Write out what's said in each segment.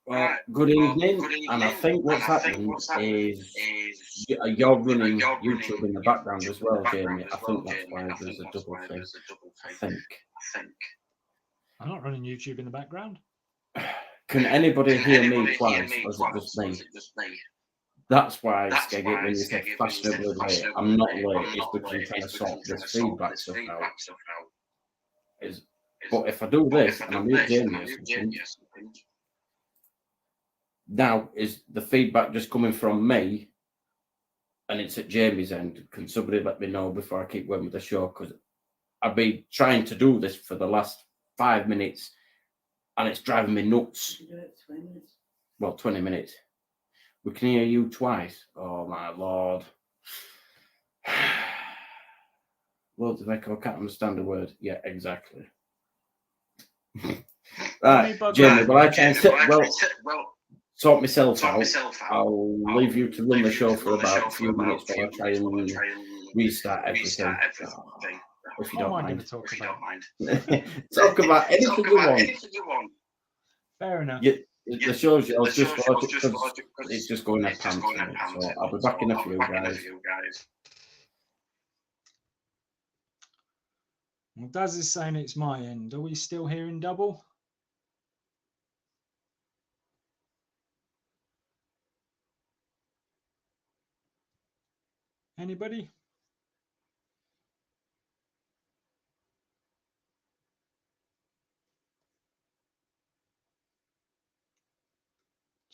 Good evening. And I think what's happened is you're running YouTube in the background as well, Jamie. I think that's why there's a double thing. I think. I'm not running YouTube in the background. Can anybody hear me twice, or is it just me? That's why, Skeggy, when you say fashionably late, I'm not late. It's because I'm trying to sort this feedback stuff out. But if I do this and I mute Jamie or something, now is the feedback just coming from me and it's at Jamie's end? Can somebody let me know before I keep going with the show? Because I've been trying to do this for the last 5 minutes and it's driving me nuts. 20 minutes. Well, 20 minutes. We can hear you twice. Oh, my Lord. Loads of echo. Can't understand a word. Yeah, exactly. Right, Jamie, will I try and sort myself out? I'll leave you to run the show for about a few minutes while I try and restart everything. If you don't mind. Talk about anything you want. Fair enough. The show's yours, just it's just going at pants. So I'll be back in a few, guys. Well, Daz is saying it's my end. Are we still hearing double? Anybody?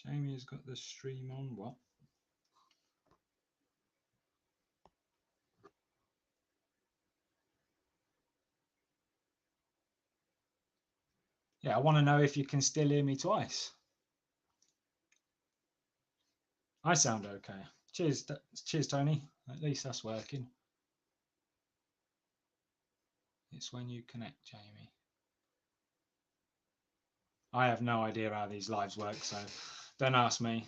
Jamie has got the stream on. What? Yeah, I want to know if you can still hear me twice. I sound okay. Cheers, Tony. At least that's working. It's when you connect, Jamie. I have no idea how these lives work, so don't ask me.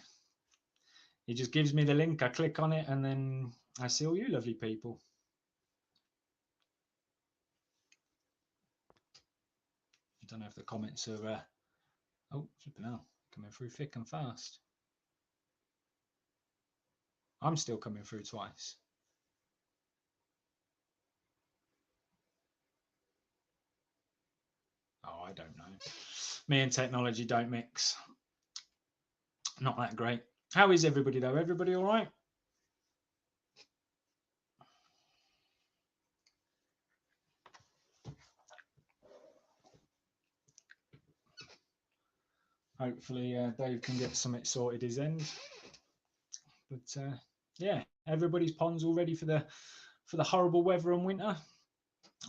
He just gives me the link, I click on it, and then I see all you lovely people. I don't know if the comments are... oh, flipping hell, coming through thick and fast. I'm still coming through twice. Oh, I don't know. Me and technology don't mix. Not that great. How is everybody, though? Everybody all right? Hopefully Dave can get something sorted his end. But yeah, everybody's ponds all ready for the horrible weather and winter.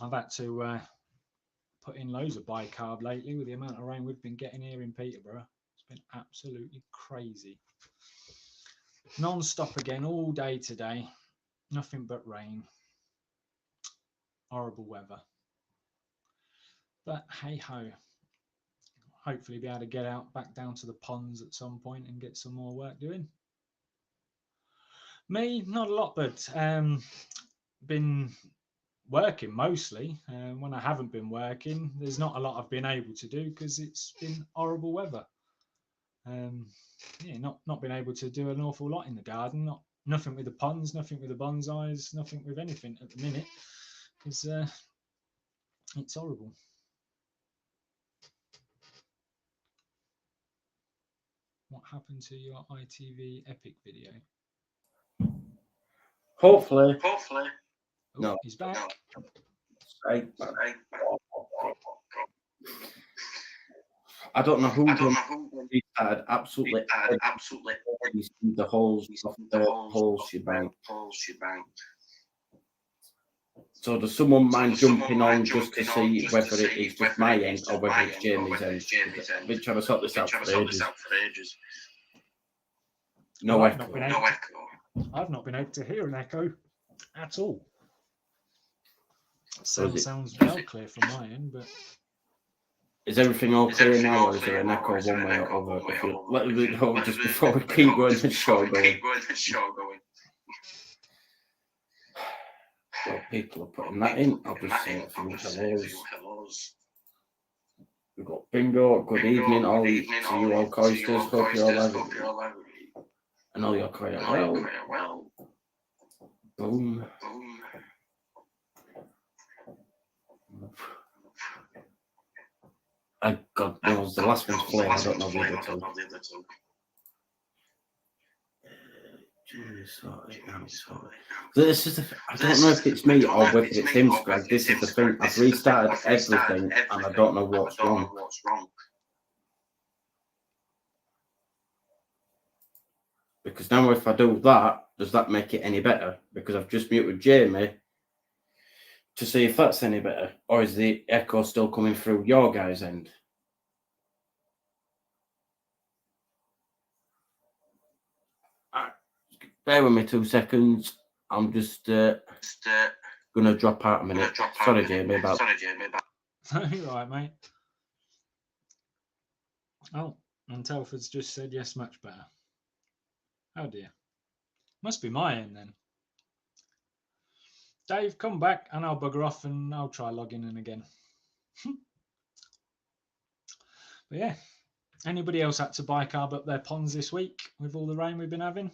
I've had to put in loads of bicarb lately with the amount of rain we've been getting here in Peterborough. It's been absolutely crazy. Non-stop again all day today. Nothing but rain. Horrible weather. But hey ho. Hopefully be able to get out back down to the ponds at some point and get some more work doing. Me, not a lot, but been working mostly. When I haven't been working, there's not a lot I've been able to do because it's been horrible weather. Yeah, not been able to do an awful lot in the garden. Nothing with the ponds, nothing with the bonsais, nothing with anything at the minute because it's horrible. What happened to your ITV Epic video? Hopefully. Oh, No. He's back. I don't know who had absolutely the holes off the whole shebang. So does someone mind jumping on just to see whether it is just my end or whether it's Jamie's end? I've been trying to sort this out for ages. No echo. I've not been able to hear an echo at all. Sounds well clear from my end, but is everything all clear now, or is there an echo one way or other? Let me know just before we keep going the show going. Well, people are putting that in. I'll just say a few hellos. We've got Bingo. Good evening, all to you all Coisters. Hope you're all having and all your career well. Boom. God knows the last one's playing. I don't know the other two. This is I don't know if it's me or whether it's him, Scrag. This is the thing. I've restarted everything and I don't know what's wrong. Because now if I do that, does that make it any better? Because I've just muted Jamie to see if that's any better. Or is the echo still coming through your guys' end? Bear with me 2 seconds. I'm just going to drop out a minute. Sorry, Jamie. You're right, mate. Oh, and Telford's just said yes, much better. Oh dear. Must be my end then. Dave, come back and I'll bugger off and I'll try logging in again. But yeah, anybody else had to bicarb up their ponds this week with all the rain we've been having?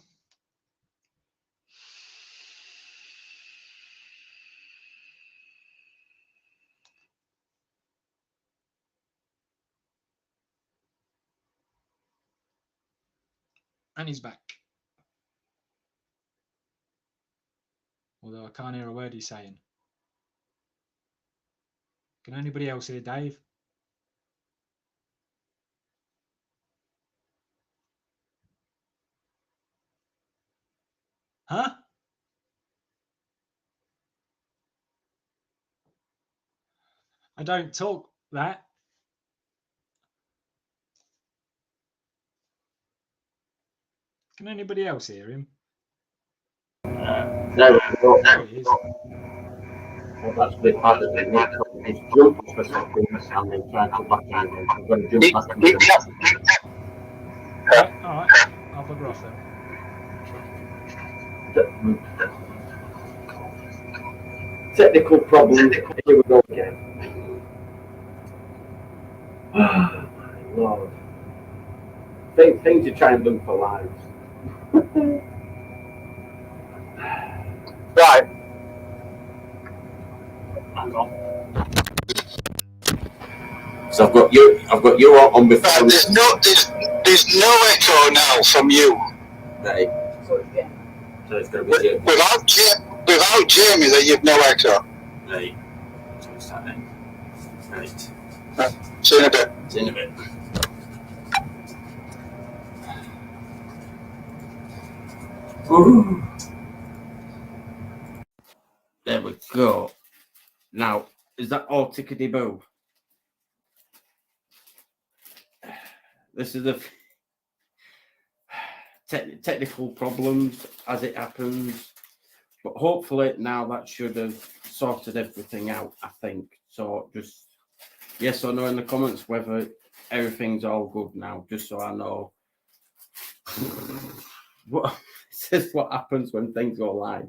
And he's back. Although I can't hear a word he's saying. Can anybody else hear Dave? Huh? I don't talk that. Can anybody else hear him? There There he is. Well, that's a bit bad. It's jumped for a second and then tried to back in again. I'm going to jump back in again. Right, all right. I'll bugger off then. Technical problem. Here we go again. Lord. Thing to try and do for lives. Right. Hang on. So I've got you on before. Right, there's no echo now from you. Right. So it's going to be Jamie. Without Jamie, that you've no echo. Right. So it's that then. Right. See you in a bit. See you in a bit. Ooh. There we go. Now, is that all tickety-boo? This is the technical problems as it happens. But hopefully now that should have sorted everything out, I think. So just yes or no in the comments whether everything's all good now, just so I know. This is what happens when things go live.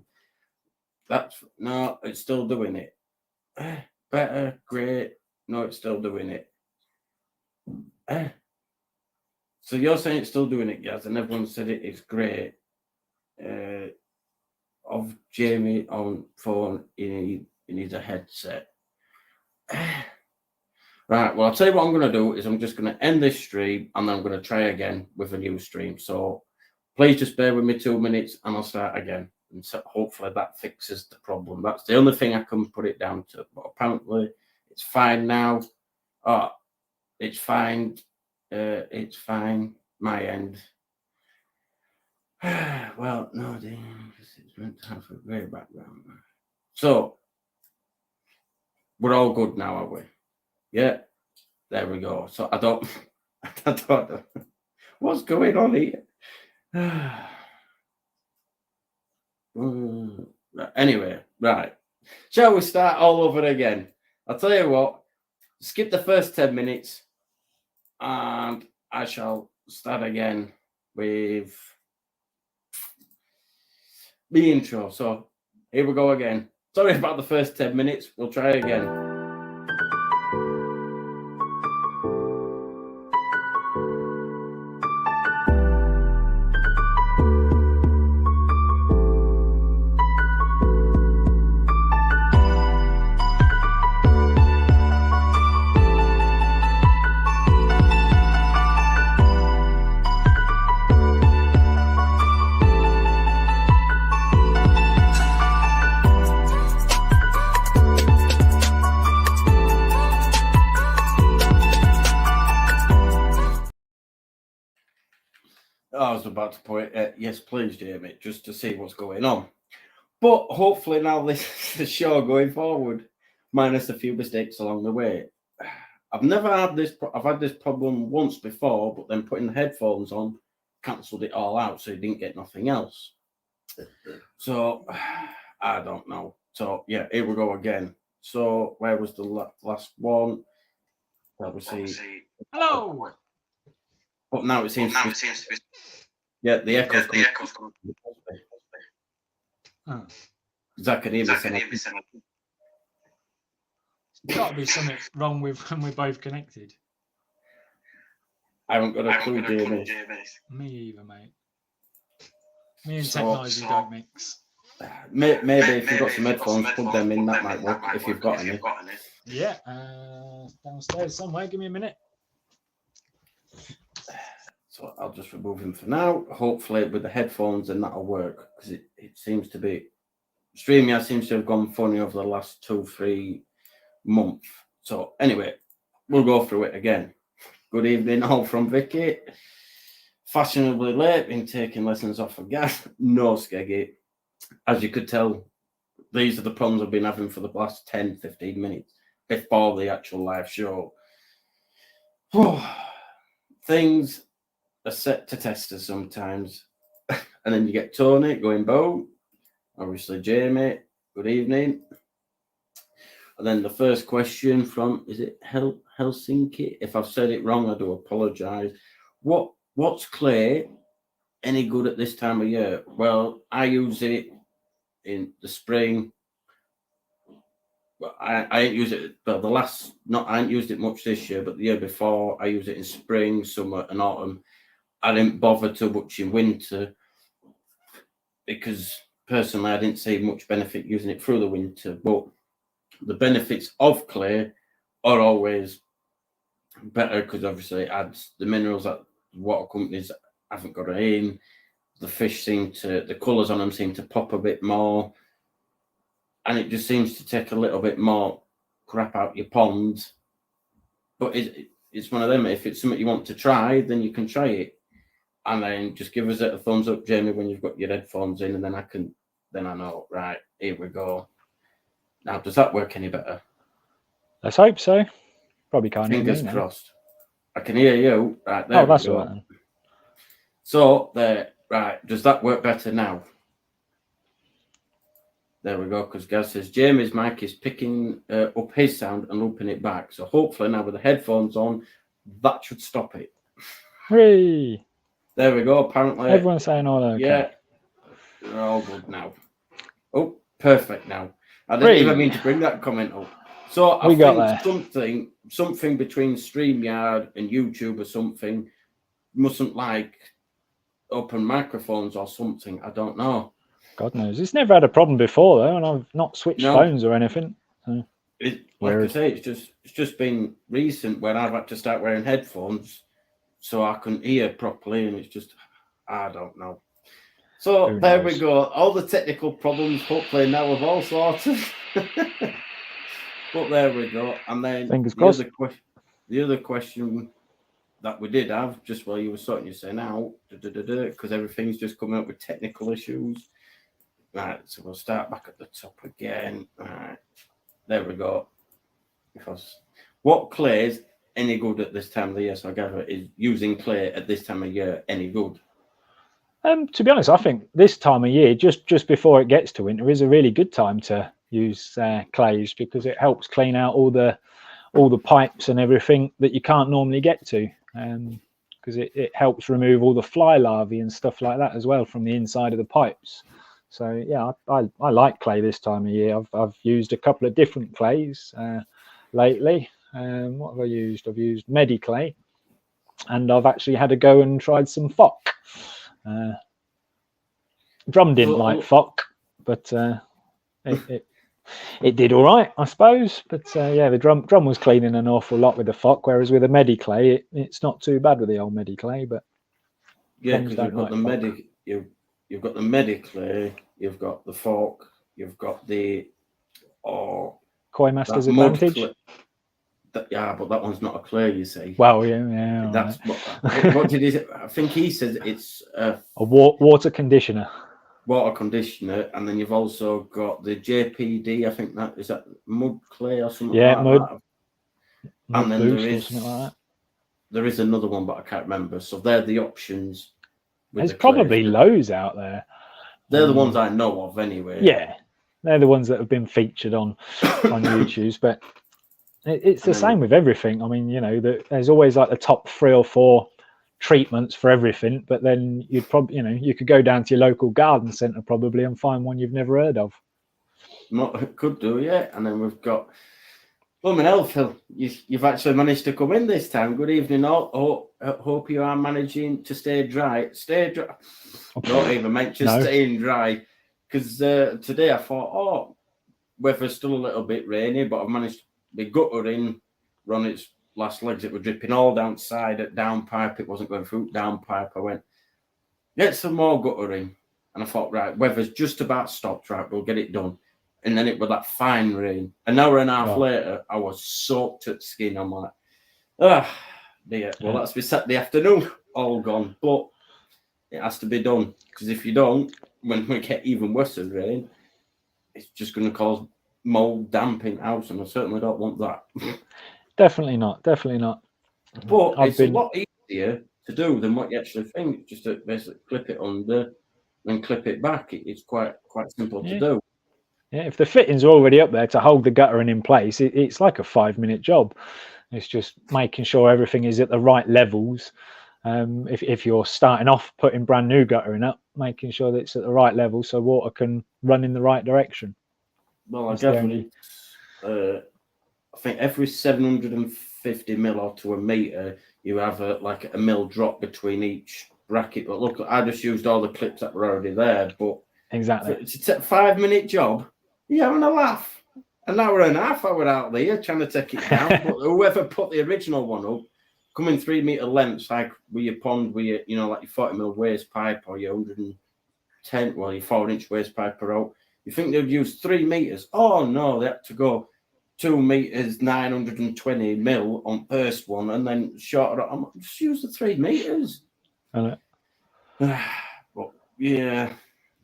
No, it's still doing it. Better, great. No, it's still doing it. So you're saying it's still doing it, yes, and everyone said it is great. Of Jamie on phone, he needs a headset. Right, well, I'll tell you what I'm going to do is I'm just going to end this stream and then I'm going to try again with a new stream. So please just bear with me 2 minutes and I'll start again. And so hopefully that fixes the problem. That's the only thing I can put it down to. But apparently it's fine now. Oh, it's fine. It's fine. My end. Well, no, because it's meant to have a great background. So we're all good now, are we? Yeah. There we go. So I don't know what's going on here. Anyway, right. Shall we start all over again? I'll tell you what, skip the first 10 minutes and I shall start again with the intro. So here we go again. Sorry about the first 10 minutes. We'll try again. I was about to point yes, please, Jamie, just to see what's going on. But hopefully now this is the show going forward, minus a few mistakes along the way. I've never had this. I've had this problem once before, but then putting the headphones on cancelled it all out, so you didn't get nothing else. So I don't know. So yeah, here we go again. So where was the last one? Obviously, Hello. but now it seems to be. Yeah, the echo's coming. Oh. Zach and Eva saying, There's got to be something wrong with when we're both connected. I haven't got a clue, Jamie. Me either, mate. Me and So- technology don't mix. Maybe if you've got some headphones, plug them in. That might work if you've got any. Yeah, downstairs somewhere. Give me a minute. So I'll just remove him for now. Hopefully with the headphones, then that'll work because it seems to be. StreamYard seems to have gone funny over the last 2-3 months. So anyway, we'll go through it again. Good evening, all from Vicky. Fashionably late, been taking lessons off of gas. No, Skeggy. As you could tell, these are the problems I've been having for the last 10-15 minutes before the actual live show. Things are set to test us sometimes. And then you get Tony going boom. Obviously, Jamie, good evening. And then the first question from, is it Helsinki? If I've said it wrong, I do apologise. What's clay any good at this time of year? Well, I use it in the spring. Well, I ain't used it, but I ain't used it much this year, but the year before, I used it in spring, summer, and autumn. I didn't bother too much in winter because personally, I didn't see much benefit using it through the winter. But the benefits of clay are always better because obviously it adds the minerals that water companies haven't got in. The fish the colours on them seem to pop a bit more. And it just seems to take a little bit more crap out your pond. But it's one of them. If it's something you want to try, then you can try it. And then just give us a thumbs up, Jamie, when you've got your headphones in, and then I know, right, here we go. Now, does that work any better? Let's hope so. Probably can't hear Fingers me now. crossed. I can hear you. Right, there Oh, we that's go. all right then. So, right, does that work better now? There we go, because Gaz says Jamie's mic is picking up his sound and looping it back. So hopefully now with the headphones on, that should stop it. Hooray! There we go. Apparently, Everyone's saying all okay. yeah, they're all good now. Oh, perfect now. I didn't even mean to bring that comment up. So I We got think there. something between StreamYard and YouTube or something mustn't open microphones or something. I don't know. God knows. It's never had a problem before though, and I've not switched No. phones or anything. Like I Weird. say, it's just been recent when I've had to start wearing headphones so I couldn't hear properly, and it's just I don't know. So Who there knows? we go. All the technical problems hopefully now have all sorted. But there we go. And then Fingers crossed. the other question that we did have, just while you were sorting yourself out, because everything's just coming up with technical issues. Right, so we'll start back at the top again. Right, there we go. Because what clay is any good at this time of the year? So I gather is using clay at this time of year any good? To be honest, I think this time of year, just before it gets to winter, is a really good time to use clays because it helps clean out all the pipes and everything that you can't normally get to. Because it helps remove all the fly larvae and stuff like that as well from the inside of the pipes. So yeah, I like clay this time of year. I've used a couple of different clays lately. What have I used? I've used Mediclay, and I've actually had a go and tried some Fock. Drum didn't like Fock, but it did all right, I suppose. But yeah, the drum was cleaning an awful lot with the Fock, whereas with the Mediclay, it's not too bad with the old Mediclay. But yeah, because you've got you've got the Mediclay, you've got the Fock, you've got the Koi Masters Advantage. Yeah, but that one's not a clay, you see. Well, yeah. That's right. what did he say? I think he says it's a A water conditioner. water conditioner, and then you've also got the JPD. I think that is that mud clay or something Yeah, like mud. that. Mud And then boost or something like that. there is another one, but I can't remember. So they're the options. There's probably clays. loads out there. They're the ones I know of, anyway. Yeah, they're the ones that have been featured on YouTube. But it's the same with everything. I mean, there's always like the top 3 or 4 treatments for everything. But then you'd probably, you could go down to your local garden centre probably and find one you've never heard of. Could do, yeah. And then we've got Blooming hell, Phil. You've actually managed to come in this time. Good evening, all. Hope you are managing to stay dry. Stay dry. Don't even mention staying dry. Because today I thought, weather's still a little bit rainy, but I've managed to be guttering, run its last legs. It was dripping all downside at downpipe. It wasn't going through downpipe. I went, get some more guttering. And I thought, right, weather's just about stopped. Right, we'll get it done. And then it was that fine rain. An hour and a half later, I was soaked at skin. I'm like, dear. Well, that's be Saturday afternoon, all gone. But it has to be done. Because if you don't, when we get even worse than rain, it's just going to cause mold, damp in house. And I certainly don't want that. Definitely not. Definitely not. But it's a lot easier to do than what you actually think. Just to basically clip it under and clip it back. It's quite simple to do. Yeah, if the fittings are already up there to hold the guttering in place, it's like a 5-minute job. It's just making sure everything is at the right levels. If you're starting off putting brand new guttering up, making sure that it's at the right level so water can run in the right direction. Well, I think every 750 mil or to a metre, you have a mil drop between each bracket. But look, I just used all the clips that were already there. But exactly, it's a 5-minute job. You're having a laugh. An hour and a half I were out there trying to take it down. But whoever put the original one up, coming 3-metre lengths, like with your pond, with your, like your 40 mil waste pipe or your 110, well, your 4-inch waste pipe per out. You think they'd use 3 metres? Oh no, they had to go 2 metres, 920 mil on first one, and then shorter. Just use the 3 metres. But yeah.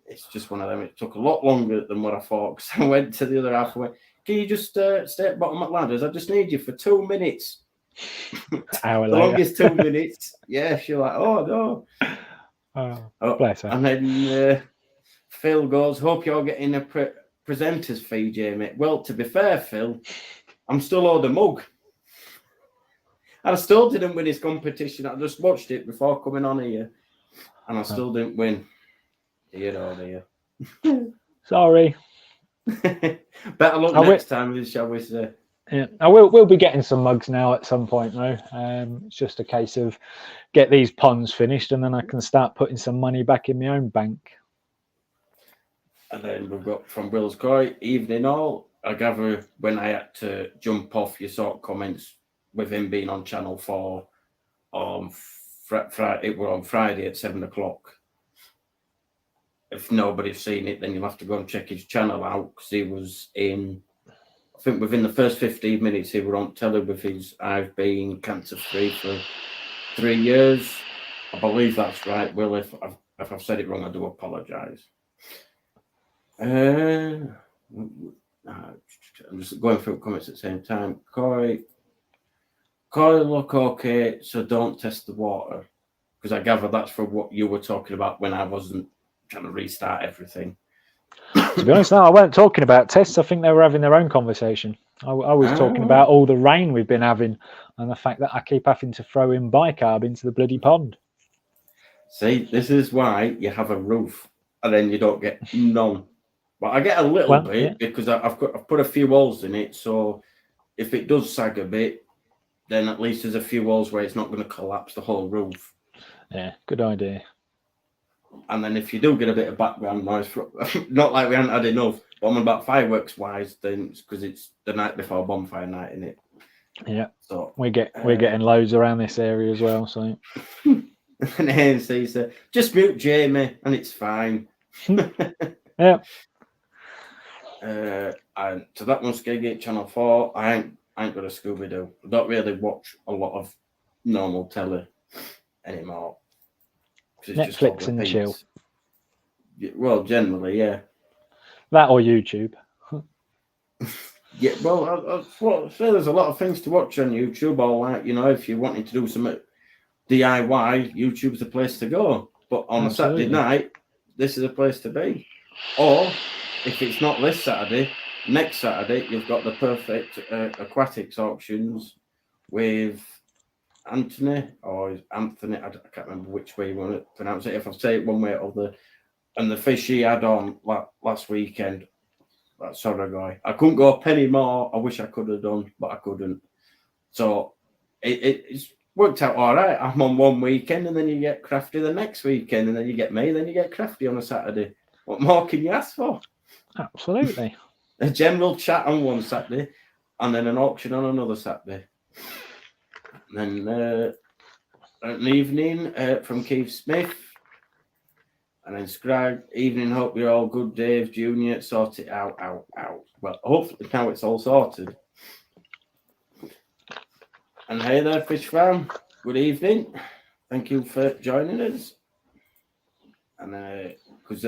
It's just one of them. It took a lot longer than what I thought because I went to the other half and went, can you just stay at bottom at ladders? I just need you for 2 minutes. Hour the later. Longest 2 minutes. Yeah, she's like, oh, no. Bless her. And then Phil goes, hope you're getting a presenter's fee, Jamie. Well, to be fair, Phil, I'm still owed a mug. And I still didn't win his competition. I just watched it before coming on here. And I still didn't win. Dear. Sorry. Better luck next time, shall we say? Yeah, we'll be getting some mugs now at some point, though. It's just a case of get these ponds finished, and then I can start putting some money back in my own bank. And then we've got from Will's Coy, evening all. I gather when I had to jump off, you saw comments with him being on Channel 4 on Friday. It were on Friday at 7 o'clock. If nobody's seen it, then you'll have to go and check his channel out because he was in, I think within the first 15 minutes, he were on telly with his, I've been cancer-free for 3 years. I believe that's right, Will. If I've said it wrong, I do apologise. I'm just going through comments at the same time. Coy, look okay, so don't test the water. Because I gather that's for what you were talking about when I wasn't trying to restart everything. To be honest, no, I weren't talking about tests. I think they were having their own conversation. I was talking about all the rain we've been having and the fact that I keep having to throw in bicarb into the bloody pond. See, this is why you have a roof and then you don't get none. But I get a little bit because I've put a few holes in it. So if it does sag a bit, then at least there's a few holes where it's not going to collapse the whole roof. Yeah, good idea. And then if you do get a bit of background noise, not like we haven't had enough, but I'm about fireworks wise, then it's because it's the night before bonfire night, isn't it? Yeah. So we're getting loads around this area as well. So and ANC said, just mute Jamie and it's fine. Yeah. And so that one's Skegate Channel 4. I ain't I ain't got a Scooby Doo. I don't really watch a lot of normal telly anymore. 'Cause it's just all Netflix and repeats. chill. Well, generally, yeah. That or YouTube. Yeah, well, I say there's a lot of things to watch on YouTube. Or like, if you're wanting to do some DIY, YouTube's the place to go. But on Absolutely. a Saturday night, this is a place to be. Or if it's not this Saturday, next Saturday, you've got the perfect aquatics auctions with Anthony or Anthony. I can't remember which way you want to pronounce it. If I say it one way or the other, and the fish he had on last weekend. That Sorry, I couldn't go a penny more. I wish I could have done, but I couldn't. So it's worked out all right. I'm on one weekend, and then you get Crafty the next weekend, and then you get me, then you get Crafty on a Saturday. What more can you ask for? Absolutely. A general chat on one Saturday, and then an auction on another Saturday. And then an evening from Keith Smith. And then Scrag, evening, hope you're all good, Dave Jr. Sort it out. Well, hopefully now it's all sorted. And hey there, Fish Fam. Good evening. Thank you for joining us. And because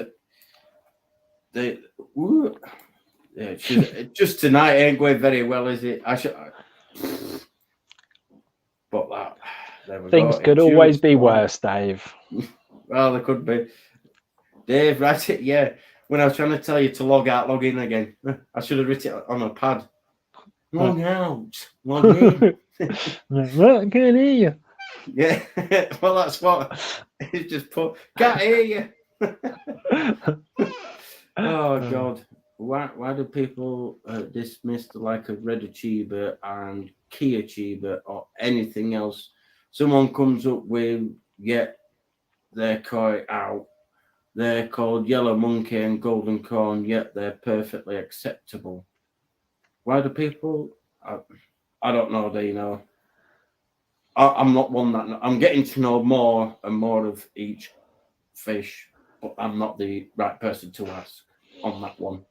just tonight ain't going very well, is it? But there we Things go. could always be worse, Dave. Well, there could be. Dave, write it. Yeah, when I was trying to tell you to log out, log in again. I should have written it on a pad. Log out, log in. I can't hear you. Yeah, well, that's what it's just put. Can't hear you. Oh God, why do people dismiss the like of Red Achiever and Key Achiever or anything else? Someone comes up with they're caught out. They're called Yellow Monkey and Golden Corn, yet they're perfectly acceptable. Why do people? I don't know. Do you know? I'm not one that I'm getting to know more and more of each fish, but I'm not the right person to ask on that one.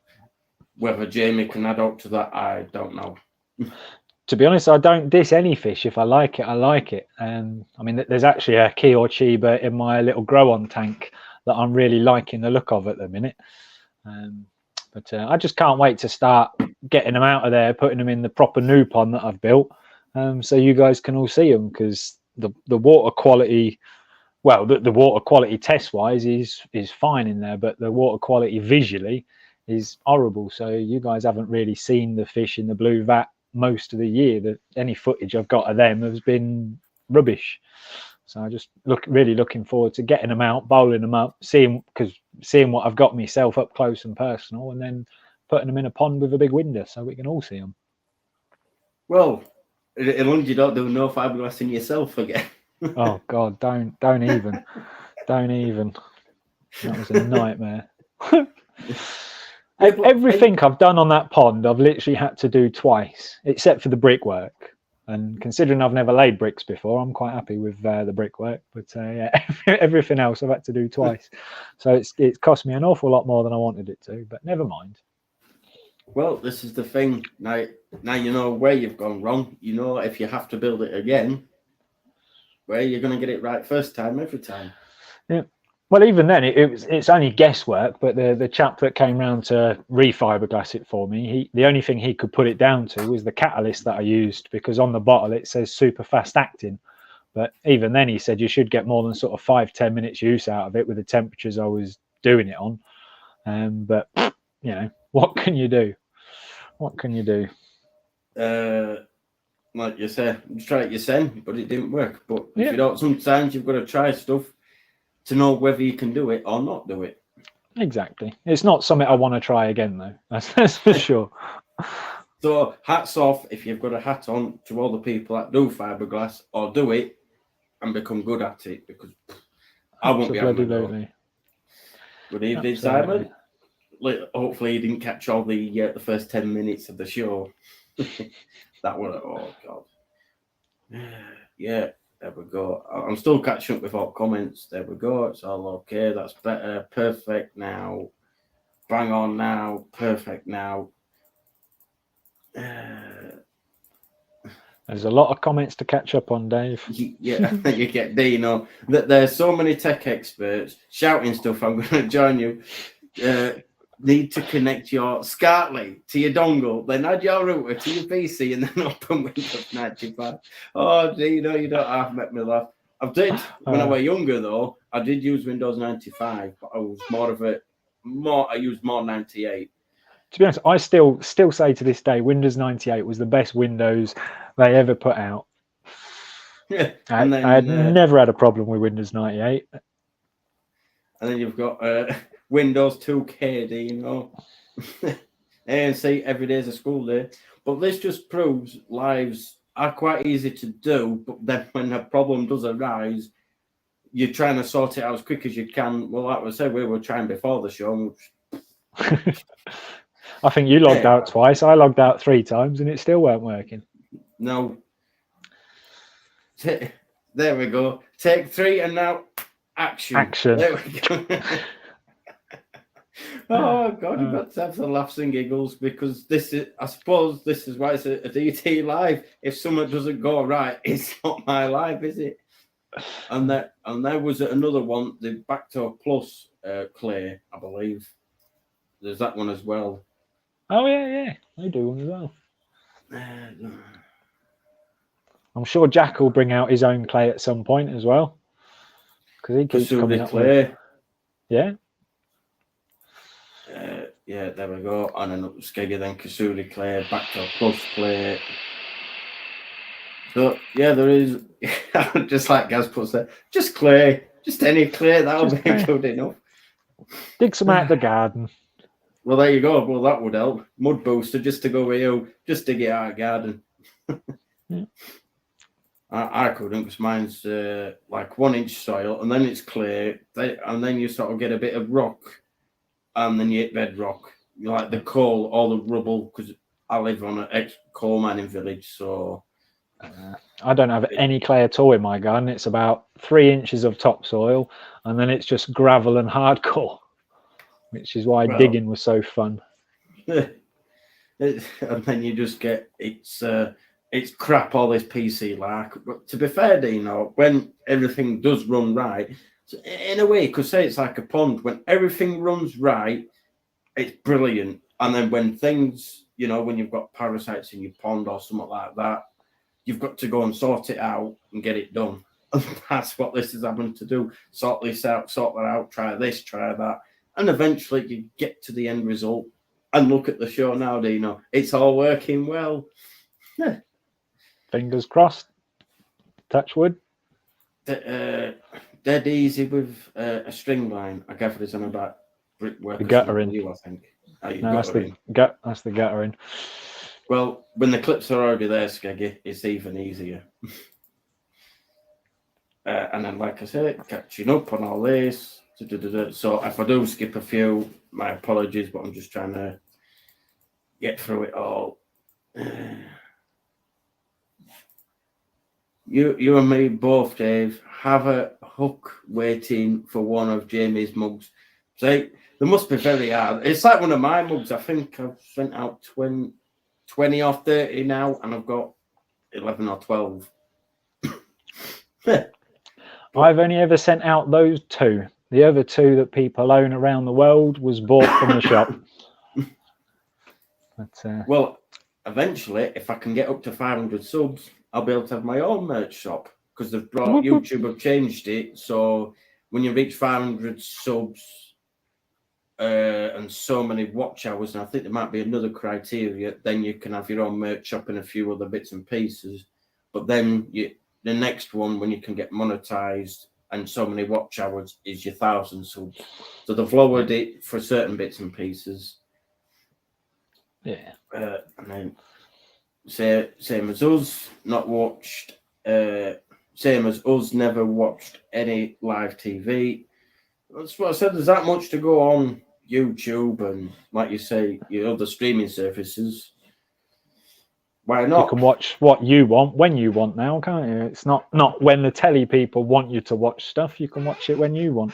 Whether Jamie can add up to that, I don't know. To be honest, I don't diss any fish. If I like it, I like it. I mean, there's actually a Key or Chiba in my little grow-on tank that I'm really liking the look of at the minute. But I just can't wait to start getting them out of there, putting them in the proper new pond that I've built, so you guys can all see them, because the water quality, well, the water quality test-wise is fine in there, but the water quality visually is horrible. So you guys haven't really seen the fish in the blue vat most of the year. Any footage I've got of them has been rubbish. So I just really looking forward to getting them out, bowling them up, seeing what I've got myself up close and personal, and then putting them in a pond with a big window so we can all see them. Well, as long as you don't do no fiberglass in yourself again. Oh God, don't even. That was a nightmare. Everything I've done on that pond, I've literally had to do twice, except for the brickwork. And considering I've never laid bricks before, I'm quite happy with the brickwork. But everything else I've had to do twice. So it's cost me an awful lot more than I wanted it to, but never mind. Well, this is the thing. Now you know where you've gone wrong. You know if you have to build it again, where you're going to get it right first time, every time. Yeah. Well, even then, it's only guesswork. But the chap that came round to refiberglass it for me, the only thing he could put it down to was the catalyst that I used, because on the bottle it says super fast acting. But even then, he said you should get more than sort of 5-10 minutes use out of it with the temperatures I was doing it on. But what can you do? What can you do? Like you said, you tried it yourself, but it didn't work. But if you don't, sometimes you've got to try stuff to know whether you can do it or not do it. Exactly. It's not something I want to try again, though. That's for sure. So hats off if you've got a hat on to all the people that do fiberglass or do it and become good at it, because I won't be able to do it. Good evening, Simon. Hopefully you didn't catch all the first 10 minutes of the show. That one, oh God. Yeah, there we go. I'm still catching up with all comments. There we go. It's all okay. That's better. Perfect now. Bang on now. Perfect now. There's a lot of comments to catch up on, Dave. Yeah, you get Dino. That there's so many tech experts shouting stuff. I'm going to join you. Need to connect your SCARTLY to your dongle, then add your router to your PC, and then open Windows 95. Oh, Dino, you don't have to make me laugh. I did when I was younger though. I did use Windows 95, but I was I used more 98. To be honest, I still say to this day, Windows 98 was the best Windows they ever put out. Yeah, I had never had a problem with Windows 98. And then you've got Windows 2KD, you know. And see, every day is a school day. But this just proves lives are quite easy to do, but then when a problem does arise, you're trying to sort it out as quick as you can. Well, like I said, we were trying before the show. I think you logged out twice. I logged out 3 times and it still weren't working. No. There we go. Take 3 and now action. Action. There we go. Oh God, you've got to have the laughs and giggles because I suppose this is why it's a DT live. If something doesn't go right, it's not my live, is it? And there was another one, the Backdoor Plus Clay, I believe. There's that one as well. Oh yeah, they do one as well. I'm sure Jack will bring out his own clay at some point as well, because he keeps coming up with. Yeah. Yeah, there we go. And then Skeggy, then Kasuri clay, Backdoor Plus clay. So yeah, there is just like Gaz puts there, just clay, just any clay, that'll be good enough. Dig some out of the garden. Well, there you go. Well, that would help. Mud booster just to go with you, just to get out of garden. Yeah. I couldn't because mine's like 1 inch soil and then it's clay, and then you sort of get a bit of rock, and then you hit bedrock. You like the coal, all the rubble, because I live on an ex-coal mining village, so. I don't have any clay at all in my garden. It's about 3 inches of topsoil, and then it's just gravel and hardcore, which is why digging was so fun. And then you just get it's crap, all this PC like. But to be fair, Dino, when everything does run right, so in a way, you could say it's like a pond. When everything runs right, it's brilliant. And then when things, when you've got parasites in your pond or something like that, you've got to go and sort it out and get it done. And that's what this is having to do. Sort this out, sort that out, try this, try that. And eventually you get to the end result. And look at the show now, Dino. It's all working well. Yeah. Fingers crossed. Touch wood. Dead easy with a string line. I gather it's on about brickwork. The guttering. I think. No, that's the guttering. Well, when the clips are already there, Skeggy, it's even easier. And then, like I said, catching up on all this. So if I do skip a few, my apologies, but I'm just trying to get through it all. You and me both, Dave, have a hook waiting for one of Jamie's mugs. See, they must be very hard. It's like one of my mugs. I think I've sent out 20 or 30 now, and I've got 11 or 12. I've only ever sent out those 2. The other 2 that people own around the world was bought from the shop. But, well, eventually, if I can get up to 500 subs, I'll be able to have my own merch shop, because they've brought YouTube have changed it. So when you reach 500 subs and so many watch hours, and I think there might be another criteria, then you can have your own merch shop and a few other bits and pieces. But then the next one, when you can get monetized and so many watch hours, is your 1,000 subs. So they've lowered it for certain bits and pieces. Yeah. And then same as us, not watched. Same as us, never watched any live TV. That's what I said. There's that much to go on YouTube and, like you say, your other streaming services. Why not? You can watch what you want when you want now, can't you? It's not when the telly people want you to watch stuff. You can watch it when you want.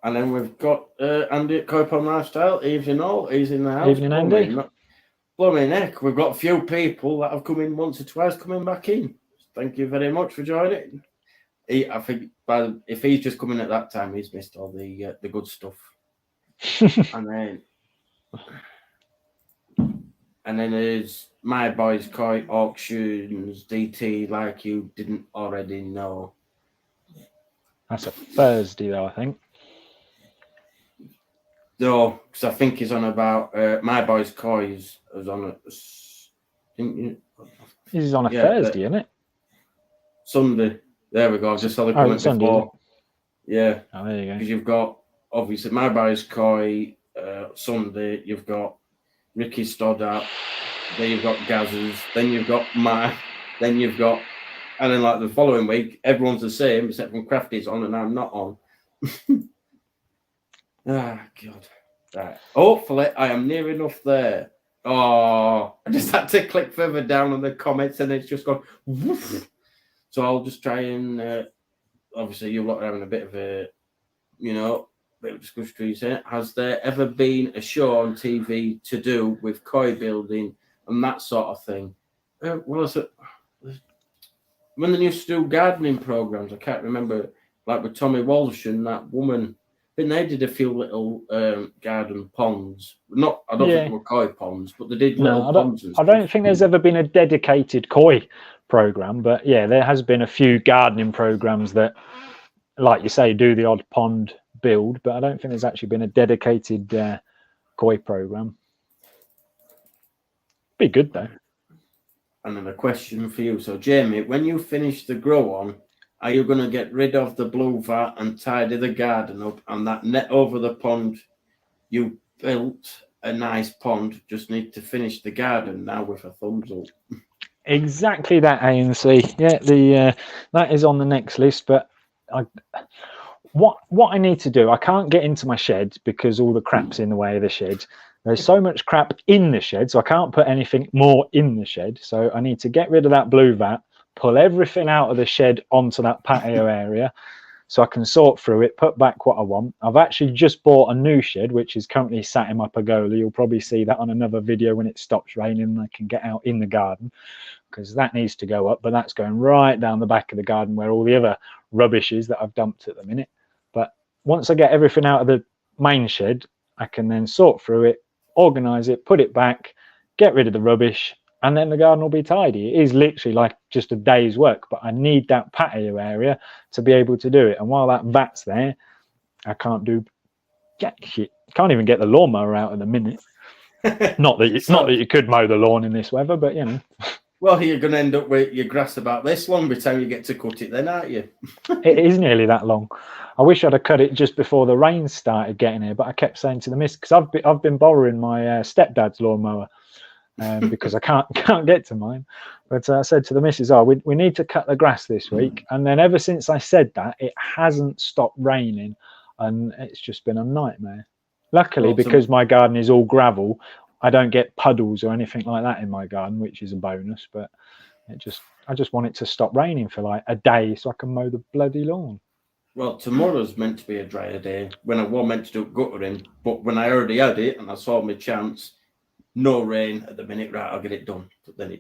And then we've got Andy at Cope on Lifestyle. Evening all. He's in the house. Evening, Andy. Blooming heck, we've got a few people that have come in once or twice coming back in. Thank you very much for joining. I think if he's just coming at that time, he's missed all the good stuff. And then there's My Boys Koi Auctions DT, like you didn't already know. That's a Thursday, though, I think. No, because I think he's on about My Boys Koi is on a. This is on a Thursday, isn't it? Sunday. There we go. I just saw the comment Sunday, before. Yeah. Oh, there you go. Because you've got, obviously, My Boys Koi, Sunday, you've got Ricky Stoddart, then you've got Gazers, then you've got then you've got, and then like the following week, everyone's the same except from Crafty's on and I'm not on. Ah, God. Right. Hopefully, I am near enough there. Oh, I just had to click further down on the comments and it's just gone woof. So I'll just try and, obviously, you lot are having a bit of a, bit of discussion. Has there ever been a show on TV to do with koi building and that sort of thing? Well, when they used to do gardening programs, I can't remember, like with Tommy Walsh and that woman. I think they did a few little garden ponds. I don't think they were koi ponds, but they did little ponds. I don't think there's ever been a dedicated koi program, but yeah, there has been a few gardening programs that, like you say, do the odd pond build, but I don't think there's actually been a dedicated koi program. Be good though. And then a question for you. So, Jamie, when you finish the grow on, are you going to get rid of the blue vat and tidy the garden up and that net over the pond? You built a nice pond, just need to finish the garden now with a thumbs up. Exactly that, ANC. Yeah, that is on the next list. But what I need to do, I can't get into my shed because all the crap's in the way of the shed. There's so much crap in the shed, so I can't put anything more in the shed. So I need to get rid of that blue vat, pull everything out of the shed onto that patio area so I can sort through it, put back what I want. I've actually just bought a new shed, which is currently sat in my pergola. You'll probably see that on another video when it stops raining and I can get out in the garden, because that needs to go up, but that's going right down the back of the garden where all the other rubbish is that I've dumped at the minute. But once I get everything out of the main shed, I can then sort through it, organise it, put it back, get rid of the rubbish, and then the garden will be tidy. It is literally like just a day's work, but I need that patio area to be able to do it. And while that vat's there, I can't do jack shit. Can't even get the lawnmower out at the minute. Not that you could mow the lawn in this weather, but you know. Well, you're going to end up with your grass about this long by the time you get to cut it then, aren't you? It is nearly that long. I wish I'd have cut it just before the rain started getting here, but I kept saying to the miss, because I've been borrowing my stepdad's lawnmower because I can't get to mine. But I said to the missus, we need to cut the grass this week. And then ever since I said that, it hasn't stopped raining, and it's just been a nightmare. Luckily, because my garden is all gravel, I don't get puddles or anything like that in my garden, which is a bonus. But I just want it to stop raining for like a day so I can mow the bloody lawn. Well, tomorrow's meant to be a drier day when I was meant to do guttering, but when I already had it and I saw my chance, no rain at the minute, right, I'll get it done. But then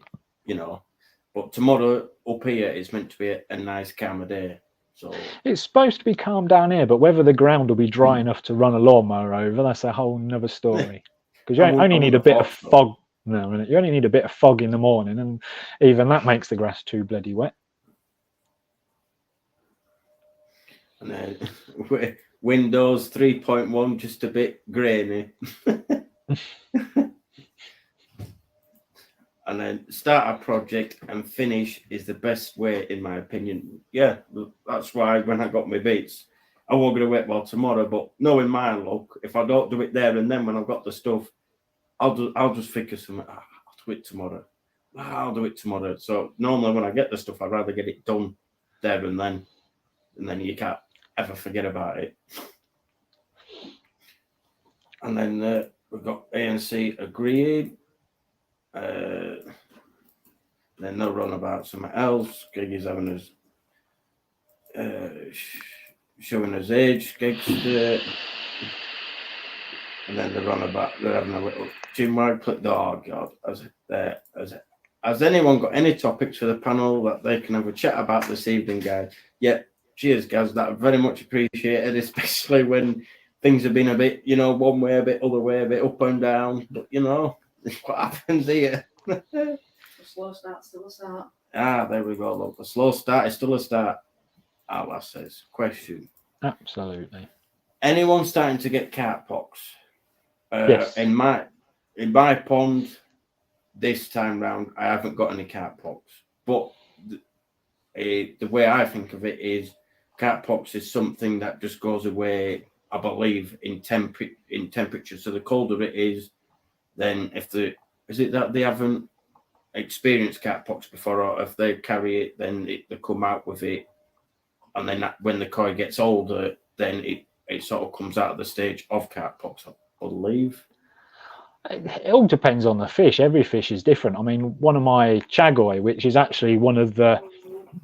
but tomorrow up here is meant to be a nice calmer day. So it's supposed to be calm down here, but whether the ground will be dry enough to run a lawnmower over, that's a whole nother story. Because you only need a bit of fog. No, you only need a bit of fog in the morning, and even that makes the grass too bloody wet. And then Windows 3.1 just a bit grainy. And then start a project and finish is the best way, in my opinion. Yeah, that's why when I got my beats, I wasn't going to wait till tomorrow. But knowing my luck, if I don't do it there and then when I've got the stuff, I'll just figure something. I'll do it tomorrow. I'll do it tomorrow. So normally when I get the stuff, I'd rather get it done there and then you can't ever forget about it. And then we've got ANC agreed. Then they'll run about something else. Giggy's having his showing his age. Gigs and then they run about. They're having a little Jim Radcliffe. Oh God, has anyone got any topics for the panel that they can have a chat about this evening, guys? Yeah, cheers, guys. That very much appreciated, especially when things have been a bit, one way, a bit other way, a bit up and down. But what happens here. A slow start, still a start. There we go. Look, the slow start is still a start. Allah says, question. Absolutely. Anyone starting to get carp pox? Yes. In my pond, this time round, I haven't got any carp pox. But the way I think of it is, carp pox is something that just goes away, I believe, in temperature. So the colder it is, then is it that they haven't experienced carp pox before, or if they carry it, then they come out with it, and then when the koi gets older, then it sort of comes out of the stage of carp pox, I believe. It all depends on the fish. Every fish is different. I mean, one of my chagoi, which is actually one of the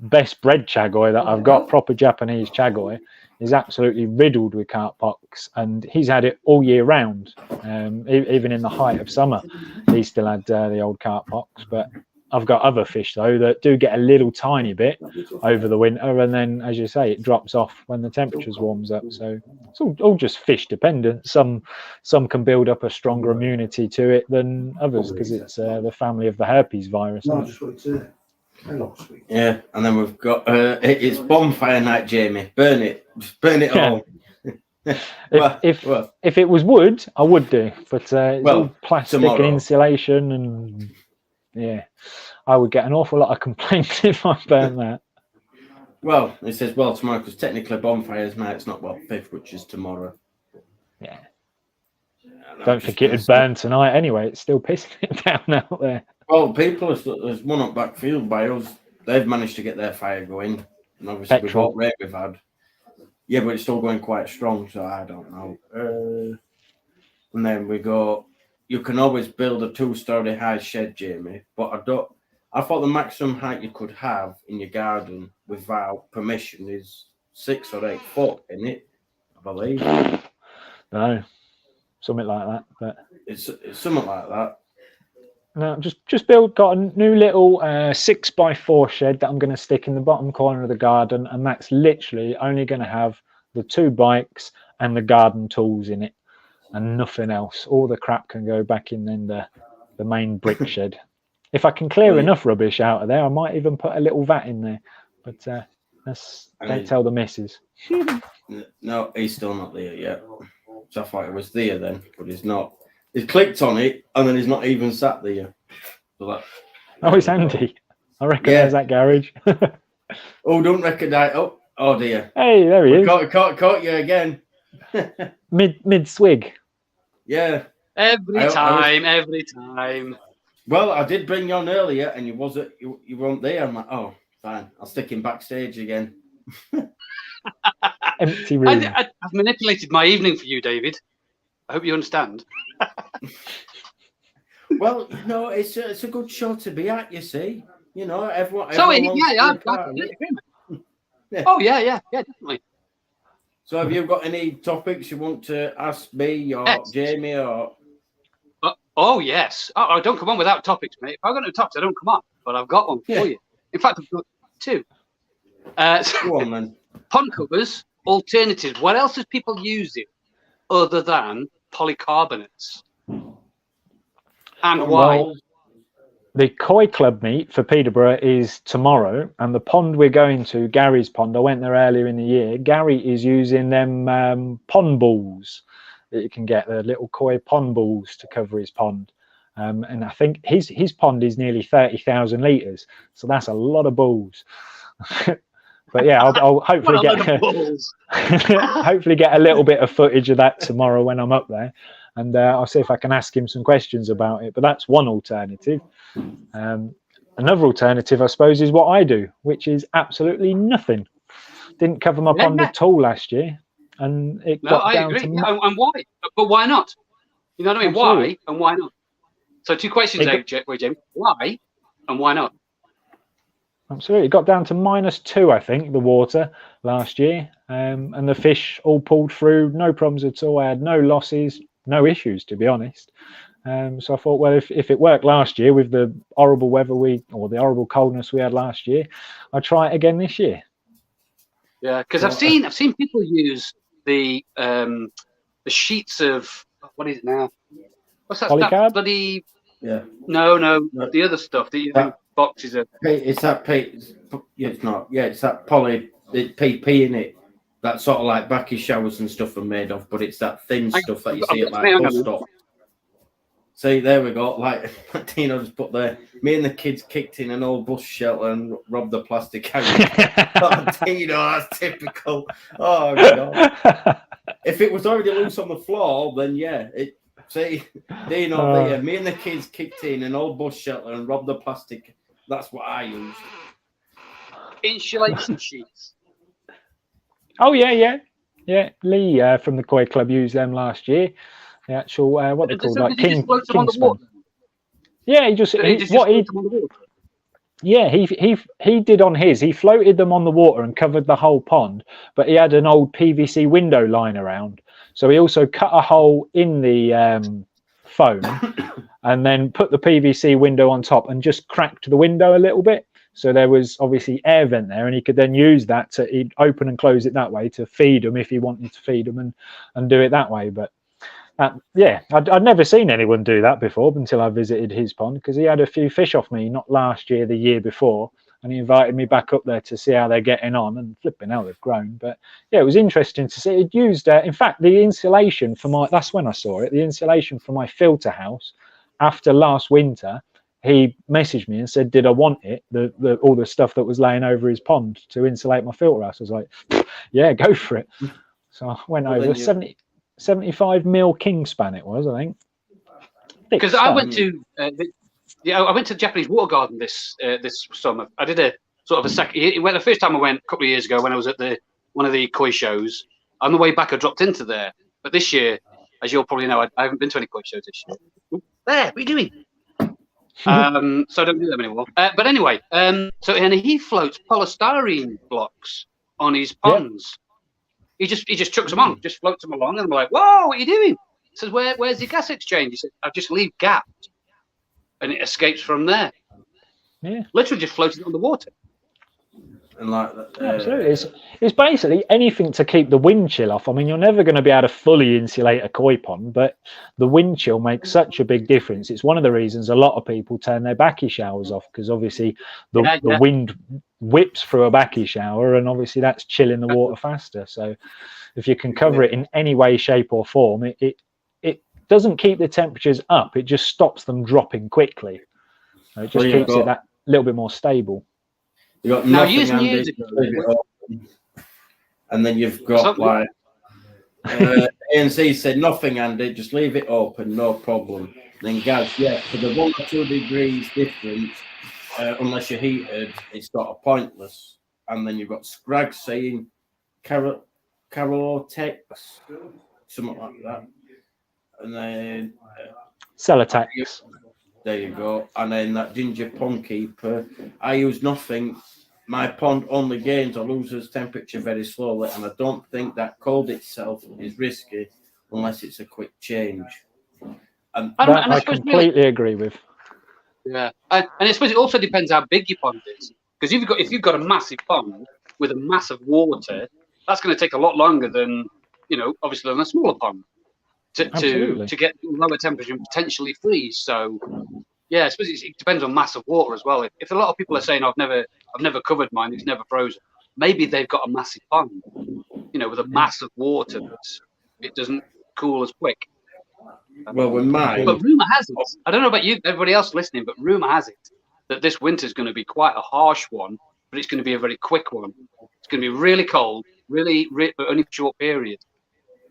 best bred chagoi that I've got, proper Japanese chagoi, is absolutely riddled with carp pox, and he's had it all year round. Even in the height of summer, he still had the old carp pox. But I've got other fish though that do get a little tiny bit over the winter, and then, as you say, it drops off when the temperatures warms up. So it's all just fish dependent. Some can build up a stronger immunity to it than others because it's the family of the herpes virus. Yeah, and then we've got it's bonfire night, Jamie. Burn it, just burn it all. If it was wood, I would do, but it's all plastic and insulation, and yeah, I would get an awful lot of complaints if I burned that. Well, it says tomorrow, because technically bonfire's night's not 5th, which is tomorrow. Yeah. Don't think it would burn tonight anyway. It's still pissing it down out there. Well, there's one up backfield by us. They've managed to get their fire going, and obviously with what rate we've had. Yeah, but it's still going quite strong, so I don't know. And then we go. You can always build a 2-story high shed, Jamie, but I thought the maximum height you could have in your garden without permission is 6 or 8 foot, isn't it? I believe. No, something like that. But it's something like that. No, just got a new little 6x4 shed that I'm going to stick in the bottom corner of the garden, and that's literally only going to have the 2 bikes and the garden tools in it, and nothing else. All the crap can go back in the main brick shed. If I can clear enough rubbish out of there, I might even put a little vat in there. But don't tell the missus. No, he's still not there yet. So I thought it was there then, but he's not. He's clicked on it, and then he's not even sat there. So it's Andy. I recognise that garage. Oh, don't recognise. Oh dear. Hey, there he is. Caught you again. Mid swig. Yeah. Every time. Well, I did bring you on earlier, and you weren't there. I'm like, oh, fine. I'll stick him backstage again. Empty room. I've manipulated my evening for you, David. I hope you understand. Well, it's a good show to be at. You see, everyone. So yeah. Oh yeah, definitely. So, have you got any topics you want to ask me or Jamie or? Oh yes. Oh, don't come on without topics, mate. If I've got no topics, I don't come on. But I've got one for you. In fact, I've got 2. Go on then. Pond covers, alternatives. What else is people using other than polycarbonates? And why? Well, the Koi Club meet for Peterborough is tomorrow, and the pond we're going to, Gary's pond, I went there earlier in the year. Gary is using them pond balls that you can get, the little koi pond balls to cover his pond. And I think his pond is nearly 30,000 litres, so that's a lot of balls. But yeah, I'll hopefully hopefully get a little bit of footage of that tomorrow when I'm up there, and I'll see if I can ask him some questions about it. But that's one alternative. Another alternative, I suppose, is what I do, which is absolutely nothing. Didn't cover my pond at all last year, and it got down to. And why? But why not? You know what I mean? Absolutely. Why and why not? So 2 questions there, Jim. Why and why not? Absolutely. It got down to -2, I think, the water last year. And the fish all pulled through, no problems at all. I had no losses, no issues, to be honest. So I thought, well, if it worked last year with the horrible weather or the horrible coldness we had last year, I'd try it again this year. Yeah, because I've seen people use the sheets of what is it now? What's that? Polycarb? That bloody Yeah. no, the other stuff that you think boxes of. It's that yeah, it's not. Yeah, it's that PP in it. That sort of like backy showers and stuff are made of, but it's that thin stuff that you see at like bus stop. See, there we go. Like Tino just put there. Me and the kids kicked in an old bus shelter and robbed the plastic out. Oh, Tino, that's typical. Oh God! If it was already loose on the floor, then yeah. See, Dino, there. Me and the kids kicked in an old bus shelter and robbed the plastic. That's what I used. Insulation sheets. Oh yeah. Lee from the Koi Club used them last year. The actual what they called, like King Kingspan. Yeah, he did on his. He floated them on the water and covered the whole pond, but he had an old PVC window line around. So he also cut a hole in the foam and then put the PVC window on top and just cracked the window a little bit. So there was obviously air vent there, and he could then use that to open and close it that way to feed them if he wanted to feed them and do it that way. But I'd never seen anyone do that before until I visited his pond, because he had a few fish off me, not last year, the year before, and he invited me back up there to see how they're getting on, and flipping hell, they've grown. But yeah, it was interesting to see. It used, in fact, the insulation for that's when I saw it, the insulation for my filter house after last winter. He messaged me and said, did I want it, all the stuff that was laying over his pond to insulate my filter house? I was like, yeah, go for it. So I went over 75 mil Kingspan it was, I think. Because I went to I went to the Japanese water garden this summer. I did a sort of a second. The first time I went a couple of years ago when I was at one of the koi shows. On the way back, I dropped into there. But this year, as you'll probably know, I haven't been to any koi shows this year. There, what are you doing? So I don't do them anymore. But anyway, and he floats polystyrene blocks on his ponds. He just chucks them on, just floats them along, and I'm like, "Whoa, what are you doing?" He says, "Where's the gas exchange?" He said, "I just leave gapped, and it escapes from there." Yeah, literally just floating on the water. And like absolutely, it's basically anything to keep the wind chill off. I mean, you're never going to be able to fully insulate a koi pond, but the wind chill makes such a big difference. It's one of the reasons a lot of people turn their backy showers off, because obviously the wind whips through a backy shower, and obviously that's chilling the water faster. So if you can cover it in any way, shape or form, it doesn't keep the temperatures up, it just stops them dropping quickly. So it just keeps it that little bit more stable. You got now nothing handy, and then you've got like ANC said nothing handy, just leave it open, no problem. Then Gaz, for the 1 or 2 degrees difference, unless you're heated, it's sort of pointless. And then you've got Scrag saying Carotex, something like that. And then Celotex. There you go. And then that Ginger Pond Keeper, I use nothing. My pond only gains or loses temperature very slowly, and I don't think that cold itself is risky unless it's a quick change. And I completely agree with. Yeah, and I suppose it also depends how big your pond is. Because if you've got a massive pond with a massive water, that's going to take a lot longer than obviously than a smaller pond to get lower temperature and potentially freeze. So yeah, I suppose it depends on mass of water as well. If a lot of people are saying I've never covered mine, it's never frozen, maybe they've got a massive pond, with a mass of water that it doesn't cool as quick. Well, with mine, but rumor has it, I don't know about you, everybody else listening, but rumor has it that this winter is going to be quite a harsh one, but it's going to be a very quick one. It's going to be really cold, really but only for a short period.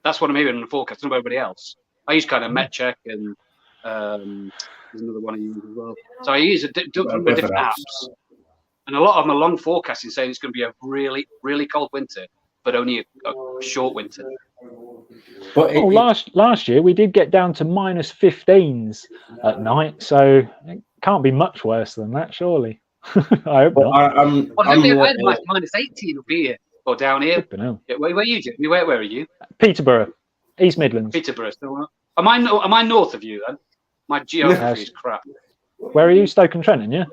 That's what I'm hearing in the forecast. I don't know about everybody else. I use kind of MetCheck and there's another one I use as well. So I use different apps, and a lot of them are long forecasting, saying it's going to be a really, really cold winter, but only a short winter. But last year we did get down to -15s at night, so it can't be much worse than that, surely. I hope not. I had -18 up here or down here. Where are you, Jimmy? Where are you? Peterborough, East Midlands. Peterborough. So, am I north of you then? My geography is crap. Where are you? Stoke-on-Trent, yeah?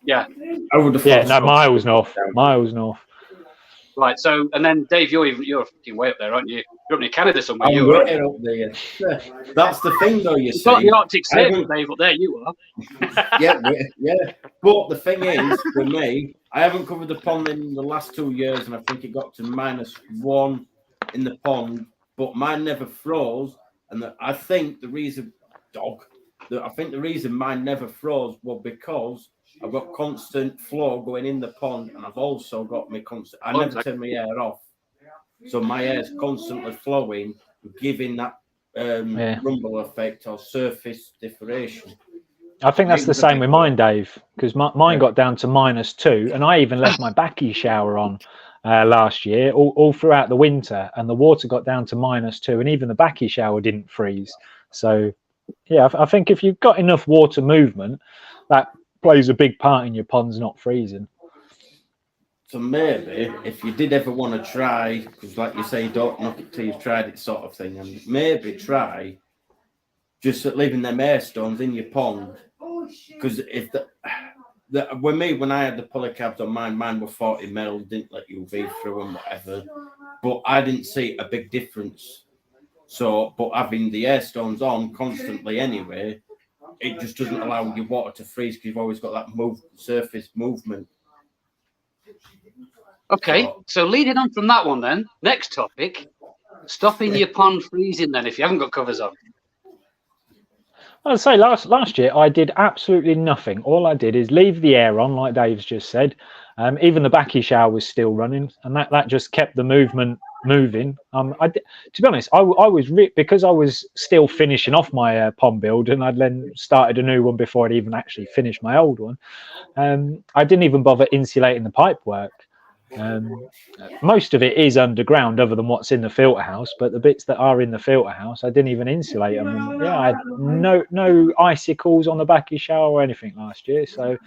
Yeah. I would have Yeah, thought no, miles north. Miles north. Right. So, and then Dave, you're fucking way up there, aren't you? You're up near Canada somewhere. I'm You are. way up there. That's the thing, though. You You've got see, the Arctic I Circle, haven't- Dave, up there. You are. yeah. But the thing is, for me, I haven't covered the pond in the last 2 years, and I think it got to -1 in the pond, but mine never froze. And I think the reason, mine never froze was because I've got constant flow going in the pond, and I've also got my constant. I never turn my air off, so my air's constantly flowing, giving that rumble effect or surface diffraction. I think that's the same with mine, Dave, because mine got down to -2, and I even left my backy shower on last year, all throughout the winter, and the water got down to -2, and even the backy shower didn't freeze. So, yeah, I think if you've got enough water movement, that plays a big part in your ponds not freezing. So maybe if you did ever want to try, because like you say, don't knock it till you've tried it, sort of thing, and maybe try just leaving them air stones in your pond. Because if when I had the polycarbs on mine were 40 mil, didn't let UV through and whatever, but I didn't see a big difference. So, but having the air stones on constantly anyway, it just doesn't allow your water to freeze because you've always got that surface movement. Okay, so leading on from that one, then next topic: stopping your pond freezing. Then, if you haven't got covers on. I'd say last year I did absolutely nothing. All I did is leave the air on, like Dave's just said. Even the backy shower was still running, and that just kept the movement moving. To be honest, I was because I was still finishing off my pond build, and I'd then started a new one before I'd even actually finished my old one. I didn't even bother insulating the pipe work. Most of it is underground, other than what's in the filter house. But the bits that are in the filter house, I didn't even insulate them. And yeah, I had no icicles on the backy shower or anything last year. So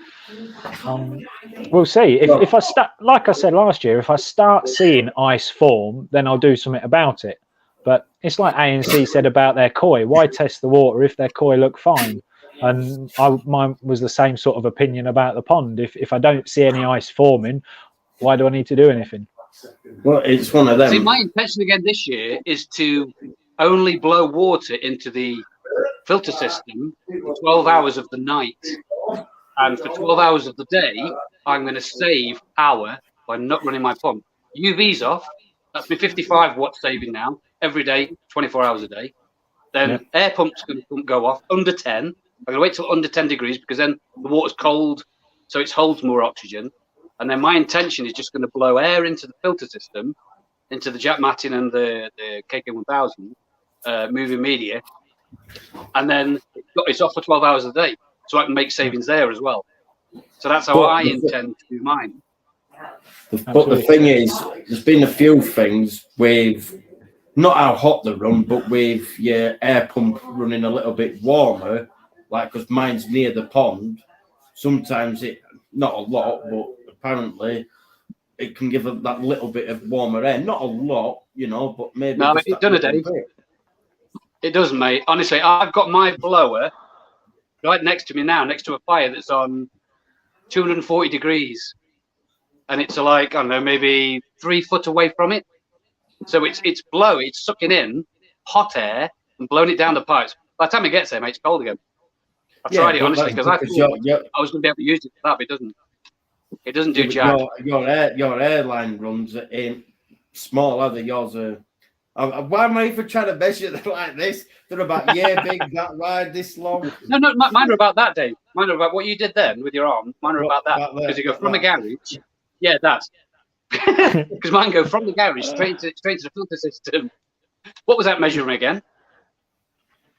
we'll see. If I start, like I said last year, if I start seeing ice form, then I'll do something about it. But it's like ANC said about their koi. Why test the water if their koi look fine? And mine was the same sort of opinion about the pond. If I don't see any ice forming, why do I need to do anything? Well, it's one of them. See, my intention again this year is to only blow water into the filter system for 12 hours of the night. And for 12 hours of the day, I'm going to save power by not running my pump. UV's off. That's my 55 watt saving now, every day, 24 hours a day. Then air pump's going to go off under 10. I'm going to wait till under 10 degrees because then the water's cold, so it holds more oxygen. And then my intention is just going to blow air into the filter system, into the Jack Martin and the KK1000 moving media. And then it's off for 12 hours a day. So I can make savings there as well. So that's how I intend to do mine. But the thing is, there's been a few things with not how hot they run, but with your air pump running a little bit warmer, like because mine's near the pond. Sometimes not a lot, but apparently it can give that little bit of warmer air. Not a lot, but maybe. No, it doesn't, Dave. It doesn't, mate. Honestly, I've got my blower right next to me now, next to a fire that's on 240 degrees. And it's like, I don't know, maybe 3 foot away from it. So it's sucking in hot air and blowing it down the pipes. By the time it gets there, mate, it's cold again. I tried it, honestly, because I thought I was going to be able to use it for that, but it doesn't. It doesn't do jack. Your airline runs in small, either yours are. Why am I even trying to measure them like this? They're about big, that wide, this long. No, mine are about that, Dave. Mine are about what you did then with your arm. Mine are about that. Because you go from a garage. Yeah, that. Because mine go from the garage straight to the filter system. What was that measurement again?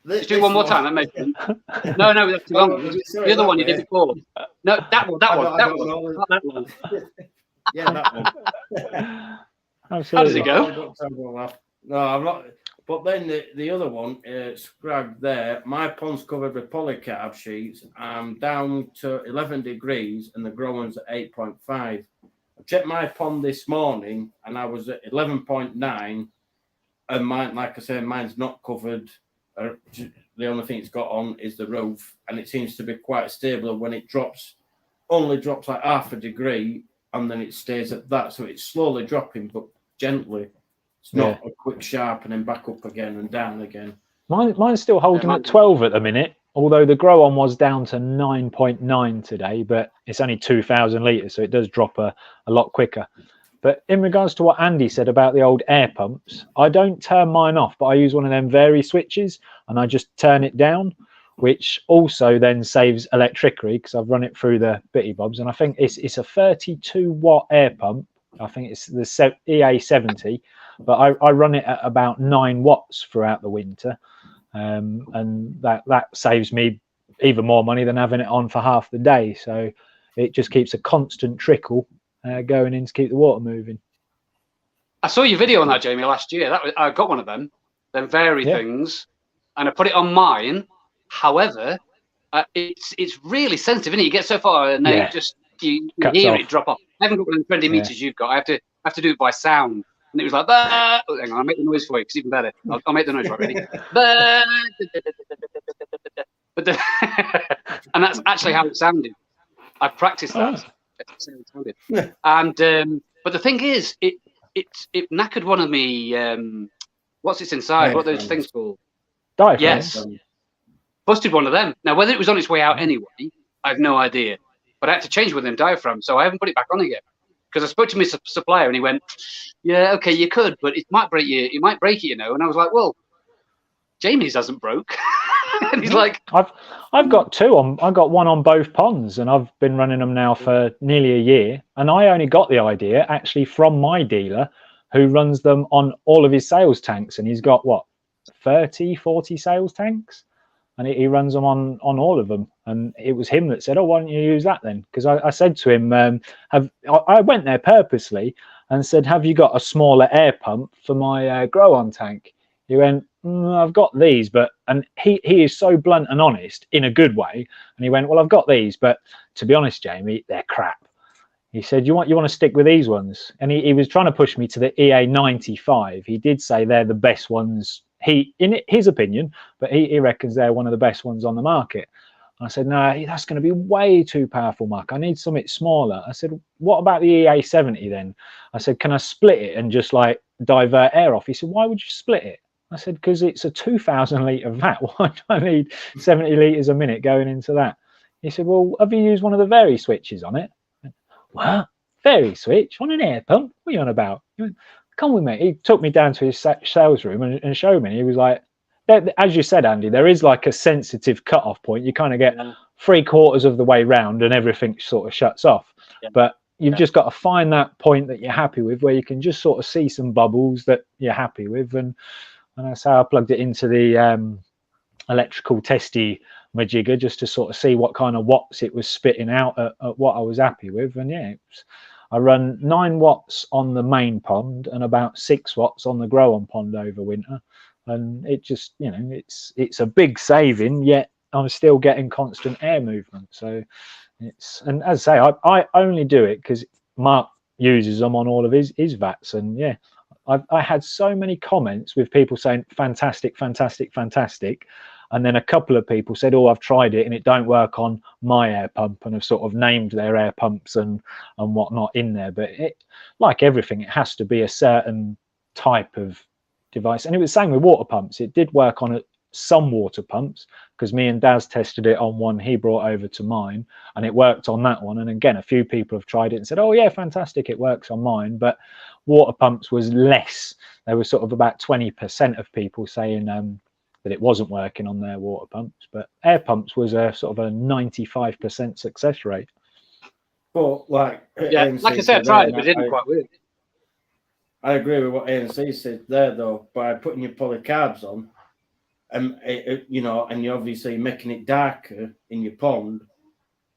Let's do one more time. That measurement. No, that's too long. The other one you did before. No, that one. Not that one. Yeah, that one. How does it go? No, I'm not. But then the other one, Scrag there, my pond's covered with polycarb sheets. I'm down to 11 degrees and the growing's at 8.5. I checked my pond this morning and I was at 11.9. And mine, like I said, mine's not covered. the only thing it's got on is the roof, and it seems to be quite stable. When it drops, only drops like half a degree, and then it stays at that. So it's slowly dropping, but gently. It's not a quick sharp and then back up again and down again. Mine's still holding at 12 at the minute, although the grow on was down to 9.9 today, but it's only 2,000 litres, so it does drop a lot quicker. But in regards to what Andy said about the old air pumps, I don't turn mine off, but I use one of them vary switches and I just turn it down, which also then saves electricity because I've run it through the bitty bobs. And I think it's a 32 watt air pump. I think it's the EA70, but I run it at about 9 watts throughout the winter. And that saves me even more money than having it on for half the day. So it just keeps a constant trickle going in to keep the water moving. I saw your video on that, Jamie, last year. I got one of them vary things, and I put it on mine. However, it's really sensitive, isn't it? You get so far, and then you hear it drop off. I haven't got one of the 20 meters you've got. I have to do it by sound, and it was like, bah! Oh, hang on, I'll make the noise for you. It's even better. I'll make the noise right. Ready? And that's actually how it sounded. I practiced that. And but the thing is, it knackered one of me. What's its inside? What are those things called? Diaphragm. Yes, busted one of them. Now, whether it was on its way out anyway, I have no idea. But I had to change one of them diaphragms, so I haven't put it back on again. Because I spoke to my supplier, and he went, "Yeah, okay, you could, but it might break you. It might break it, you know." And I was like, "Well, Jamie's hasn't broke." And he's like, I've got two on. I got one on both ponds, and I've been running them now for nearly a year. And I only got the idea actually from my dealer, who runs them on all of his sales tanks, and he's got what 30, 40 sales tanks, and he runs them on all of them. And it was him that said, "Oh, why don't you use that then?" Because I said to him, I went there purposely and said, "Have you got a smaller air pump for my grow on tank?" He went, "I've got these," and he is so blunt and honest in a good way. And he went, "Well, I've got these, but to be honest, Jamie, they're crap." He said, you want to stick with these ones?" And he was trying to push me to the EA95. He did say they're the best ones, in his opinion, but he reckons they're one of the best ones on the market. And I said, "No, that's going to be way too powerful, Mark. I need something smaller." I said, "What about the EA70 then?" I said, "Can I split it and just like divert air off?" He said, "Why would you split it?" I said, "Because it's a 2,000 litre vat. Why do I need 70 litres a minute going into that?" He said, "Well, have you used one of the vary switches on it?" I went, "What? Vary switch on an air pump? What are you on about?" He went, "Come with me." He took me down to his sales room and showed me. He was like, as you said, Andy, there is like a sensitive cut-off point. You kind of get 3/4 of the way round and everything sort of shuts off. Yeah. But you've just got to find that point that you're happy with, where you can just sort of see some bubbles that you're happy with. And that's how I plugged it into the electrical testy majigger, just to sort of see what kind of watts it was spitting out at what I was happy with. And yeah, I run 9 watts on the main pond and about 6 watts on the grow on pond over winter. And it just, you know, it's a big saving, yet I'm still getting constant air movement. So and as I say, I only do it because Mark uses them on all of his vats. And yeah, I had so many comments with people saying fantastic, fantastic, fantastic. And then a couple of people said, "Oh, I've tried it and it don't work on my air pump," and have sort of named their air pumps and whatnot in there. But like everything, it has to be a certain type of device. And it was the same with water pumps. It did work on some water pumps, because me and Daz tested it on one he brought over to mine, and it worked on that one. And again, a few people have tried it and said, "Oh yeah, fantastic, it works on mine." But water pumps was less. There was sort of about 20% of people saying that it wasn't working on their water pumps, but air pumps was a sort of a 95% success rate. But like I said, I tried it, but it didn't quite work. I agree with what ANC said there, though. By putting your polycarbs on, you know, and you're obviously making it darker in your pond,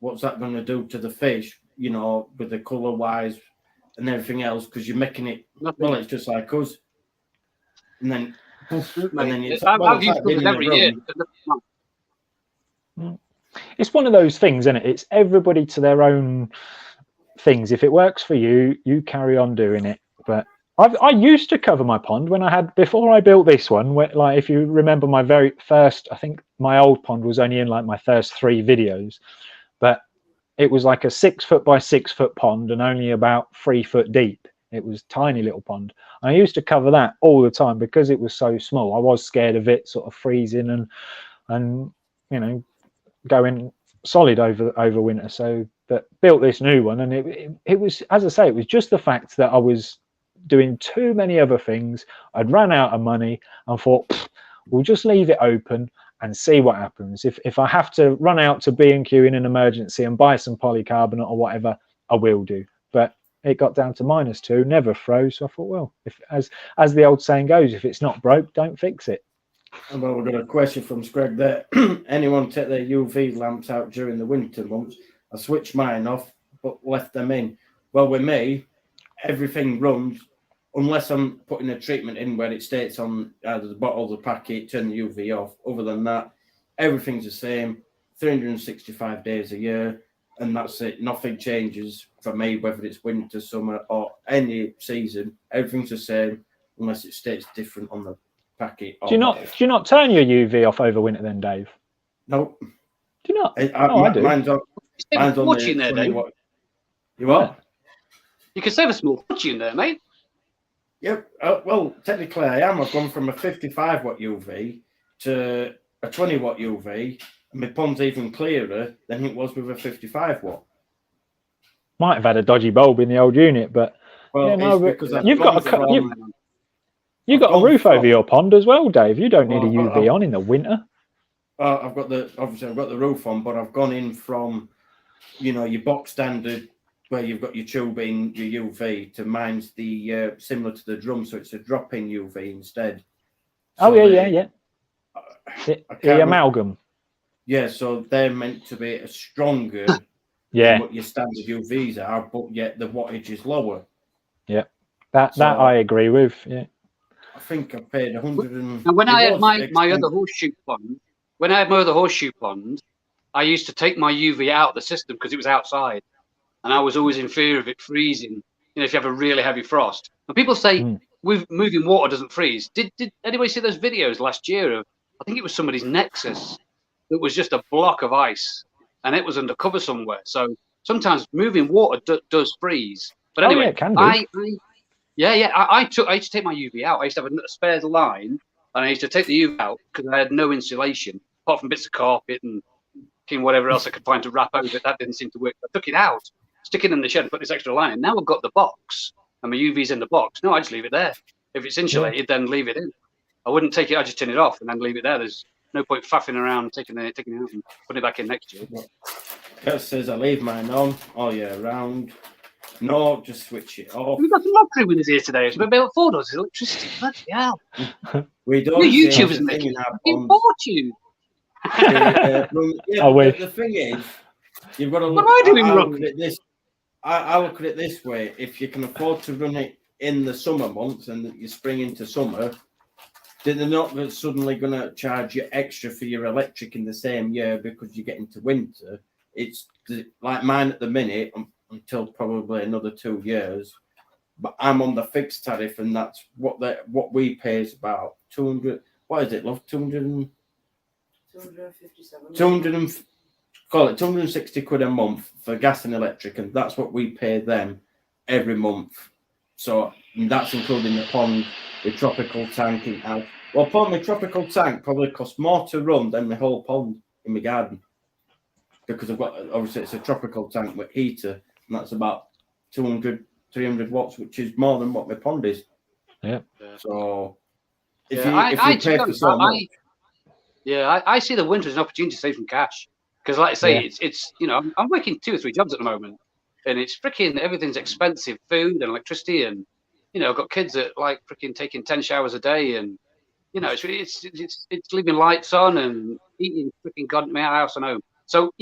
what's that going to do to the fish? You know, with the colour wise and everything else, because you're making it. Nothing. Well, it's just like us, and then it's. I've used it every year. It's one of those things, isn't it? It's everybody to their own things. If it works for you, you carry on doing it. But I used to cover my pond when before I built this one. Where, like, if you remember my very first, I think my old pond was only in like my first 3 videos, but it was like a 6 foot by 6 foot pond and only about 3 foot deep. It was tiny little pond. I used to cover that all the time because it was so small. I was scared of it sort of freezing and you know, going solid over winter. So but built this new one, and it was, as I say, it was just the fact that I was doing too many other things. I'd run out of money and thought, we'll just leave it open and see what happens. If I have to run out to B&Q in an emergency and buy some polycarbonate or whatever, I will do. But it got down to -2, never froze. So I thought, well, if as the old saying goes, if it's not broke, don't fix it. Well, we've got a question from Screg there. Anyone take their UV lamps out during the winter months? I switched mine off, but left them in. Well, with me, everything runs, unless I'm putting a treatment in where it states on either the bottle or the packet, turn the UV off. Other than that, everything's the same, 365 days a year, and that's it. Nothing changes for me, whether it's winter, summer, or any season. Everything's the same, unless it states different on the packet. Do you not turn your UV off over winter then, Dave? Nope. Do you not? I do. Mine's on fortune there, Dave. You what? You can save a small fortune there, mate. Yep. Well, technically I am. I've gone from a 55 watt UV to a 20 watt UV, and my pond's even clearer than it was with a 55 watt. Might have had a dodgy bulb in the old unit, but well, yeah, no, because you've got a roof over your pond as well, Dave. You don't need a UV on in the winter. I've got the roof on, but I've gone in from, your box standard where you've got your tubing, your UV, to mine's the similar to the drum, so it's a drop-in UV instead. So yeah. The amalgam. Yeah, so they're meant to be stronger than what your standard UVs are, but yet the wattage is lower. Yeah, that I agree with. Yeah, I think I paid 100. And when I had my other horseshoe pond, I used to take my UV out of the system because it was outside, and I was always in fear of it freezing. If you have a really heavy frost. And people say with moving water doesn't freeze. Did anybody see those videos last year of? I think it was somebody's Nexus that was just a block of ice, and it was undercover somewhere. So sometimes moving water does freeze. But anyway, it can do. I used to take my UV out. I used to have a spare line, and I used to take the UV out because I had no insulation apart from bits of carpet and whatever else I could find to wrap over it. That didn't seem to work. I took it out, stick it in the shed, and put this extra line in. Now I've got the box, and my UV's in the box. No, I just leave it there. If it's insulated, then leave it in. I wouldn't take it. I just turn it off and then leave it there. There's no point faffing around, taking it out and putting it back in next year. Kurt says I leave mine on all year round. No, just switch it off. We've got some lottery winners here today. It's about $4 electricity. Bloody hell. We don't. You YouTubers making a fortune. The thing is, you've got to look. What am I doing I wrong? look at this. I look at it this way: if you can afford to run it in the summer months and you spring into summer, then they're not suddenly going to charge you extra for your electric in the same year because you get into winter. It's like mine at the minute until probably another 2 years. But I'm on the fixed tariff, and that's what we pay is about 200. What is it, love? 257. Call it 260 quid a month for gas and electric, and that's what we pay them every month. So that's including the pond, the tropical tank in house. Well, my tropical tank probably costs more to run than the whole pond in my garden, because I've got, obviously it's a tropical tank with heater, and that's about 200, 300 watts, which is more than what my pond is. Yeah. So if you pay for so much. I see the winter as an opportunity to save some cash. Because, like I say, it's I'm working 2 or 3 jobs at the moment, and it's freaking everything's expensive, food and electricity, and I've got kids that like freaking taking 10 showers a day, and it's leaving lights on and eating freaking God my house and home. So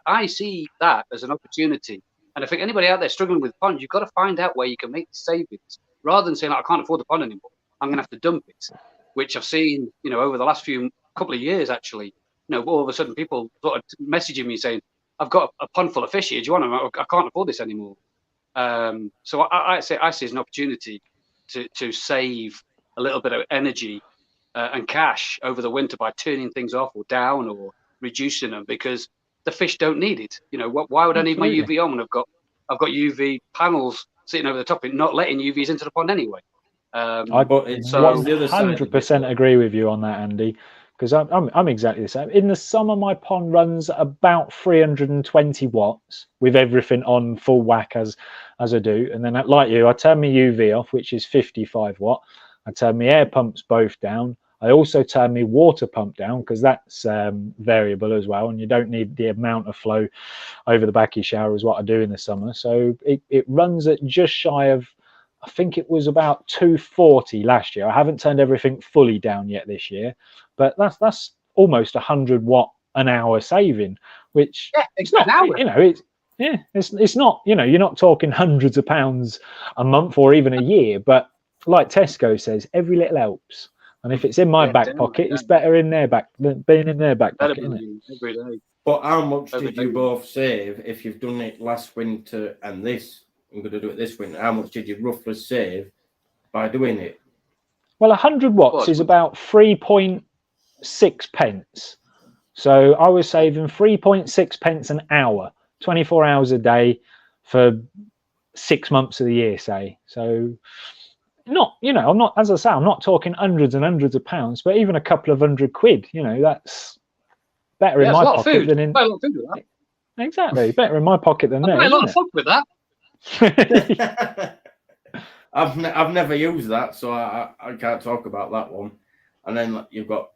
I see that as an opportunity, and I think anybody out there struggling with ponds, you've got to find out where you can make the savings rather than saying, I can't afford the pond anymore, I'm going to have to dump it, which I've seen over the last couple of years actually. All of a sudden people sort of messaging me saying, I've got a pond full of fish here. Do you want them? I can't afford this anymore. So I see as an opportunity to save a little bit of energy and cash over the winter by turning things off or down or reducing them because the fish don't need it. You know, why would I need my Absolutely. UV on when I've got UV panels sitting over the top, and not letting UVs into the pond anyway? I But it's so- the other side of it, 100% though. agree with you on that, Andy, because I'm exactly the same. In the summer, my pond runs about 320 watts with everything on full whack as I do, and then like you, I turn my UV off, which is 55 watt. I turn my air pumps both down. I also turn my water pump down because that's variable as well, and you don't need the amount of flow over the back of your shower as what I do in the summer. So it runs at just shy of, I think it was about 240 last year. I haven't turned everything fully down yet this year, but that's almost 100 watt an hour saving, which it's not, you know, it's not, you know, you're not talking hundreds of pounds a month or even a year, but like Tesco says, every little helps. And if it's in my back pocket, it's better in their back than being in their back pocket, isn't it? Every day. But how much Every did you day. both save if you've done it last winter and this? I'm going to do it this winter. How much did you roughly save by doing it? Well, 100 watts is about 3.6 pence. So I was saving 3.6 pence an hour, 24 hours a day for 6 months of the year, say. So not, you know, I'm not, as I say, I'm not talking hundreds and hundreds of pounds, but even a couple of £100, you know, that's better in my pocket than in. Quite a lot of food with that. Exactly, better in my pocket than Quite a theirs. lot of fuck with that. I've never used that, so I can't talk about that one. And then you've got,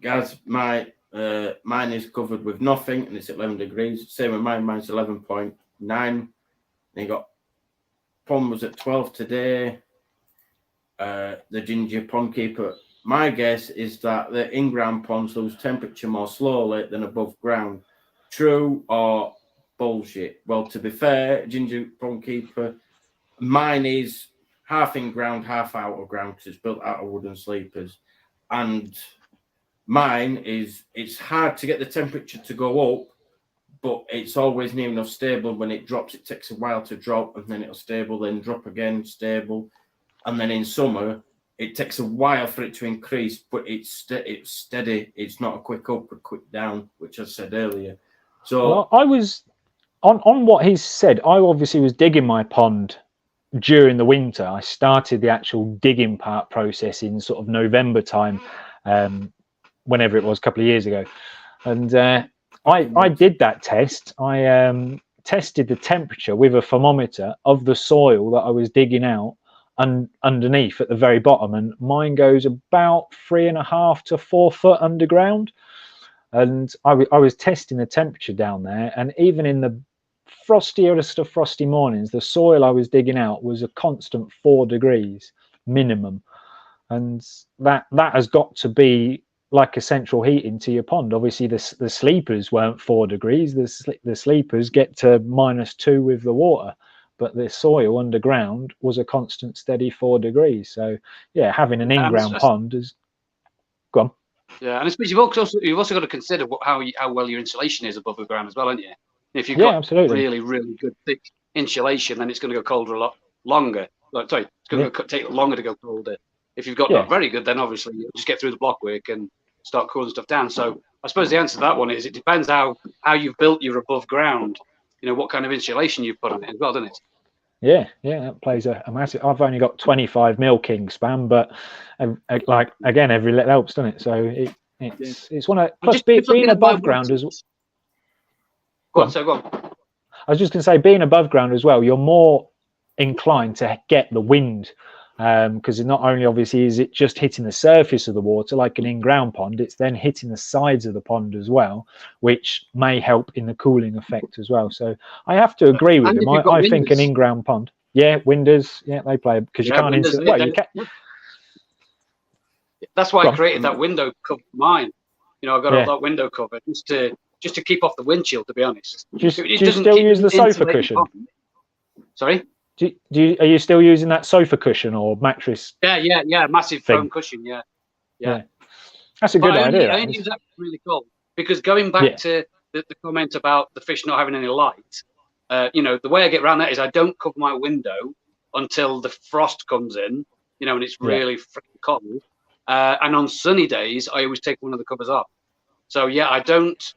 guys, mine is covered with nothing, and it's at 11 degrees. Same with mine. Mine's 11.9. Then you got pond was at 12 today. The ginger pond keeper. My guess is that the in-ground ponds lose temperature more slowly than above ground. True or bullshit? Well, to be fair, ginger pond keeper, mine is half in ground, half out of ground because it's built out of wooden sleepers. And mine is, it's hard to get the temperature to go up, but it's always near enough stable. When it drops, it takes a while to drop, and then it'll stable, then drop again, stable. And then in summer, it takes a while for it to increase, but it's steady. It's not a quick up or quick down, which I said earlier. So well, I was on what he said. I obviously was digging my pond during the winter. I started the actual digging part process in sort of November time, whenever it was, a couple of years ago. And I did that test. I tested the temperature with a thermometer of the soil that I was digging out and underneath at the very bottom, and mine goes about 3.5 to 4 foot underground. And I was testing the temperature down there, and even in the frostiest of frosty mornings, the soil I was digging out was a constant 4 degrees minimum. And that has got to be like a central heating to your pond. Obviously the sleepers weren't 4 degrees. The sleepers get to -2 with the water, but the soil underground was a constant steady 4 degrees. So yeah, having an in-ground pond is gone. Yeah, and I suppose you've also got to consider how well your insulation is above the ground as well, haven't you? If you've got really, really good thick insulation, then it's going to go colder a lot longer. It's going to take longer to go colder. If you've got not very good, then obviously you just get through the block work and start cooling stuff down. So I suppose the answer to that one is it depends how you've built your above ground. You know, what kind of insulation you've put on it as well, doesn't it? Yeah, that plays a massive. I've only got 25 mil Kingspan, but like again, every little helps, doesn't it? So it's one of plus being above ground as well. Go on. I was just going to say, being above ground as well, you're more inclined to get the wind, because not only obviously is it just hitting the surface of the water like an in-ground pond, it's then hitting the sides of the pond as well, which may help in the cooling effect as well. So I have to agree with him. I think an in-ground pond, windows, they play, because you can't insulate. Well, you can. That's why I created that window cover for mine. You know, I got all that window cover just to keep off the windshield, to be honest. Do you still use the sofa cushion? Sorry? Are you still using that sofa cushion or mattress? Yeah, massive foam cushion, yeah. That's a good idea. I only use that really cool, because going back to the comment about the fish not having any light, the way I get around that is I don't cover my window until the frost comes in, and it's really freaking cold. And on sunny days, I always take one of the covers off. So yeah, I don't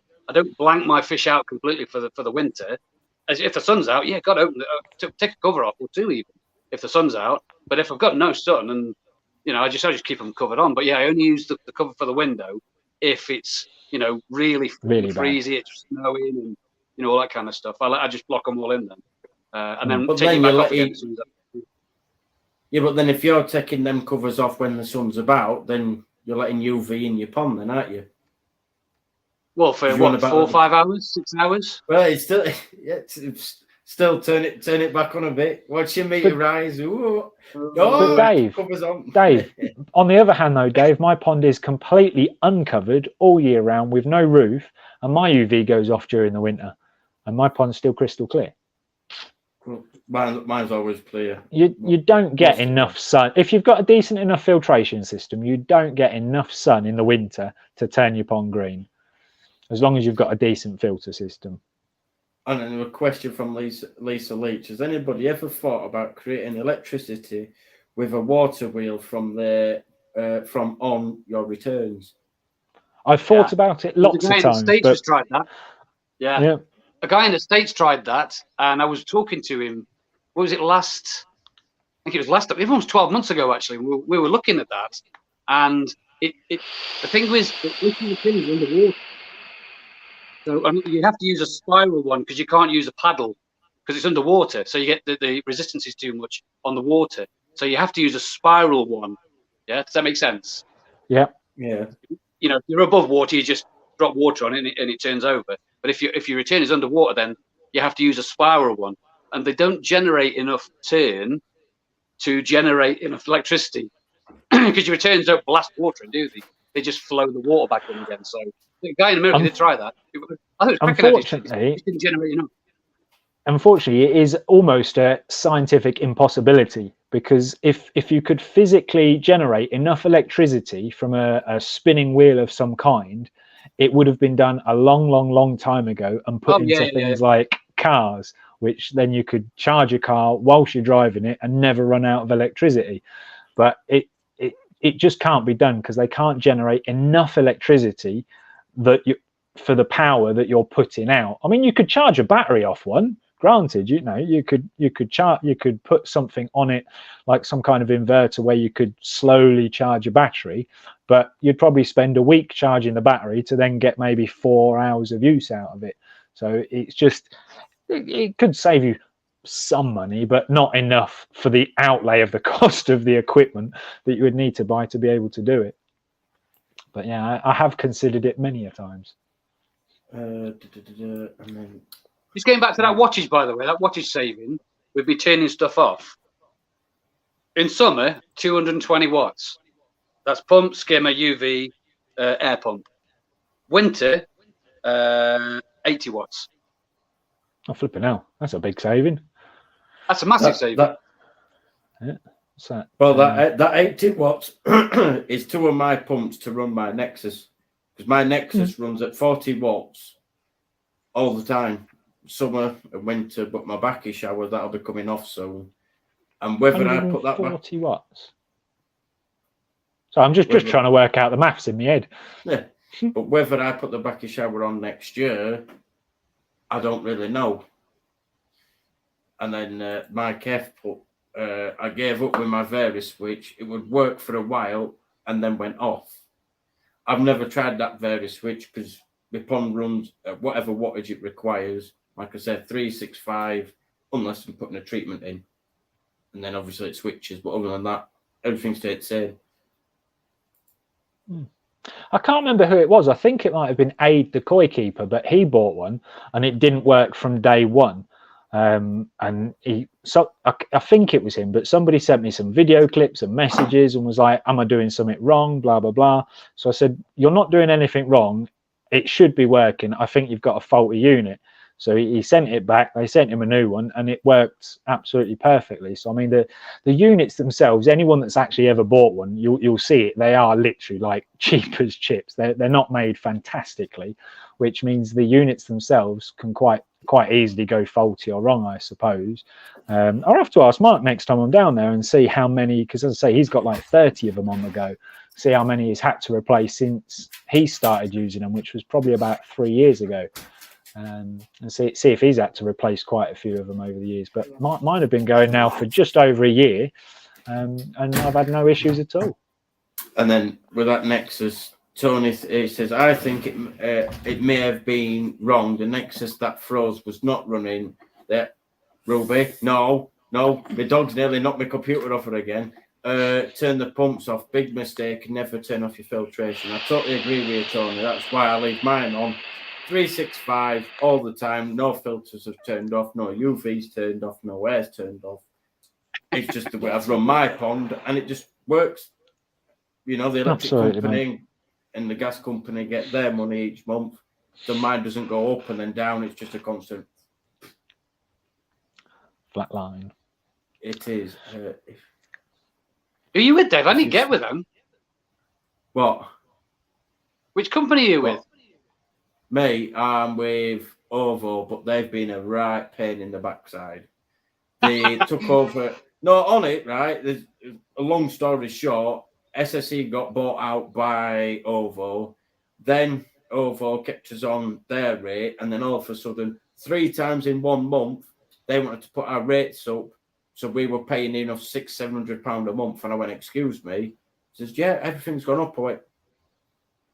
blank my fish out completely for the winter. As if the sun's out, yeah, got to open it, take a cover off or two even if the sun's out. But if I've got no sun, and I just keep them covered on. But yeah, I only use the cover for the window if it's really freezy, it's snowing, and all that kind of stuff. I just block them all in then, and then But take then it back you off let again. Yeah, but then if you're taking them covers off when the sun's about, then you're letting UV in your pond, then, aren't you? Well, for You're what, on about 4 or 5 hours, 6 hours? Well, it's still, yeah, it's still turn it back on a bit. Watch your meter rise. Ooh. But Dave, covers on. Dave, on the other hand, though, Dave, my pond is completely uncovered all year round with no roof, and my UV goes off during the winter, and my pond's still crystal clear. Mine's always clear. You don't get enough sun. If you've got a decent enough filtration system, you don't get enough sun in the winter to turn your pond green, as long as you've got a decent filter system. And then a question from Lisa Leach. Has anybody ever thought about creating electricity with a water wheel from on your returns? I've thought about it lots of times. The guy in the States has tried that. Yeah. A guy in the States tried that, and I was talking to him. What was it last? I think it was last. It was 12 months ago, actually. We were looking at that, and the thing was, the thing is underwater. So you have to use a spiral one because you can't use a paddle because it's underwater. So you get the resistance is too much on the water. So you have to use a spiral one. Yeah, does that make sense? Yeah. Yeah. If you're above water, you just drop water on it and it turns over. But if your return is underwater, then you have to use a spiral one, and they don't generate enough turn to generate enough electricity because your returns don't blast water, do they? They just flow the water back in again. So the guy in America did try that. Unfortunately, it didn't generate enough. Unfortunately, it is almost a scientific impossibility, because if you could physically generate enough electricity from a spinning wheel of some kind, it would have been done a long time ago and put into things like cars, which then you could charge a car whilst you're driving it and never run out of electricity. But it just can't be done because they can't generate enough electricity for the power that you're putting out. I mean, you could charge a battery off one. Granted, you could put something on it like some kind of inverter where you could slowly charge a battery, but you'd probably spend a week charging the battery to then get maybe 4 hours of use out of it. So it's just, it could save you some money, but not enough for the outlay of the cost of the equipment that you would need to buy to be able to do it. But yeah, I have considered it many a times. And then Just going back to that wattage, by the way, that wattage saving would be turning stuff off. In summer, 220 watts. That's pump, skimmer, UV, air pump. Winter, 80 watts. Oh, flipping hell. That's a big saving. That's a massive saving. What's that? Well, that 80 watts is two of my pumps to run my Nexus, because my Nexus runs at 40 watts all the time, summer and winter. But my backy shower, that'll be coming off soon. And whether I put that 40 watts. So I'm just trying to work out the maths in my head. Yeah, but whether I put the backy shower on next year, I don't really know. And then my Kev put. I gave up with my Vari switch. It would work for a while and then went off. I've never tried that Vari switch because the pond runs at whatever wattage it requires. Like I said, 365, unless I'm putting a treatment in. And then obviously it switches. But other than that, everything stayed the same. I can't remember who it was. I think it might have been Aid, the koi keeper, but he bought one and it didn't work from day one. And I think it was him, but somebody sent me some video clips and messages and was like, am I doing something wrong? Blah, blah, blah. So I said, you're not doing anything wrong. It should be working. I think you've got a faulty unit. So he sent it back. They sent him a new one and it worked absolutely perfectly. So, I mean, the units themselves, anyone that's actually ever bought one, you'll see it. They are literally like cheap as chips. They're not made fantastically, which means the units themselves can quite easily go faulty or wrong, I suppose. I'll have to ask Mark next time I'm down there and see how many, because as I say, he's got like 30 of them on the go. see how many he's had to replace since he started using them, which was probably about 3 years ago. And see if he's had to replace quite a few of them over the years. But mine have been going now for just over a year, and I've had no issues at all. And then with that Nexus, Tony he says, I think it may have been wrong. The Nexus that froze was not running. That Ruby, no, my dog's nearly knocked my computer off her again. Turn the pumps off. Big mistake. Never turn off your filtration. I totally agree with you, Tony. That's why I leave mine on 365 all the time. No filters have turned off. No UV's turned off. No air's turned off. It's just the way I've run my pond, and it just works. You know, the electric company and the gas company get their money each month. So mine doesn't go up and then down. It's just a constant flat line. It is. Who are you with, Dave? I didn't get with them. What? Which company are you with? Me, I'm with OVO, but they've been a right pain in the backside. They took over. No, on it, right? There's a long story short. SSE got bought out by OVO. Then OVO kept us on their rate, and then all of a sudden, 3 times in 1 month, they wanted to put our rates up. So we were paying enough £600-700 a month, and I went, "Excuse me." He says, "Yeah, everything's gone up." I went,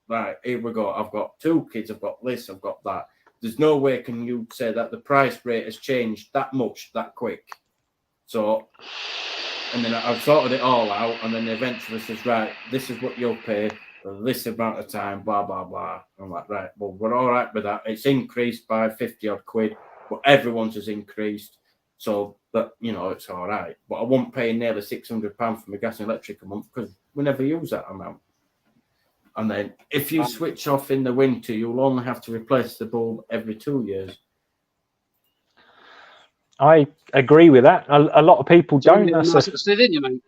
"Right, here we go. I've got 2 kids. I've got this. I've got that. There's no way can you say that the price rate has changed that much that quick." So, and then I've sorted it all out, and then eventually says, "Right, this is what you'll pay for this amount of time." Blah blah blah. I'm like, "Right, well, we're all right with that. It's increased by 50 odd quid, but everyone's has increased." So that, you know, it's all right. But I won't pay nearly £600 for my gas and electric a month because we never use that amount. And then if you switch off in the winter, you'll only have to replace the bulb every 2 years. I agree with that. A lot of people don't. Didn't you, mate?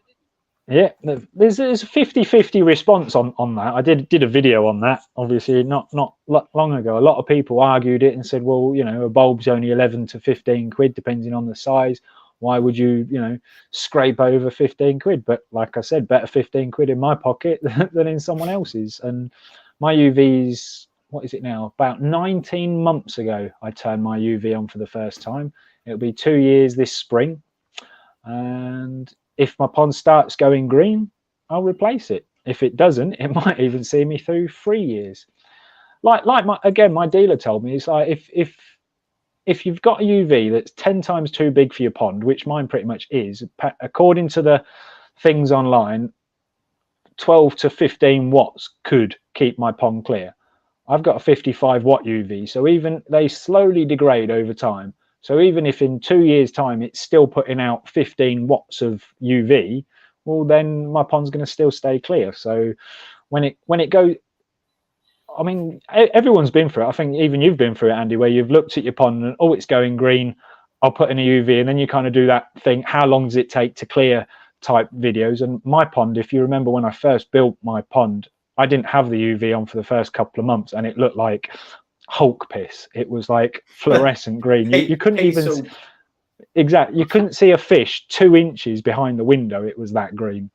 Yeah, there's a 50-50 response on that. I did a video on that, obviously not long ago. A lot of people argued it and said, well, you know, a bulb's only 11 to 15 quid depending on the size. Why would you, you know, scrape over 15 quid? But like I said, better 15 quid in my pocket than in someone else's. And my UV's, what is it now? About 19 months ago, I turned my UV on for the first time. It'll be 2 years this spring. And if my pond starts going green, I'll replace it. If it doesn't, it might even see me through 3 years. Like my dealer told me, it's like if you've got a UV that's 10 times too big for your pond, which mine pretty much is, according to the things online, 12 to 15 watts could keep my pond clear. I've got a 55 watt UV, so even they slowly degrade over time. So even if in 2 years' time it's still putting out 15 watts of UV, well, then my pond's going to still stay clear. So when it goes, I mean, everyone's been through it. I think even you've been through it, Andy, where you've looked at your pond and, oh, it's going green, I'll put in a UV, and then you kind of do that thing, how long does it take to clear type videos. And my pond, if you remember when I first built my pond, I didn't have the UV on for the first couple of months, and it looked like Hulk piss. It was like fluorescent green. You couldn't even exactly. You couldn't see a fish 2 inches behind the window. It was that green.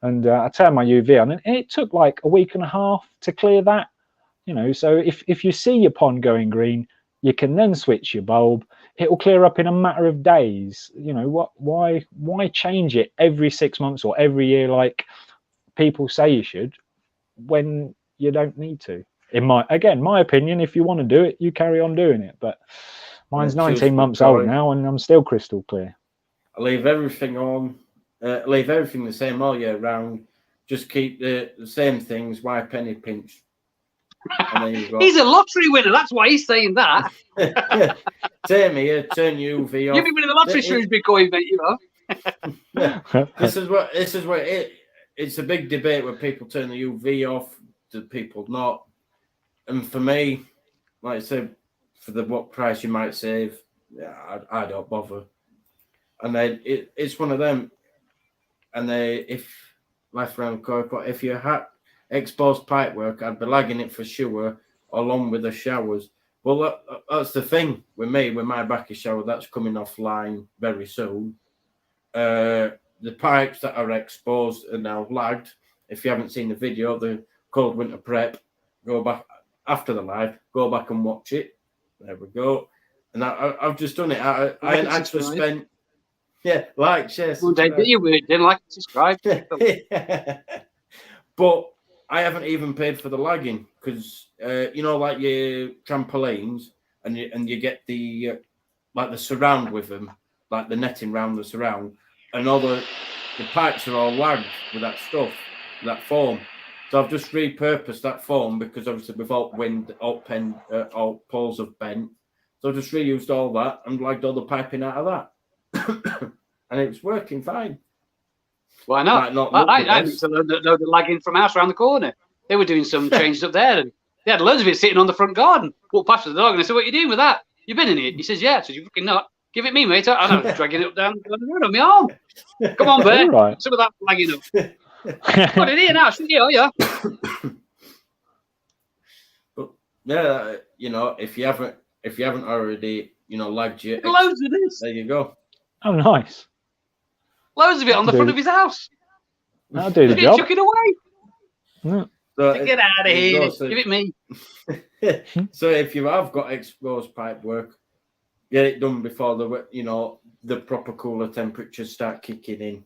And I turned my UV on, and it took like a week and a half to clear that. You know, so if you see your pond going green, you can then switch your bulb. It will clear up in a matter of days. You know, why change it every 6 months or every year like people say you should when you don't need to? In my opinion, if you want to do it, you carry on doing it. But mine's 19 months old now, and I'm still crystal clear. I leave everything on, leave everything the same all year round. Just keep the same things. Why penny pinch? And then you've got... He's a lottery winner. That's why he's saying that. Turn UV off. You've been winning the lottery, Shrewsbury coin, mate. You know. This is what it's a big debate where people turn the UV off, do people not? And for me, like I said, for what price you might save, yeah, I don't bother. And then it's one of them. And if left around the corner, if you had exposed pipe work, I'd be lagging it for sure, along with the showers. Well, that's the thing with me, with my backy shower, that's coming offline very soon. The pipes that are exposed are now lagged, if you haven't seen the video, the cold winter prep, go back after the live, go back and watch it. There we go. And I've just done it. I hadn't actually spent. Yeah, like, share, subscribe. You didn't like it, subscribe. But I haven't even paid for the lagging because you know, like your trampolines, and you get the like the surround with them, like the netting round the surround, and all the pipes are all lagged with that stuff, that foam. So I've just repurposed that foam because obviously with alt wind, alt poles have bent. So I just reused all that and lagged all the piping out of that, and it's working fine. Why not? I used to load the lagging from house around the corner. They were doing some changes up there, and they had loads of it sitting on the front garden. Walked past the dog, and I said, "What are you doing with that? You been in it?" He says, "Yeah." I said, "You fucking not. Give it me, mate. I know, dragging it up down the road on my arm. Come on, Bear. Right. Some of that lagging up. Got it here now, shouldn't you? Oh, yeah." But yeah, you know, if you haven't already, you know, lagged your Loads of this. there you go. Oh, nice. Loads of it on the front of his house. That'll do the Get job. chuck it away. Yeah. So Get out of there you here. go. So, Give it me. so if you have got exposed pipe work, get it done before the proper cooler temperatures start kicking in,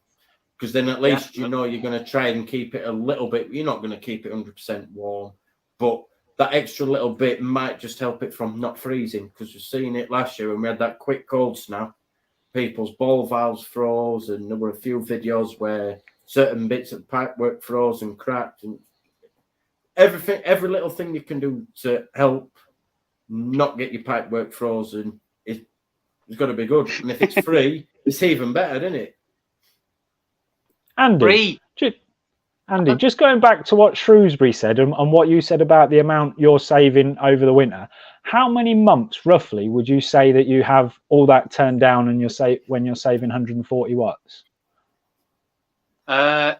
because then at least you know you're going to try and keep it a little bit. You're not going to keep it 100% warm, but that extra little bit might just help it from not freezing. Because we've seen it last year when we had that quick cold snap, people's ball valves froze, and there were a few videos where certain bits of pipe work froze and cracked, and every little thing you can do to help not get your pipe work frozen it's got to be good. And if it's free, it's even better, isn't it? Andy, just going back to what Shrewsbury said and what you said about the amount you're saving over the winter, how many months roughly would you say that you have all that turned down and when you're saving 140 watts? I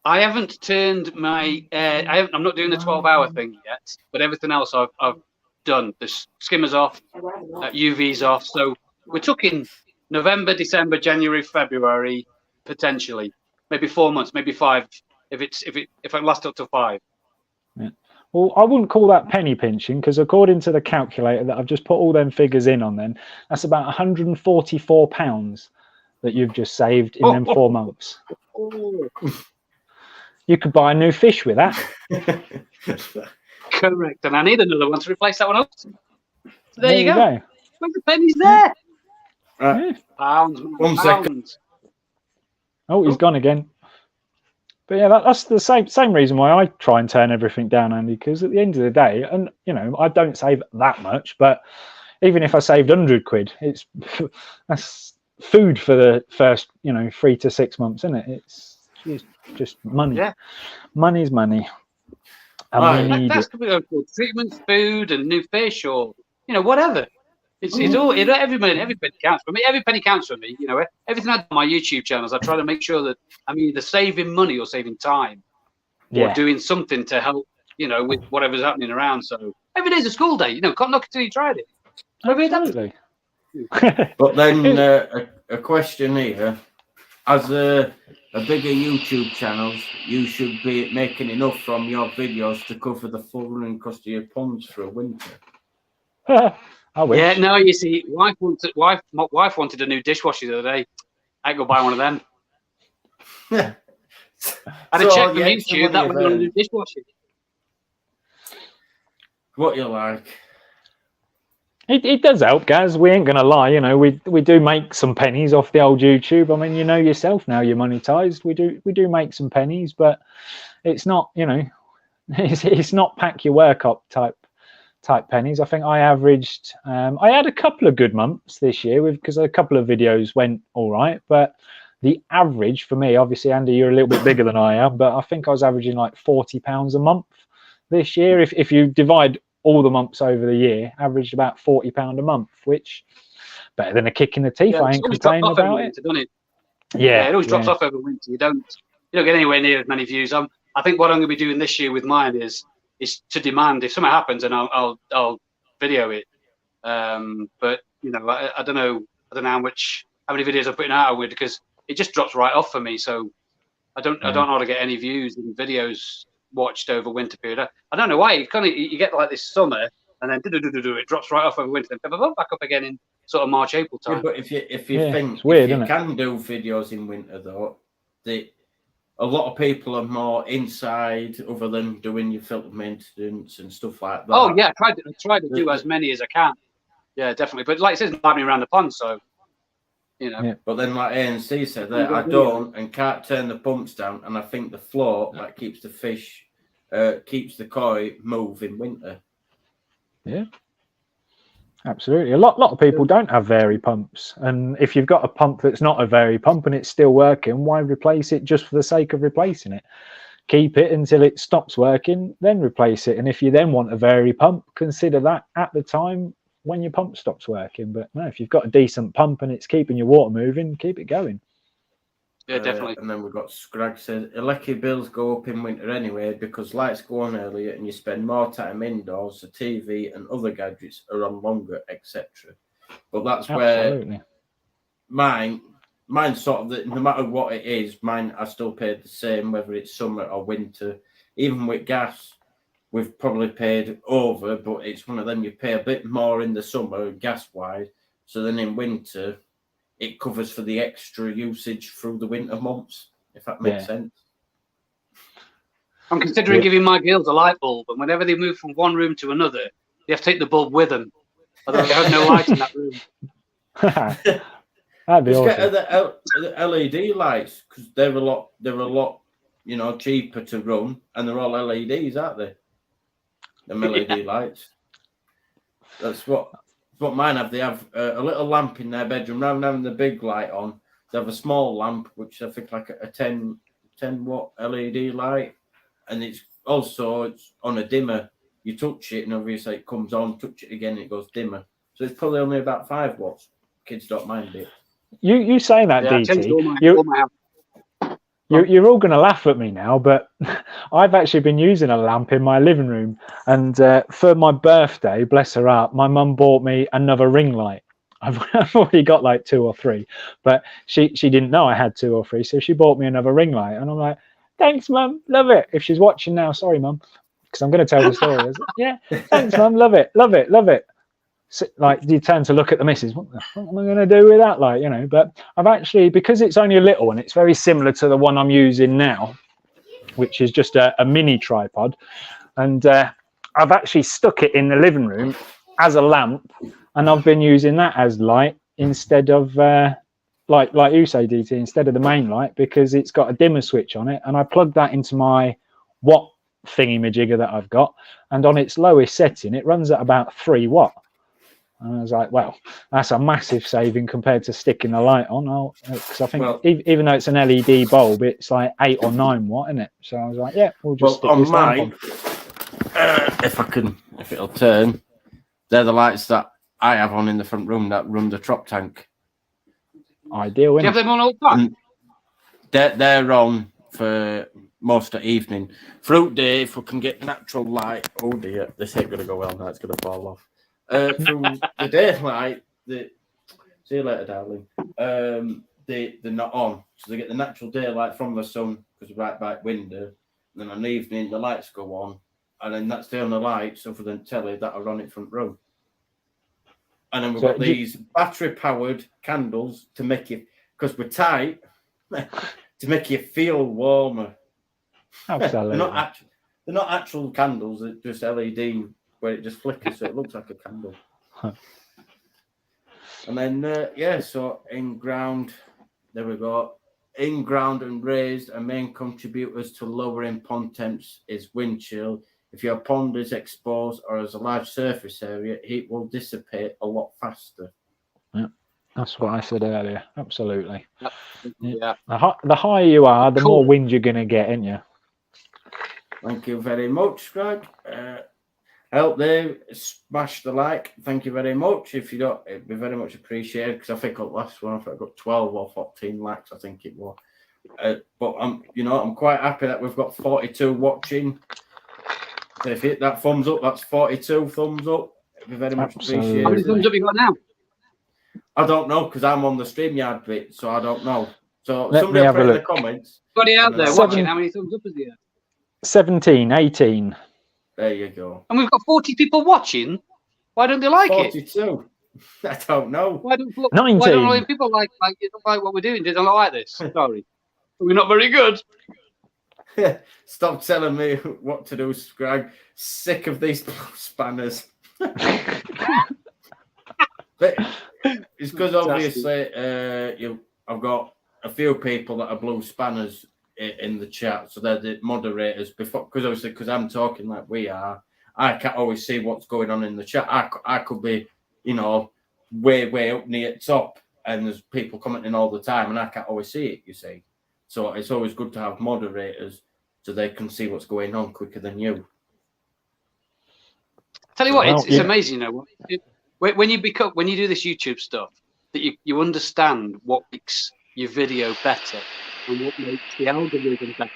haven't turned my. I'm not doing the 12-hour thing yet, but everything else I've done. The skimmers off, UVs off. So we're talking November, December, January, February, potentially, maybe 4 months, maybe 5, if I last up to 5. Yeah. Well, I wouldn't call that penny pinching, because according to the calculator that I've just put all them figures in on, then that's about £144 that you've just saved in them 4 months. You could buy a new fish with that. Correct, and I need another one to replace that one up. So there you go. Where's the pennies there? Pounds. 1 second. Oh, he's gone again. But yeah, that's the same reason why I try and turn everything down, Andy, because at the end of the day, and you know, I don't save that much, but even if I saved £100, that's food for the first, 3 to 6 months, isn't it? It's just money. Yeah. Money's money. And that's for treatments, food, and new fish, or whatever. It's all every penny counts for me. Every penny counts for me. Everything I do on my YouTube channels, I try to make sure that I'm either saving money or saving time, or doing something to help. With whatever's happening around. So every day's a school day. Can't knock it till you tried it. Absolutely. But then a question here: as a bigger YouTube channels, you should be making enough from your videos to cover the full running cost of your ponds for a winter. I wish. Yeah, no, you see, my wife wanted a new dishwasher the other day. I go buy one of them. I had to check on YouTube that was on a new dishwasher. What you like? It does help, Gaz. We ain't gonna lie. We do make some pennies off the old YouTube. I mean, yourself now. You're monetized. We do make some pennies, but it's not. It's not pack your work up type pennies. I think I averaged. I had a couple of good months this year because a couple of videos went all right, but the average for me, obviously, Andy, you're a little bit bigger than I am, but I think I was averaging like £40 a month this year. If you divide all the months over the year, averaged about £40 a month, which better than a kick in the teeth. I ain't complaining about it. Yeah, it always drops off over winter. You don't get anywhere near as many views. I think what I'm going to be doing this year with mine is to demand, if something happens, and I'll video it. But I don't know how many videos I'm putting out with, because it just drops right off for me. So I don't know how to get any views and videos watched over winter period. I don't know why. You get like this summer, and then it drops right off over winter, and back up again in sort of March, April time. Yeah, but if you think it's weird, if you isn't it? can do videos in winter though, a lot of people are more inside other than doing your filter maintenance and stuff like that. Oh yeah, I try to do as many as I can. Yeah, definitely. But like it says, happening around the pond, so you know. Yeah. But then, like ANC said, that I don't and can't turn the pumps down, and I think the float that keeps the fish, keeps the koi move in winter. Yeah, absolutely. A lot of people don't have vary pumps, and if you've got a pump that's not a vary pump and it's still working, why replace it just for the sake of replacing it? Keep it until it stops working, then replace it. And if you then want a vary pump, consider that at the time when your pump stops working. But no, if you've got a decent pump and it's keeping your water moving, keep it going. Yeah, definitely. And then we've got Scrag says electric bills go up in winter anyway because lights go on earlier and you spend more time indoors. The TV and other gadgets are on longer, etc. But that's Absolutely. where mine's sort of no matter what it is, mine I still paid the same whether it's summer or winter. Even with gas, we've probably paid over, but it's one of them you pay a bit more in the summer gas wise. So then in winter, it covers for the extra usage through the winter months, if that makes sense. I'm considering giving my girls a light bulb, and whenever they move from one room to another, they have to take the bulb with them. Otherwise, they have no light in that room. That'd be Just awesome. get the LED lights because they're a lot, cheaper to run, and they're all LEDs, aren't they? Them LED lights. That's what mine have. They have a little lamp in their bedroom. Rather than having the big light on, they have a small lamp, which I think like a 10 watt LED light, and it's on a dimmer. You touch it, and obviously it comes on. Touch it again, and it goes dimmer. So it's probably only about 5 watts. Kids don't mind it. You say that, Yeah, I changed DT. all my house. You're all going to laugh at me now, but I've actually been using a lamp in my living room. And for my birthday, bless her heart, my mum bought me another ring light. I've already got like 2 or 3, but she didn't know I had 2 or 3. So she bought me another ring light. And I'm like, thanks, mum. Love it. If she's watching now, sorry, mum, because I'm going to tell the story. Yeah, thanks, mum. Love it. Love it. Love it. So, like, you turn to look at the missus, what the fuck am I going to do with that? Like, but I've actually, because it's only a little and it's very similar to the one I'm using now, which is just a mini tripod. And I've actually stuck it in the living room as a lamp, and I've been using that as light instead of, like you say, DT, instead of the main light, because it's got a dimmer switch on it. And I plugged that into my watt thingy-majigger that I've got. And on its lowest setting, it runs at about 3 watt. And I was like, well, that's a massive saving compared to sticking the light on. Because I think even though it's an LED bulb, it's like 8 or 9 watt, isn't it? So I was like, yeah, we'll just stick this lamp on. If it'll turn, they're the lights that I have on in the front room that run the trop tank. Ideal, Do you have them on all the time? They're on for most of the evening. Through day, if we can get natural light. Oh dear, this ain't going to go well now. It's going to fall off. Through the daylight, see you later, darling. They're not on, so they get the natural daylight from the sun because right by window. And then in the evening, the lights go on, and then that's the only lights other than telly that are on in front room. And then we've got these battery-powered candles to make you, because we're tight, to make you feel warmer. Absolutely. They're not actual candles; they're just LED. Where it just flickers, so it looks like a candle. And then, so in ground, there we go. In ground and raised, and main contributors to lowering pond temps is wind chill. If your pond is exposed or has a large surface area, heat will dissipate a lot faster. Yeah, that's what I said earlier. Absolutely. Yeah. The higher you are, the more wind you're going to get, ain't you? Thank you very much, Greg. Help there, smash the like. Thank you very much. If you don't, it'd be very much appreciated because I think the last one I got 12 or 14 likes. I think it was. But I'm quite happy that we've got 42 watching. So if you hit that thumbs up, that's 42 thumbs up. It'd be very much appreciated. How many thumbs up you got now? I don't know because I'm on the StreamYard bit, so I don't know. So Let somebody me will have put a in the look. comments. Everybody out there Seven- watching, how many thumbs up is there? 17, 18. There you go. And we've got 40 people watching. Why don't they like it? 42. I don't know. Why don't 19. people like what we're doing? They don't like this. Sorry, we're not very good. Stop telling me what to do, Scrag. Sick of these spanners. But it's because obviously I've got a few people that are blue spanners in the chat, so they're the moderators. Because I'm talking like we are, I can't always see what's going on in the chat. I could be, way up near the top, and there's people commenting all the time, and I can't always see it. You see, so it's always good to have moderators so they can see what's going on quicker than you. Tell you what, Well, it's yeah. amazing, when you do this YouTube stuff, that you understand what makes your video better and what makes the algorithm better.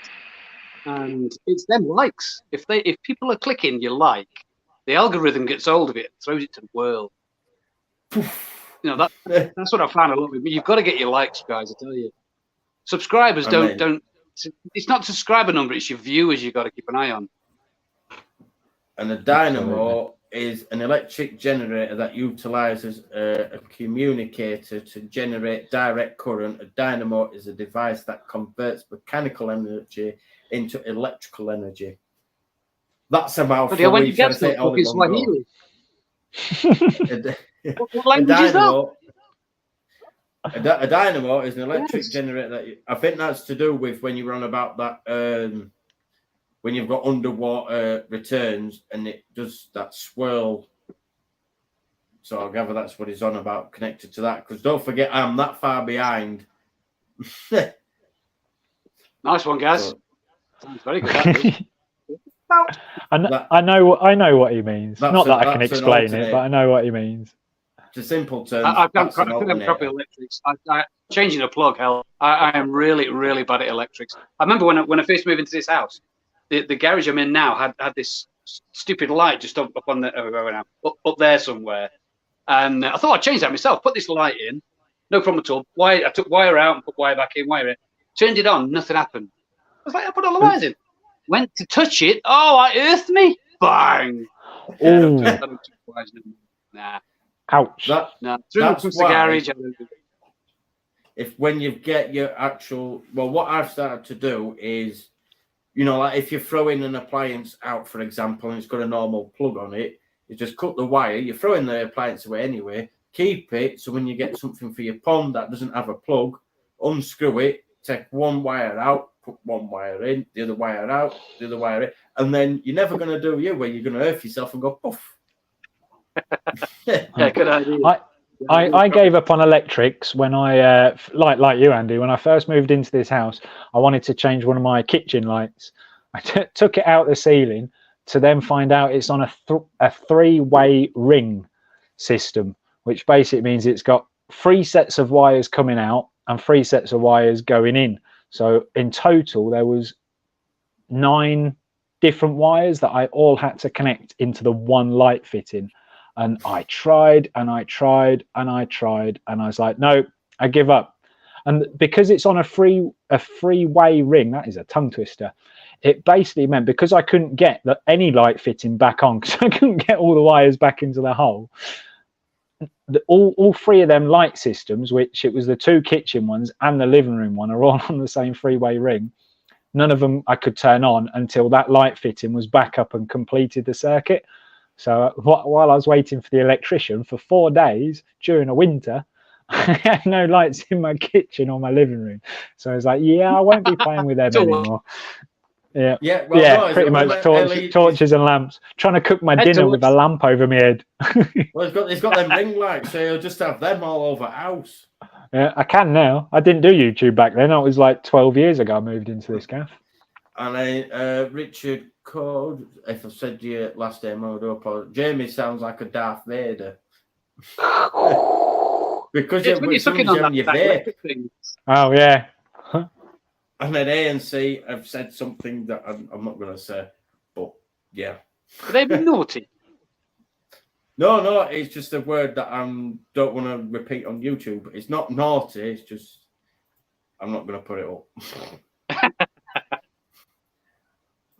And it's them likes. If people are clicking your like, the algorithm gets hold of it and throws it to the world. That's what I found a lot with me. You've got to get your likes, guys, I tell you. Subscribers don't. It's not subscriber number, it's your viewers you've got to keep an eye on. And a dynamo is an electric generator that utilizes a communicator to generate direct current. A dynamo is a device that converts mechanical energy into electrical energy. That's a mouthful. When you get to all in one go. What language is that? A dynamo is an electric generator. I think that's to do with when you run about that when you've got underwater returns and it does that swirl. So I gather that's what he's on about, connected to that. Because don't forget, I'm that far behind. Nice one, guys. Sounds very good. I know what he means. Not that I can explain it, but I know what he means. To simple terms, I've done proper electrics. Changing a plug, hell, I am really, really bad at electrics. I remember when I first moved into this house, the garage I'm in now had this stupid light just up on the up there somewhere, and I thought I'd change that myself. Put this light in, no problem at all. I took wire out and put wire back in. Wire in, turned it on, nothing happened. I was like, I put all the wires in. Went to touch it. Oh, it earthed me. Bang. Nah. Ouch. Through the garage. If when you get your actual, what I've started to do is, like if you're throwing an appliance out, for example, and it's got a normal plug on it, you just cut the wire. You're throwing the appliance away anyway. Keep it so when you get something for your pond that doesn't have a plug, unscrew it, take one wire out, put one wire in, the other wire out, the other wire in, and then you're never going to do where you're going to earth yourself and go poof. Yeah, good idea. I gave up on electrics when I like you, Andy. When I first moved into this house, I wanted to change one of my kitchen lights. I took it out the ceiling to then find out it's on a three-way ring system, which basically means it's got 3 sets of wires coming out and 3 sets of wires going in. So in total, there was 9 different wires that I all had to connect into the one light fitting. And I tried and I tried and I tried, and I was like, no, I give up. And because it's on a three-way ring, that is a tongue twister. It basically meant because I couldn't get any light fitting back on, because I couldn't get all the wires back into the hole, all 3 of them light systems, which it was the 2 kitchen ones and the living room one, are all on the same 3-way ring. None of them I could turn on until that light fitting was back up and completed the circuit. So while I was waiting for the electrician for 4 days during a winter, I had no lights in my kitchen or my living room. So I was like, I won't be playing with them anymore. Yeah, pretty much torches and lamps. Trying to cook my dinner with a lamp over my head. Well, he's got them ring lights, so he'll just have them all over the house. Yeah, I can now. I didn't do YouTube back then. That was like 12 years ago I moved into this gaff. And Richard Code, if I said to you last time, Jamie sounds like a Darth Vader. Because when you're sucking on that electric thing. Oh, yeah. And then ANC have said something that I'm not going to say, but yeah. They've been naughty. No, it's just a word that I don't want to repeat on YouTube. It's not naughty, it's just I'm not going to put it up.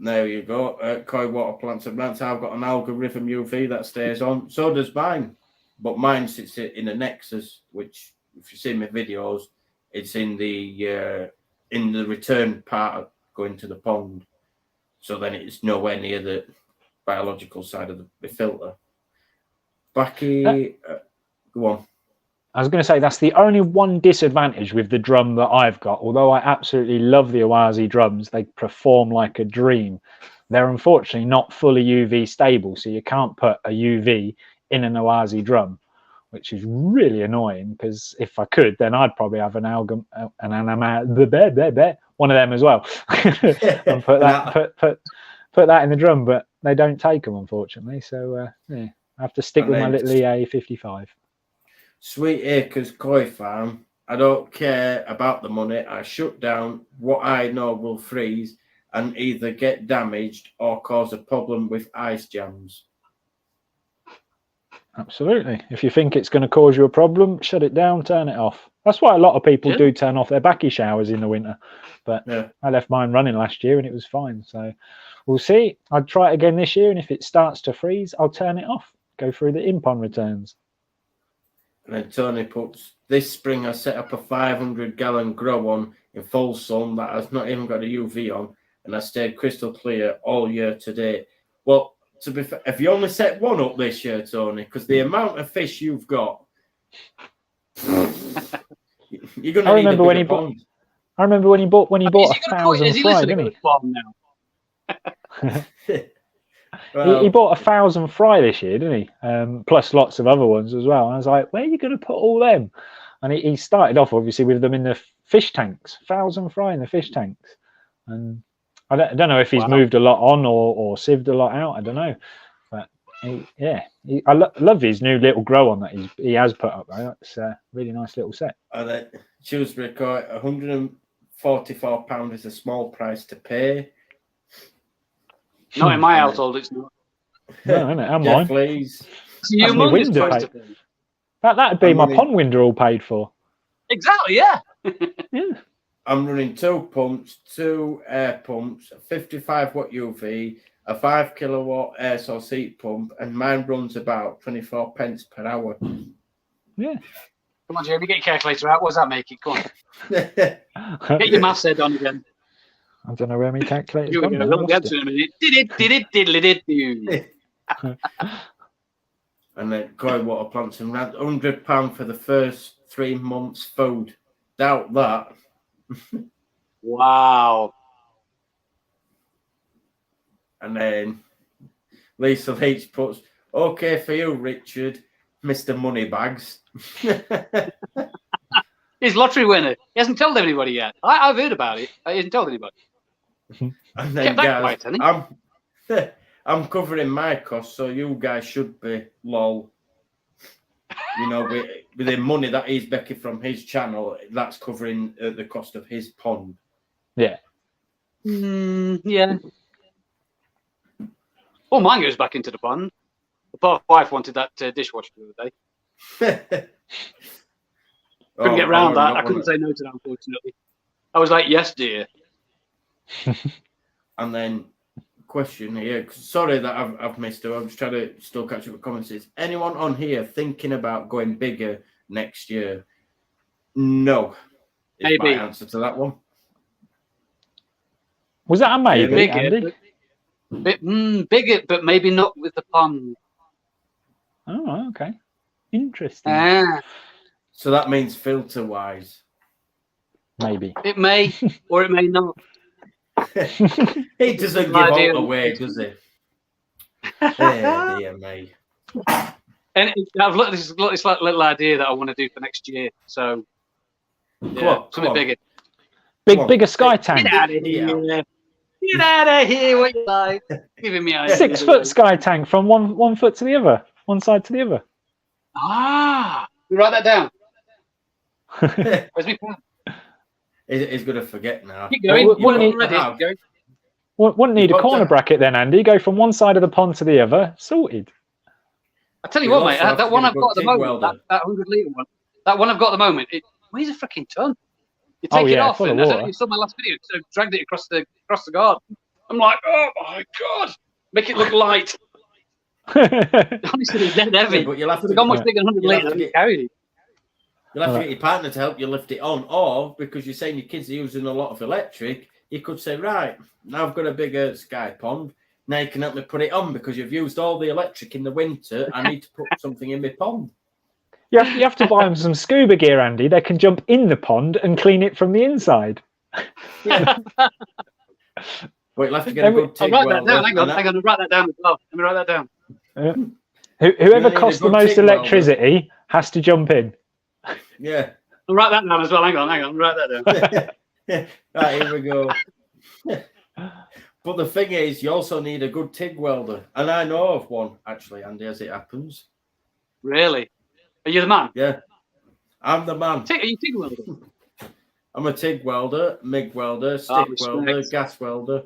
There you go. Koi water plants and plants. I've got an algorithm UV that stays on. So does mine. But mine sits in a Nexus, which, if you see my videos, it's in the return part of going to the pond. So then it's nowhere near the biological side of the filter. Backy, go on. I was going to say that's the only one disadvantage with the drum that I've got. Although I absolutely love the Oazi drums, they perform like a dream. They're unfortunately not fully UV stable, so you can't put a UV in an Oazi drum, which is really annoying. Because if I could, then I'd probably have one of them as well, and put that in the drum. But they don't take them, unfortunately. So yeah, I have to stick with my little EA 55. Sweet Acres Koi Farm. I don't care about the money. I shut down what I know will freeze and either get damaged or cause a problem with ice jams. Absolutely. If you think it's going to cause you a problem, shut it down, turn it off. That's why a lot of people do turn off their backy showers in the winter. But I left mine running last year and it was fine. So we'll see. I'll try it again this year. And if it starts to freeze, I'll turn it off. Go through the in-pond returns. And then Tony puts, this spring I set up a 500-gallon grow on in full sun that has not even got a UV on, and I stayed crystal clear all year to date. Well, to be fair, if you only set one up this year, Tony, because the amount of fish you've got, you're going to need a bigger pond. I remember when he bought 1,000 fry, didn't he? Well, he bought 1,000 fry this year, didn't he? Plus lots of other ones as well. And I was like, where are you going to put all them? And he started off, obviously, with them in the fish tanks. 1,000 fry in the fish tanks. And I don't know if he's moved a lot on or sieved a lot out. I don't know. But, I love his new little grow on that he has put up. Right? It's a really nice little set. Shrewsbury Koi, £144 is a small price to pay. Not in my household, it's not. No, isn't it? And mine. Please. That'd be my pond window all paid for. Exactly, yeah. I'm running 2 pumps, 2 air pumps, a 55 watt UV, a 5 kilowatt air source heat pump, and mine runs about 24 pence per hour. Yeah. Come on, Jeremy, get your calculator out. What does that make it? Come on. Get your maths head on again. I don't know where my calculator's Here we gone. go. We'll get to it in a minute. Did it. And then Koi water plants and around £100 for the first 3 months food. Doubt that. Wow. And then Lisa Leach puts, okay for you, Richard, Mr. Moneybags. He's lottery winner. He hasn't told anybody yet. I've heard about it. He hasn't told anybody. And then guys, I'm covering my costs, so you guys should be lol. You know, with the money that he's making from his channel, that's covering the cost of his pond. Yeah. Yeah. Well, mine goes back into the pond. The wife wanted that dishwasher the other day. Couldn't get around that. I couldn't say no to that, unfortunately. I was like, yes, dear. And then question here, sorry that I've missed it. I'm just trying to still catch up with comments. Is anyone on here thinking about going bigger next year? No. Is my answer to that one. Was that a maybe, bigger, Andy? Bigger, but maybe not with the pond. Oh, okay. Interesting. So that means filter-wise. Maybe. It may, or it may not. He doesn't give all away, does he? Dear me. And I've looked at this little idea that I want to do for next year. So, something bigger. Bigger sky tank. Get out of here. Get out of here. What you like? Giving me ideas. 6 foot sky tank from one foot to the other, one side to the other. You write that down. Where's my pen? He's going to forget now. Keep going. Wouldn't need a corner bracket then, Andy. Go from one side of the pond to the other. Sorted. I tell you what, mate. That one I've got at the moment, that 100 litre one, that one I've got at the moment, it weighs a freaking ton. You take it yeah, off, full of and I don't know water. if you saw my last video. So I dragged it across the garden. I'm like, oh my god, make it look light. Honestly, it's dead heavy. Yeah, but you'll have It's to, almost bigger than 100 you'll have litres. to get- Carried it. you'll have to get your partner to help you lift it on, or because you're saying your kids are using a lot of electric, you could say, right, now I've got a bigger sky pond. Now you can help me put it on because you've used all the electric in the winter. I need to put something in my pond. You have to buy them some scuba gear, Andy. They can jump in the pond and clean it from the inside. Yeah. But you'll have to get a good I'll TIG write that welder. down. Hang on, and I'll write that down as well. Let me write that down. Whoever need a costs the good most TIG welder. electricity has to jump in. Yeah. I'll write that down as well. Hang on, write that down. Right, here we go. But the thing is, you also need a good TIG welder. And I know of one, actually, Andy, as it happens. Really? Are you the man? Yeah. I'm the man. Are you TIG welder? I'm a TIG welder, MIG welder, stick respect. welder, gas welder.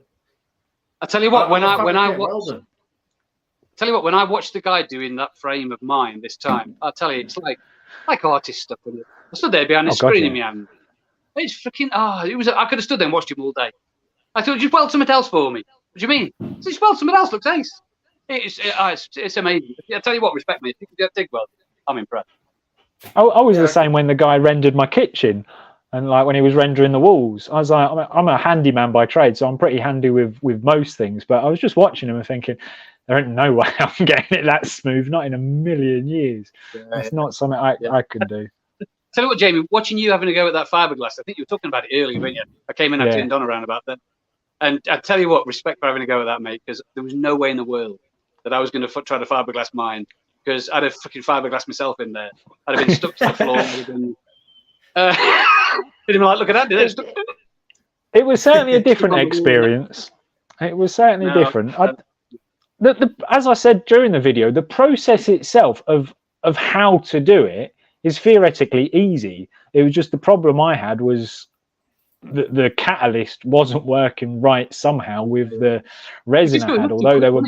I tell you what, when I fabricate watched, welder. tell you what, when I watched the guy doing that frame of mine this time, I'll tell you, it's like artist stuff. Isn't it? I stood there behind the Oh, God, screen yeah. in my hand. It's freaking, it was. I could have stood there and watched him all day. I thought, just weld something else for me. What do you mean? Just weld something else. Looks ace. It's amazing. I tell you what, respect me. If you can get TIG weld, I'm impressed. I was Yeah. the same when the guy rendered my kitchen, and like when he was rendering the walls. I was like, I'm a handyman by trade, so I'm pretty handy with most things. But I was just watching him and thinking, there ain't no way I'm getting it that smooth. Not in a million years. It's not something I could do. Tell you what, Jamie, watching you having a go at that fiberglass, I think you were talking about it earlier, weren't you? I came in after Yeah. and Don around about that. And I tell you what, respect for having a go at that, mate, because there was no way in the world that I was going to try to fiberglass mine, because I'd have fucking fiberglass myself in there. I'd have been stuck to the floor. I'd have been, didn't even like look at that, did it? It was certainly a different on the wall, experience. It was certainly No, different. As I said during the video, the process itself of how to do it is theoretically easy. It was just the problem I had was the catalyst wasn't working right somehow with the resin I had, although they were.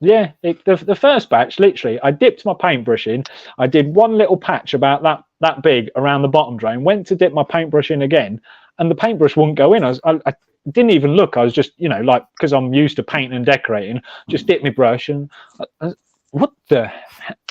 Yeah, the first batch, literally, I dipped my paintbrush in. I did one little patch about that big around the bottom drain, went to dip my paintbrush in again, and the paintbrush wouldn't go in. I didn't even look. I was just, like, because I'm used to painting and decorating, just dip my brush and what the?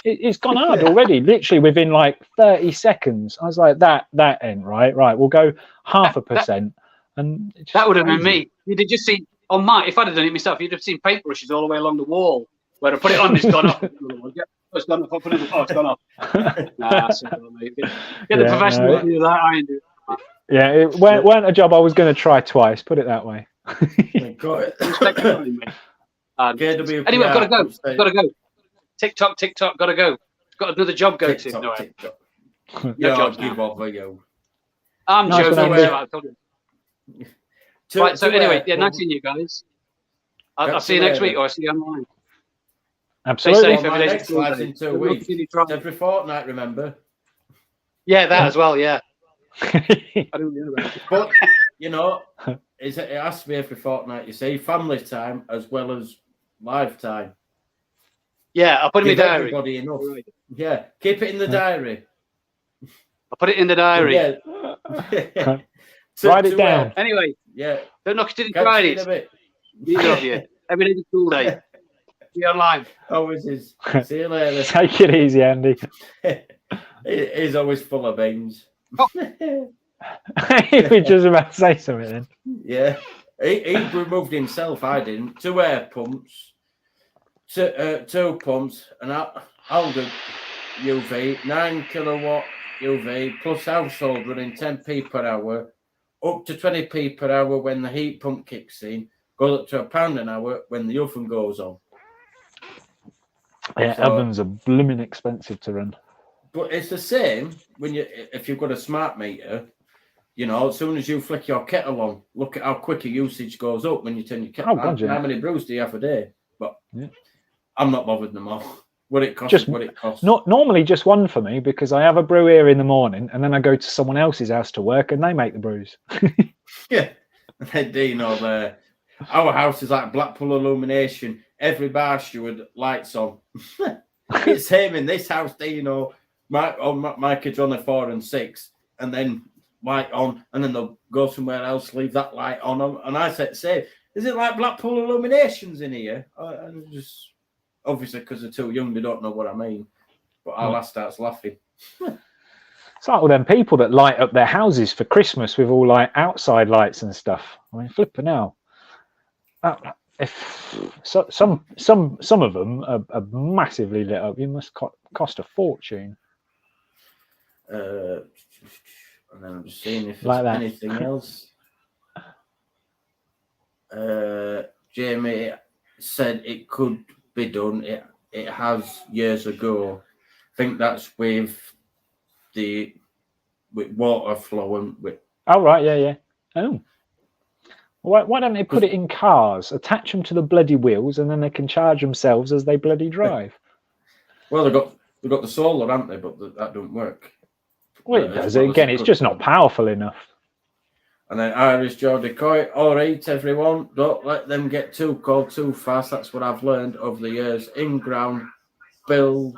It's gone hard already, literally within like 30 seconds. I was like, that ain't right. Right, we'll go 0.5%. And it's That would have been crazy. me. You'd have just seen, on mine, if I'd have done it myself, you'd have seen paintbrushes all the way along the wall where I put it on, it's gone off. It's gone off. I put it in the pot, it's gone off. Nah, simple, mate. Get the Yeah, professional no. to do that. I ain't doing it. Yeah, it weren't a job I was going to try twice, put it that way. Got it. Respect your money, mate. KWPR, Anyway, I've got to go. upstate. Got to go. TikTok, got to go. Got another job go to. TikTok, No, TikTok. no Yeah, jobs give now. over you. I'm Nice joking. one, Andy. I told you. Right, so anyway, nice seeing you guys. I'll see you next week, or I'll see you online. Absolutely. safe. My every day's next a school live's day. in 2 Good luck weeks. to you, try. It's every fortnight, remember? Yeah, that as well. Yeah, I don't know about it. But, it has to be every fortnight, you see. Family time as well as live time. Yeah, I'll put it in Give my diary. everybody enough. Right. Yeah, keep it in the diary. I'll put it in the diary. Yeah. Write it down. Anyway, Yeah. don't knock it till you Catch tried you in a it. bit. Neither of you. Every day's a school day. Be online. Always is. See you later. Take it easy, Andy. He's always full of beans. If you're just about to say something then. Yeah. He removed himself, I didn't. 2 air pumps, 2 pumps, and Alder UV, 9 kilowatt UV, plus household running 10p per hour, up to 20p per hour when the heat pump kicks in, goes up to £1 an hour when the oven goes on. Yeah, So- ovens are blooming expensive to run. But it's the same if you've got a smart meter. As soon as you flick your kettle on, look at how quick your usage goes up when you turn your kettle Oh, on. God, yeah. How many brews do you have a day? But Yeah. I'm not bothered no more. What it costs, Just what it costs. Not normally just one for me because I have a brew here in the morning and then I go to someone else's house to work and they make the brews. Yeah. Our house is like Blackpool Illumination. Every bar steward lights on. It's same in this house, my kids are only 4 and 6. And then light on, and then they'll go somewhere else, leave that light on. And I said, "Say, is it like Blackpool Illuminations in here?" And just obviously because they're too young, they don't know what I mean. But our last starts laughing. It's like all them people that light up their houses for Christmas with all like outside lights and stuff. I mean, flipping out. If so, some of them are massively lit up, you must cost a fortune. And then I'm just seeing if Like there's that. anything else. Jamie said it could be done. It has years ago. I think that's with water flowing. Oh right, yeah. Oh, why don't they put it in cars? Attach them to the bloody wheels, and then they can charge themselves as they bloody drive. Well, they've got the solar, haven't they? But that don't work. Well, it does. Again, it's just not powerful enough. And then Irish Geordie Coy, all right, everyone, don't let them get too cold too fast. That's what I've learned over the years. In-ground build,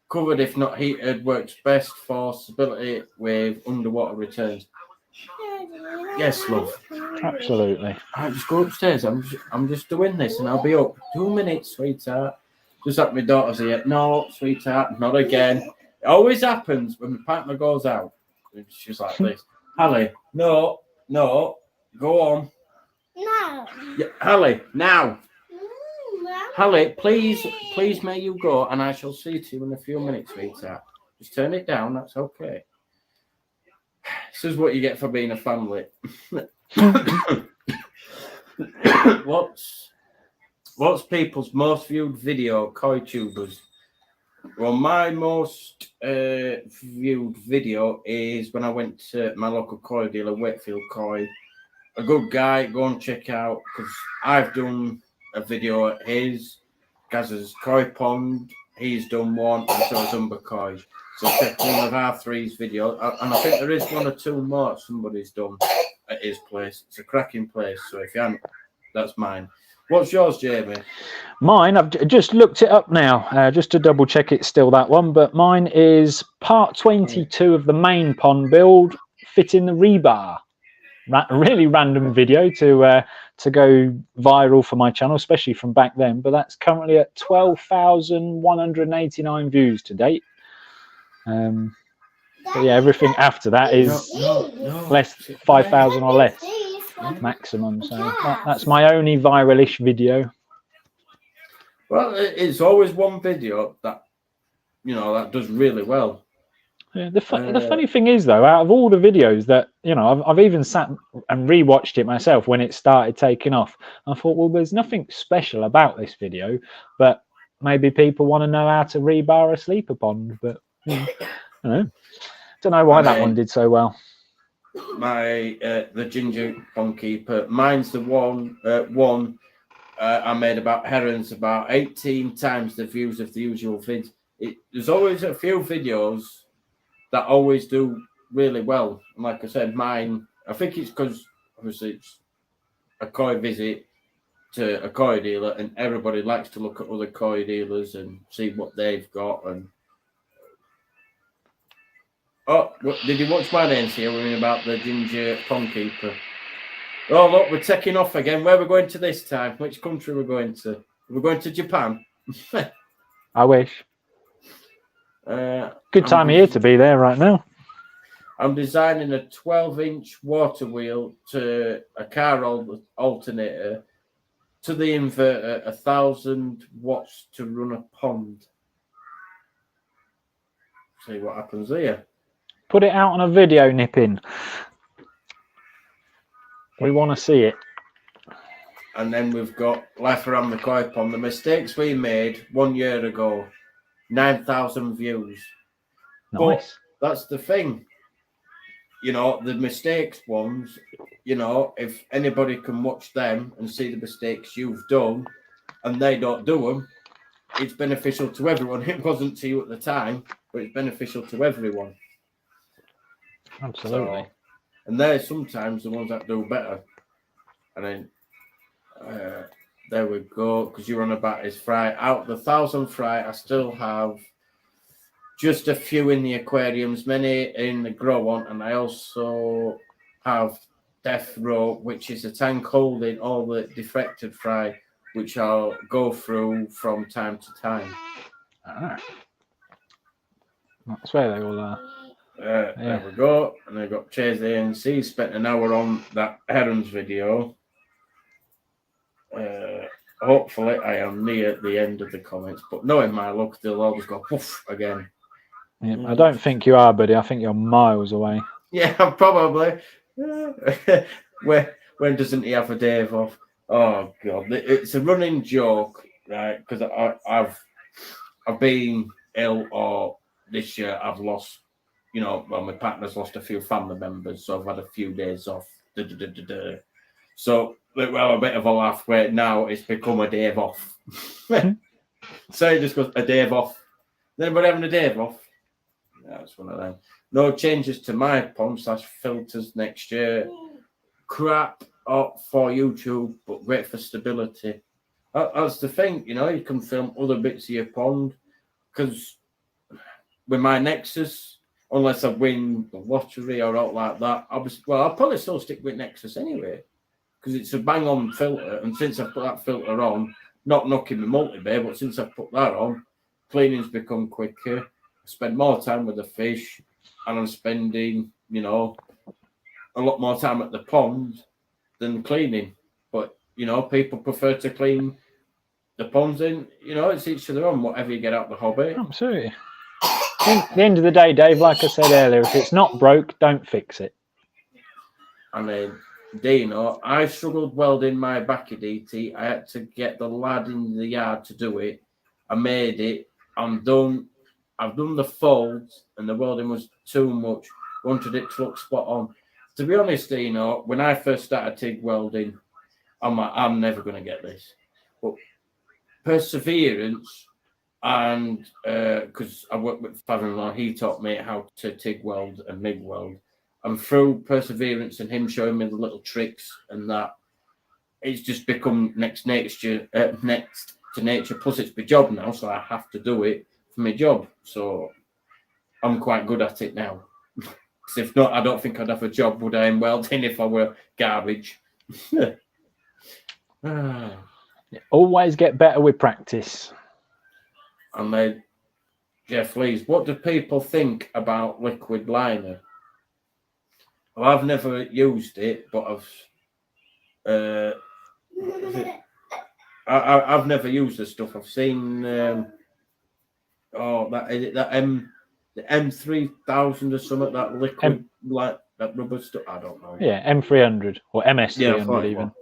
covered if not heated, works best for stability with underwater returns. Yes, love. Absolutely. I just go upstairs. I'm just doing this, and I'll be up 2 minutes, sweetheart. Just like my daughter's here. No, sweetheart, not again. It always happens when my partner goes out. She's like this. Hallie, no, go on. No. Yeah, Hallie, now. Hallie, please may you go, and I shall see to you in a few minutes, sweetheart. Just turn it down, that's okay. This is what you get for being a family. What's people's most viewed video, koi tubers? Well, my most viewed video is when I went to my local koi dealer, Wakefield Koi. A good guy, go and check out, because I've done a video at his, Gaz's Koi Pond. He's done one, and so has Umber Koi. So check one of our three's video, and I think there is one or two more somebody's done at his place. It's a cracking place, so if you haven't, that's mine. What's yours, Jamie? Mine, I've just looked it up now, just to double check it's still that one, but mine is part 22 of the main pond build, fitting the rebar. A really random video to go viral for my channel, especially from back then, but that's currently at 12,189 views to date. But yeah, everything after that is less 5,000 or less maximum. So that's my only viral-ish video. Well, it's always one video that that does really well. Yeah, the funny thing is, though, out of all the videos that I've even sat and rewatched it myself when it started taking off. I thought, well, there's nothing special about this video, but maybe people want to know how to rebar a sleeper pond. But I don't know why that one did so well. The ginger pond keeper. Mine's the one I made about herons, about 18 times the views of the usual vids. There's always a few videos that always do really well. And like I said, mine, I think it's because obviously it's a koi visit to a koi dealer, and everybody likes to look at other koi dealers and see what they've got. And did you watch my dance here about the ginger pond keeper? Oh, look, we're taking off again. Where are we going to this time? Which country we're going to? We're going to Japan. I wish. Good time of year to be there right now. I'm designing a 12-inch water wheel to a car alternator to the inverter, 1,000 watts to run a pond. See what happens here. Put it out on a video, Nippin. We want to see it. And then we've got Life Around the Koi Pond. The mistakes we made 1 year ago, 9,000 views. Nice. But that's the thing. The mistakes ones, if anybody can watch them and see the mistakes you've done and they don't do them, it's beneficial to everyone. It wasn't to you at the time, but it's beneficial to everyone. Absolutely. And they're sometimes the ones that do better. And then there we go, because you're on about his fry. Out the 1,000 fry, I still have just a few in the aquariums, many in the grow on, and I also have Death Row, which is a tank holding all the defected fry, which I'll go through from time to time. That's where they all are. There we go. And I got Chase ANC, spent an hour on that Herons video. Hopefully, I am near the end of the comments, but knowing my luck, they'll all just go poof again. Yeah, I don't think you are, buddy. I think you're miles away. Yeah, probably. When doesn't he have a day off? Oh God, it's a running joke, right? Because I've been ill, or this year I've lost. You know, well, my partner's lost a few family members, so I've had a few days off. So, well, a bit of a laugh where now it's become a day off. So he just goes, a day off. Is anybody having a day off? That's one of them. No changes to my pond / filters next year. Crap for YouTube, but great for stability. That's the thing, you know, you can film other bits of your pond, because with my Nexus, unless I win the lottery or out like that, I'll probably still stick with Nexus anyway, because it's a bang-on filter, and since I've put that filter on, not knocking the multi-bay, but since I've put that on, cleaning's become quicker. I spend more time with the fish, and I'm spending, you know, a lot more time at the pond than cleaning. But, you know, people prefer to clean the ponds in, you know, it's each to their own, whatever you get out of the hobby. Absolutely. At the end of the day, Dave, like I said earlier, if it's not broke, don't fix it. And then, Dino, I struggled welding my backy DT. I had to get the lad in the yard to do it. I made it. I'm done. I've done the folds, and the welding was too much. Wanted it to look spot on. To be honest, Dino, when I first started TIG welding, I'm like, I'm never going to get this. But perseverance, and because I worked with father-in-law, he taught me how to TIG weld and MIG weld. And through perseverance and him showing me the little tricks and that, it's just become next to nature. Plus, it's my job now, so I have to do it for my job. So I'm quite good at it now. Because if not, I don't think I'd have a job, would I, in welding, if I were garbage. Always get better with practice. And then, Jeff Lees, what do people think about liquid liner? Well, I've never used it, but I've never used the stuff. I've seen the M3000 or something, that liquid like that rubber stuff. I don't know. Yeah, M300 or MS300 even. Well.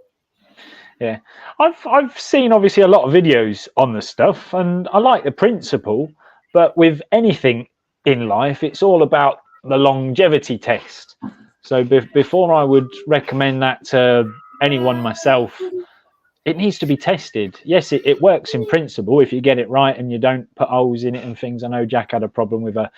Yeah, I've seen obviously a lot of videos on the stuff, and I like the principle. But with anything in life, it's all about the longevity test. So before I would recommend that to anyone myself, it needs to be tested. Yes, it works in principle if you get it right and you don't put holes in it and things. I know Jack had a problem with a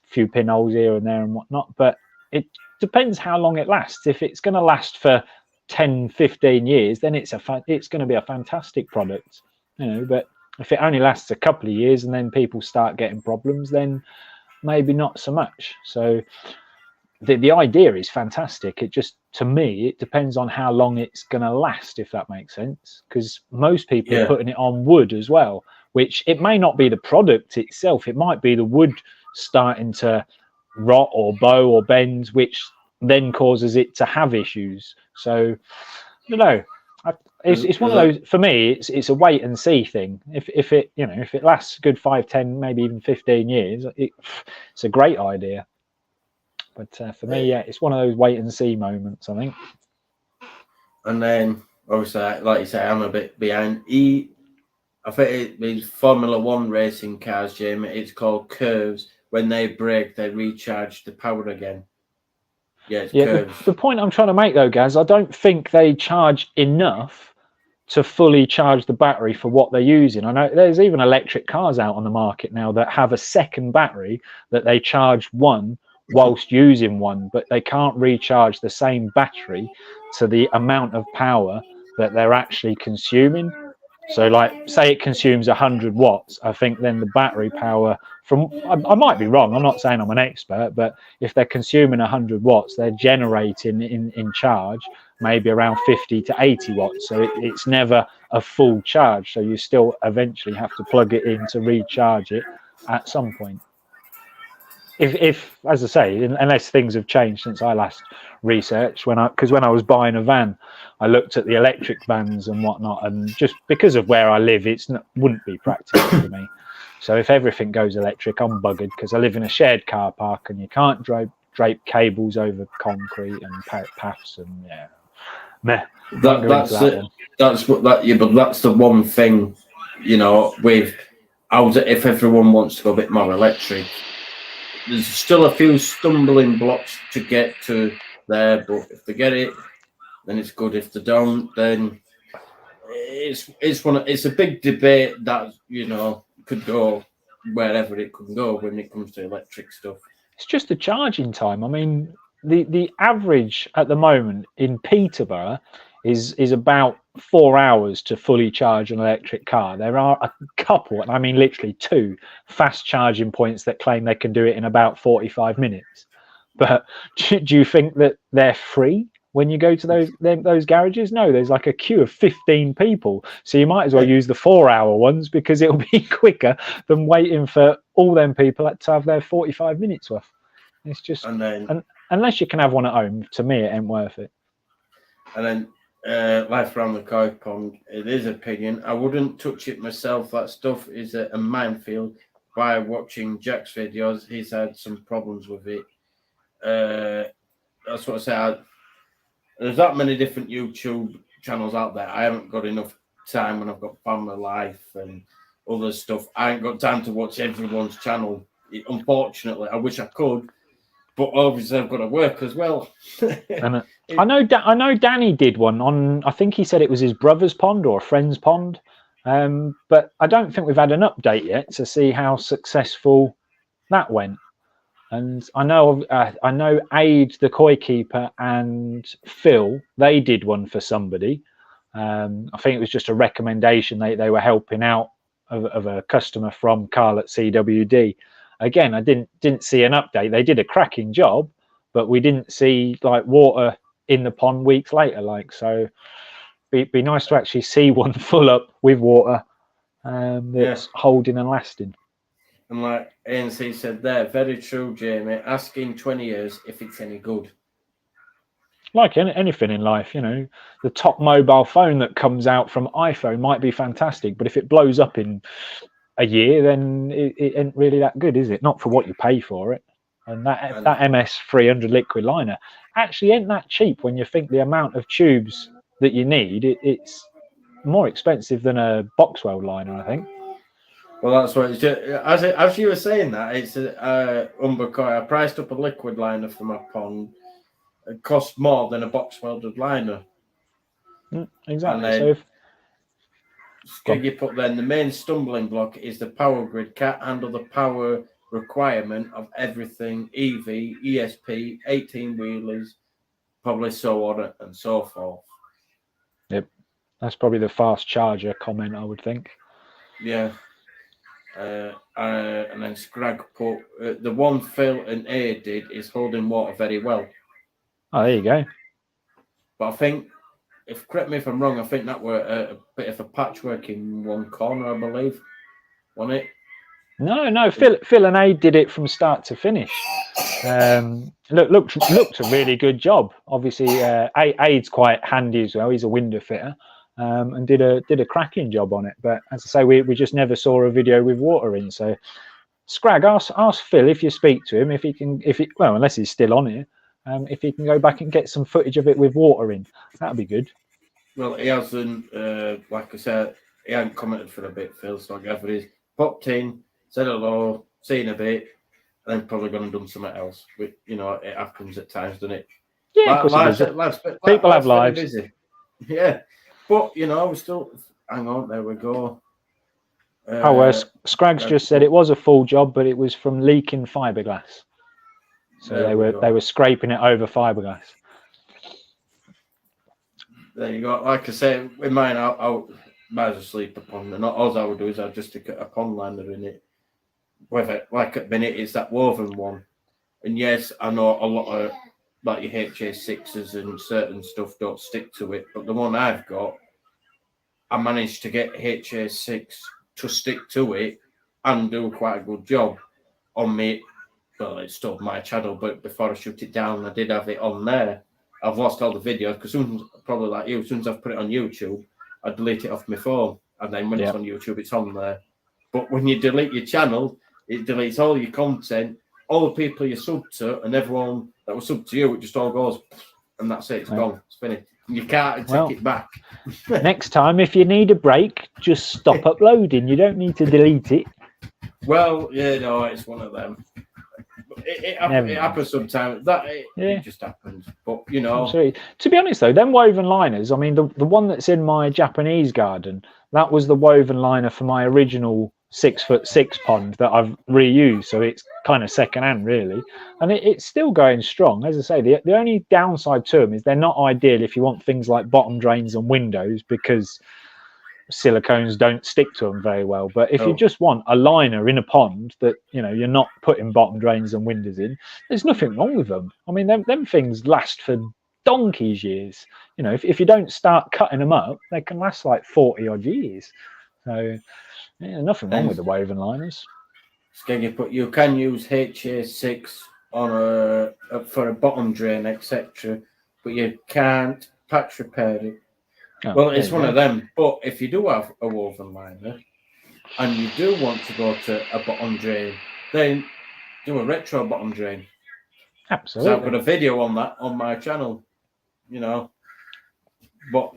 few pinholes here and there and whatnot, but it depends how long it lasts. If it's going to last for 10, 15 years, then it's going to be a fantastic product, you know. But if it only lasts a couple of years and then people start getting problems, then maybe not so much. So the idea is fantastic. It just, to me, it depends on how long it's going to last, if that makes sense. Because most people are putting it on wood as well, which it may not be the product itself. It might be the wood starting to rot or bow or bend, which then causes it to have issues. So, you know, it's one of those, for me, it's a wait and see thing. If it lasts a good 5, 10, maybe even 15 years, it's a great idea. But for me, it's one of those wait and see moments, I think. And then, obviously, like you say, I'm a bit behind. I think it means Formula One racing cars, Jamie. It's called curves. When they brake, they recharge the power again. Yeah, it's curves. The point I'm trying to make, though, Gaz, I don't think they charge enough to fully charge the battery for what they're using. I know there's even electric cars out on the market now that have a second battery that they charge one whilst using one, but they can't recharge the same battery to the amount of power that they're actually consuming. So, like, say it consumes 100 watts, I think then the battery power from, I might be wrong, I'm not saying I'm an expert, but if they're consuming 100 watts, they're generating in charge maybe around 50 to 80 watts. So it's never a full charge. So you still eventually have to plug it in to recharge it at some point. If as I say, unless things have changed since I last researched, because when I was buying a van, I looked at the electric vans and whatnot, and just because of where I live, wouldn't be practical for me. So if everything goes electric, I'm buggered because I live in a shared car park and you can't drape cables over concrete and paths and meh. That's the one thing, with if everyone wants to go a bit more electric. There's still a few stumbling blocks to get to there, but if they get it, then it's good. If they don't, then it's a big debate that could go wherever it can go when it comes to electric stuff. It's just the charging time. I mean, the average at the moment in Peterborough is about 4 hours to fully charge an electric car. There are a couple, and I mean literally 2 fast charging points that claim they can do it in about 45 minutes. But do you think that they're free when you go to those garages? No, there's like a queue of 15 people. So you might as well use the 4-hour ones because it'll be quicker than waiting for all them people to have their 45 minutes worth. It's just, unless you can have one at home, to me, it ain't worth it. And then life around the koi pond, it is opinion. I wouldn't touch it myself. That stuff is a minefield. By watching Jack's videos, he's had some problems with it. That's what I say. There's that many different YouTube channels out there. I haven't got enough time when I've got family life and other stuff. I ain't got time to watch everyone's channel. Unfortunately, I wish I could, but obviously I've got to work as well. And I know Danny did one on, I think he said it was his brother's pond or a friend's pond, but I don't think we've had an update yet to see how successful that went. And I know Aid, the koi keeper, and Phil, they did one for somebody. I think it was just a recommendation. They were helping out of a customer from Carl at CWD. Again, I didn't see an update. They did a cracking job, but we didn't see like water in the pond weeks later. So be nice to actually see one full up with water that's holding and lasting. And like ANC said there, very true, Jamie. Ask in 20 years if it's any good. Like anything in life, the top mobile phone that comes out from iPhone might be fantastic, but if it blows up in a year, then it ain't really that good, is it? Not for what you pay for it. And that MS 300 liquid liner actually ain't that cheap when you think the amount of tubes that you need. It's more expensive than a Boxwell liner, I think. Well, that's what it's just, as you were saying that, it's Umbercoy. I priced up a liquid liner for my pond. It cost more than a box welded liner. Exactly. And then, you put then the main stumbling block is the power grid. Can't handle the power requirement of everything: EV, ESP, 18-wheelers, probably so on and so forth. Yep, that's probably the fast charger comment, I would think. Yeah. And then Scrag put the one Phil and A did is holding water very well. Oh, there you go. But I think, correct me if I'm wrong, I think that were a bit of a patchwork in one corner, I believe, wasn't it? No. Phil and A did it from start to finish. Looked a really good job. Obviously, Aid's quite handy as well. He's a window fitter. And did a cracking job on it, but as I say, we just never saw a video with water in. So, Scrag, ask Phil if you speak to him unless he's still on here, if he can go back and get some footage of it with water in, that'd be good. Well, he hasn't, like I said, he hasn't commented for a bit, Phil. So I gather he's popped in, said hello, seen a bit, and then probably gone and done something else. But, it happens at times, doesn't it? Yeah, people have lives. Busy. Yeah. But, we still, hang on, there we go. Scraggs just said it was a full job, but it was from leaking fiberglass. So they were scraping it over fiberglass. There you go. Like I say, with mine, might as well sleep a pond. And all I would do is I'd just stick a pond liner in it. Whether, like at the minute, it's that woven one. And yes, I know a lot of like your HA6s and certain stuff don't stick to it, but the one I've got, I managed to get HA6 to stick to it and do quite a good job on me. Well, it's still my channel, but before I shoot it down, I did have it on there. I've lost all the videos because soon, probably like you, as soon as I've put it on YouTube, I delete it off my phone, and then when it's on YouTube, it's on there. But when you delete your channel, it deletes all your content, all the people you sub to, and everyone that was sub to you. It just all goes, and that's it. It's gone. It's finished. You can't take it back. Next time, if you need a break, just stop uploading. You don't need to delete it. Well, yeah, no, it's one of them. It happens sometimes. It just happens. But you know, absolutely. To be honest, though, them woven liners. I mean, the one that's in my Japanese garden, that was the woven liner for my original 6'6" pond that I've reused. So it's kind of secondhand, really, and it's still going strong. As I say, the only downside to them is they're not ideal if you want things like bottom drains and windows, because silicones don't stick to them very well. But if you just want a liner in a pond that, you know, you're not putting bottom drains and windows in, there's nothing wrong with them. I mean, them things last for donkey's years. You know, if you don't start cutting them up, they can last like 40 odd years. So yeah, nothing wrong with the woven liners. But you can use HA6 on for a bottom drain, etc., but you can't patch repair it. Well, it's one of them. But if you do have a woven liner and you do want to go to a bottom drain, then do a retro bottom drain. Absolutely. So I've got a video on that on my channel, you know. But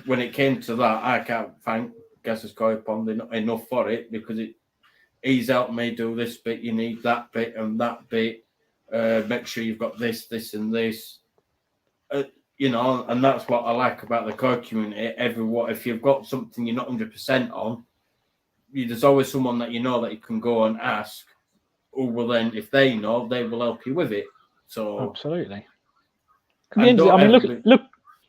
when it came to that, I can't thank Gas's Koi Pond enough for it, because he's helped me do this bit. You need that bit and that bit. Make sure you've got this, and this. You know, and that's what I like about the koi community. If you've got something you're not 100% on, there's always someone that you know that you can go and ask, who will then, if they know, they will help you with it. So absolutely. I mean,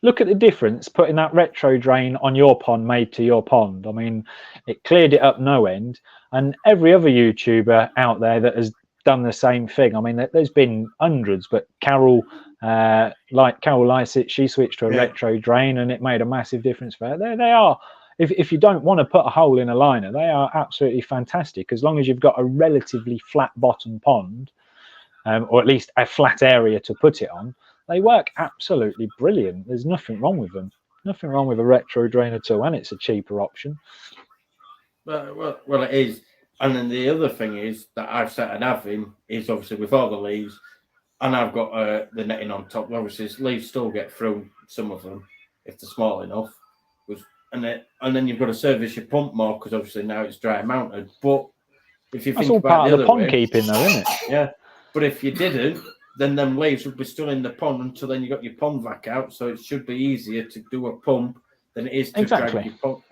look at the difference putting that retro drain on your pond made to your pond. I mean, it cleared it up no end, and every other YouTuber out there that has done the same thing. I mean, there's been hundreds, but Carol Lysett, she switched to a retro drain and it made a massive difference for her. They are, if you don't want to put a hole in a liner, they are absolutely fantastic, as long as you've got a relatively flat bottom pond, or at least a flat area to put it on. They work absolutely brilliant. There's nothing wrong with them. Nothing wrong with a retro drain at all, and it's a cheaper option. Well, it is. And then the other thing is that I've started having is obviously with all the leaves, and I've got the netting on top. Obviously, leaves still get through some of them if they're small enough. And then you've got to service your pump more, because obviously now it's dry mounted. But if you think all about part the of the other pond way, keeping, though, isn't it? Yeah. But if you didn't, then them leaves would be still in the pond until then you got your pond vac out. So it should be easier to do a pump than it is to drag your pump.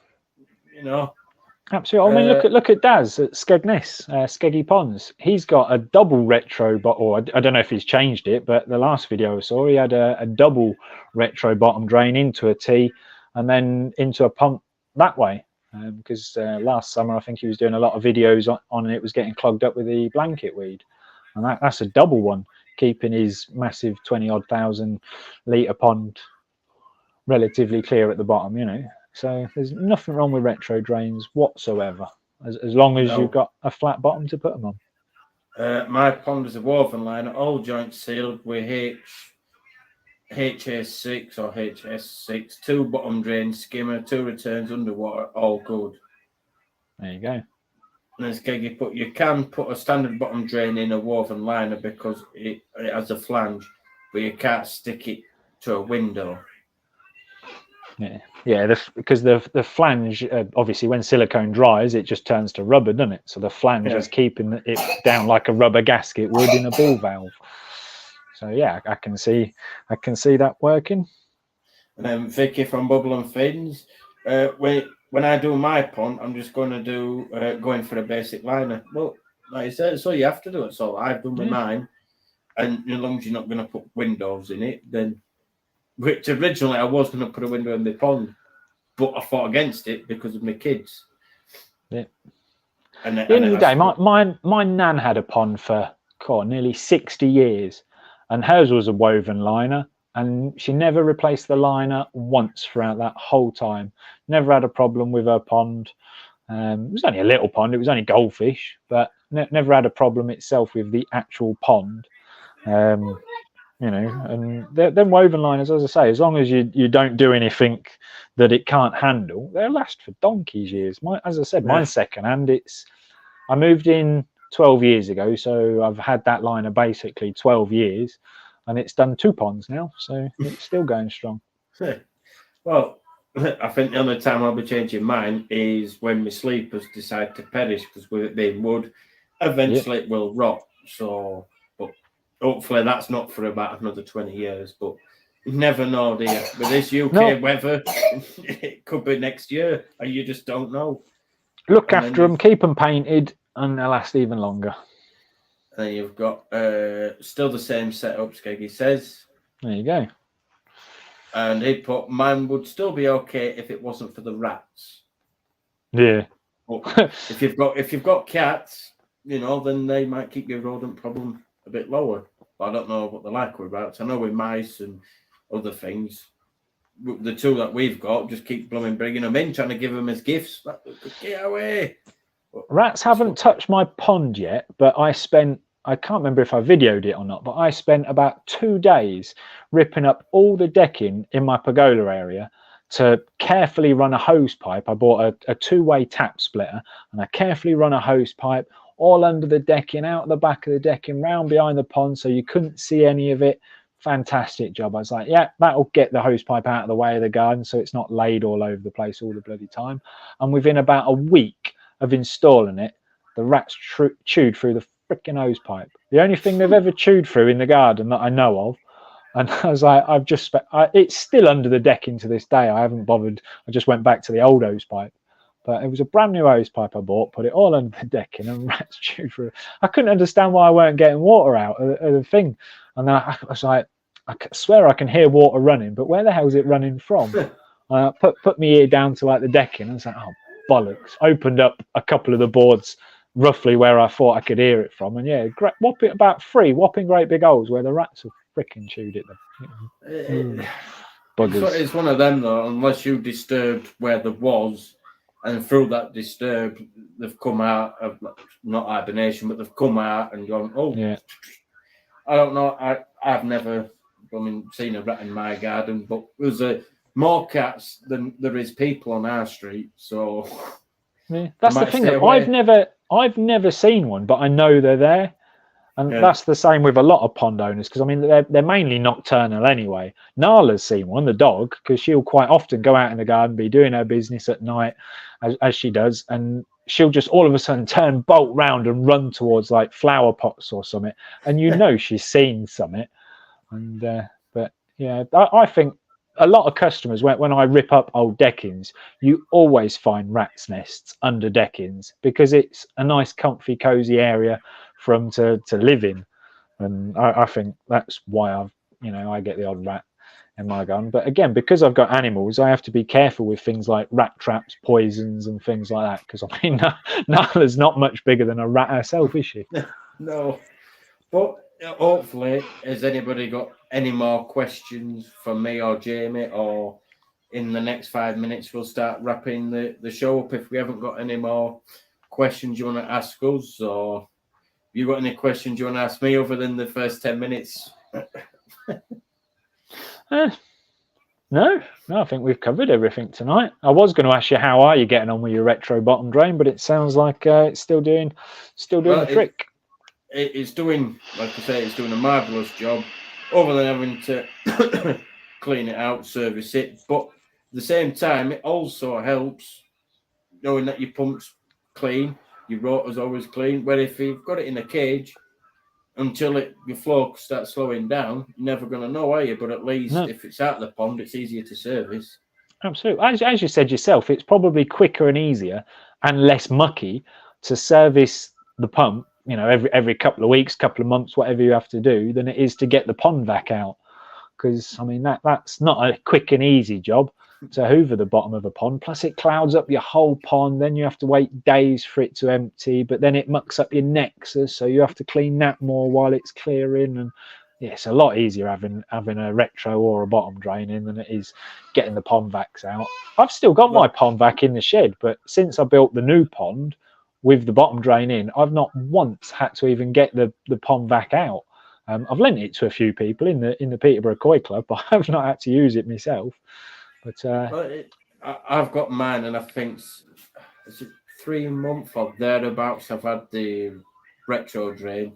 You know. Absolutely. I mean, look at Daz at Skegness, Skeggy Ponds. He's got a double retro bottom. I don't know if he's changed it, but the last video I saw, he had a double retro bottom drain into a T and then into a pump that way. Because last summer, I think he was doing a lot of videos on, and it was getting clogged up with the blanket weed. And that's a double one, keeping his massive 20-odd thousand litre pond relatively clear at the bottom, you know. So there's nothing wrong with retro drains whatsoever, as long as you've got a flat bottom to put them on. My pond is a woven liner, all joints sealed with HA6 or HS6, 2 bottom drains, skimmer, 2 returns underwater, all good. There you go. And as Keggy put, you can put a standard bottom drain in a woven liner because it has a flange, but you can't stick it to a window. Yeah, because the flange, obviously when silicone dries, it just turns to rubber, doesn't it? So the flange is keeping it down like a rubber gasket would in a ball valve. So yeah, I can see that working. And then Vicky from Bubble and Fins, when I do my pond, I'm just going to do going for a basic liner. Well, like I said, so you have to do it. So I've done with mine, and as long as you're not going to put windows in it, then. Which originally I was going to put a window in the pond, but I fought against it because of my kids. Yeah. And At the end of the day, my nan had a pond for nearly 60 years, and hers was a woven liner, and she never replaced the liner once throughout that whole time. Never had a problem with her pond. It was only a little pond, it was only goldfish, but never had a problem itself with the actual pond. You know, and them woven liners, as I say, as long as you don't do anything that it can't handle, they'll last for donkey's years. As I said, mine's second-hand. I moved in 12 years ago, so I've had that liner basically 12 years, and it's done 2 ponds now, so it's still going strong. Well, I think the only time I'll be changing mine is when my sleepers decide to perish, because with it being wood, eventually it will rot. So, but hopefully that's not for about another 20 years. But you never know, dear. With this UK weather, it could be next year, and you just don't know. Look after them, keep them painted, and they'll last even longer. And then you've got still the same setup, Skeggy says. There you go. And he put, mine would still be okay if it wasn't for the rats. Yeah. But if you've got cats, you know, then they might keep your rodent problem a bit lower. But I don't know what they're like with rats. I know with mice and other things, the two that we've got just keep bringing them in, trying to give them as gifts. Get away. Rats haven't touched my pond yet, but I can't remember if I videoed it or not, but I spent about 2 days ripping up all the decking in my pergola area to carefully run a hose pipe. I bought a 2-way tap splitter, and I carefully run a hose pipe all under the decking, out the back of the decking, round behind the pond, so you couldn't see any of it. Fantastic job. I was like, yeah, that'll get the hose pipe out of the way of the garden so it's not laid all over the place all the bloody time. And within about a week of installing it, the rats chewed through the freaking hose pipe. The only thing they've ever chewed through in the garden that I know of. And I was like, it's still under the decking to this day. I haven't bothered. I just went back to the old hose pipe. But it was a brand new hose pipe I bought, put it all under the decking, and rats chewed through it. I couldn't understand why I weren't getting water out of the thing. And then I was like, I swear I can hear water running, but where the hell is it running from? I put my ear down to like the decking, and I was like, oh, bollocks. Opened up a couple of the boards roughly where I thought I could hear it from, and yeah, about 3 whopping great big holes where the rats have freaking chewed it. Buggers. It's one of them though, unless you disturbed where there was, and through that disturb, they've come out of not hibernation, but they've come out and gone, oh, yeah. I don't know. I've never seen a rat in my garden, but there's more cats than there is people on our street. So yeah, that's the thing. I've never seen one, but I know they're there, and that's the same with a lot of pond owners, because I mean they're mainly nocturnal anyway. Nala's seen one, the dog, because she'll quite often go out in the garden, be doing her business at night, as she does, and she'll just all of a sudden bolt round and run towards like flower pots or something, and you know she's seen something. And but yeah, I think a lot of customers, when I rip up old deckings, you always find rats' nests under deckings, because it's a nice, comfy, cozy area for them to live in. And I think that's why I get the odd rat in my garden. But again, because I've got animals, I have to be careful with things like rat traps, poisons, and things like that. Because I mean, Nala's not much bigger than a rat herself, is she? No. But hopefully, has anybody got any more questions for me or Jamie? Or in the next 5 minutes, we'll start wrapping the show up. If we haven't got any more questions you want to ask us, or you got any questions you want to ask me other than the first 10 minutes? No, I think we've covered everything tonight. I was going to ask you, how are you getting on with your retro bottom drain, but it sounds like it's still doing the trick. It's doing, like I say, it's doing a marvellous job, other than having to clean it out, service it. But at the same time, it also helps knowing that your pump's clean, your rotor's always clean. Where if you've got it in a cage, until your flow starts slowing down, you're never going to know, are you? But at least if it's out of the pond, it's easier to service. Absolutely. As you said yourself, it's probably quicker and easier and less mucky to service the pump, every couple of weeks, couple of months, whatever you have to do, than it is to get the pond back out. Because, I mean, that's not a quick and easy job. to hoover the bottom of a pond. Plus, it clouds up your whole pond. Then you have to wait days for it to empty. But then it mucks up your nexus, so you have to clean that more while it's clearing. And yeah, it's a lot easier having a retro or a bottom drain in than it is getting the pond vacs out. I've still got my pond vac in the shed, but since I built the new pond with the bottom drain in, I've not once had to even get the pond vac out. I've lent it to a few people in the Peterborough Koi Club, but I've not had to use it myself. But I've got mine, and I think it's 3 months or thereabouts. I've had the retro drain,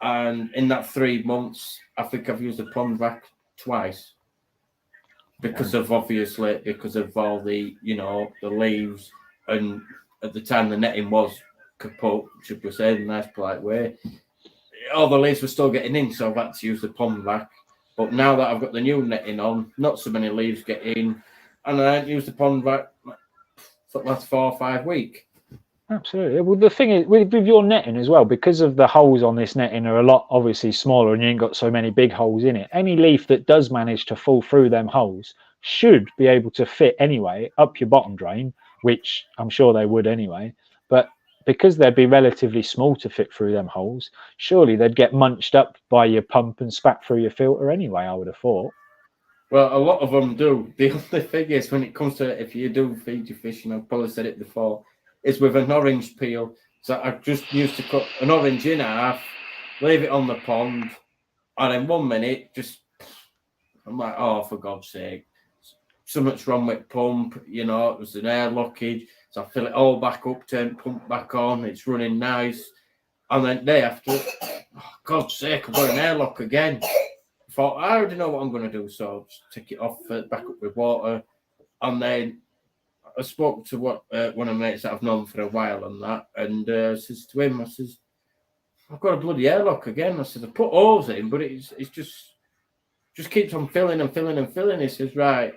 and in that 3 months, I think I've used the pond vac twice because of all the the leaves, and at the time the netting was kaput, should we say, in a nice polite way. All the leaves were still getting in, so I've had to use the pond vac. But now that I've got the new netting on, not so many leaves get in, and I haven't used the pond vac for the last 4 or 5 weeks. Absolutely. Well, the thing is, with your netting as well, because of the holes on this netting are a lot obviously smaller, and you ain't got so many big holes in it. Any leaf that does manage to fall through them holes should be able to fit anyway up your bottom drain, which I'm sure they would anyway. But because they'd be relatively small to fit through them holes, surely they'd get munched up by your pump and spat through your filter anyway, I would have thought. Well, a lot of them do. The only thing is, when it comes to if you do feed your fish, and I've probably said it before, is with an orange peel. So I just used to cut an orange in half, leave it on the pond, and in 1 minute, I'm like, oh, for God's sake, something's wrong with pump, it was an air blockage. So I fill it all back up, turn pump back on, it's running nice. And then day after, oh, God's sake, I've got an airlock again. I thought, I already know what I'm going to do, so I'll just take it off, back up with water. And then I spoke to one of my mates that I've known for a while and that, and I says to him, I says, I've got a bloody airlock again. I said, I put holes in, but it's just keeps on filling and filling and filling. He says, right,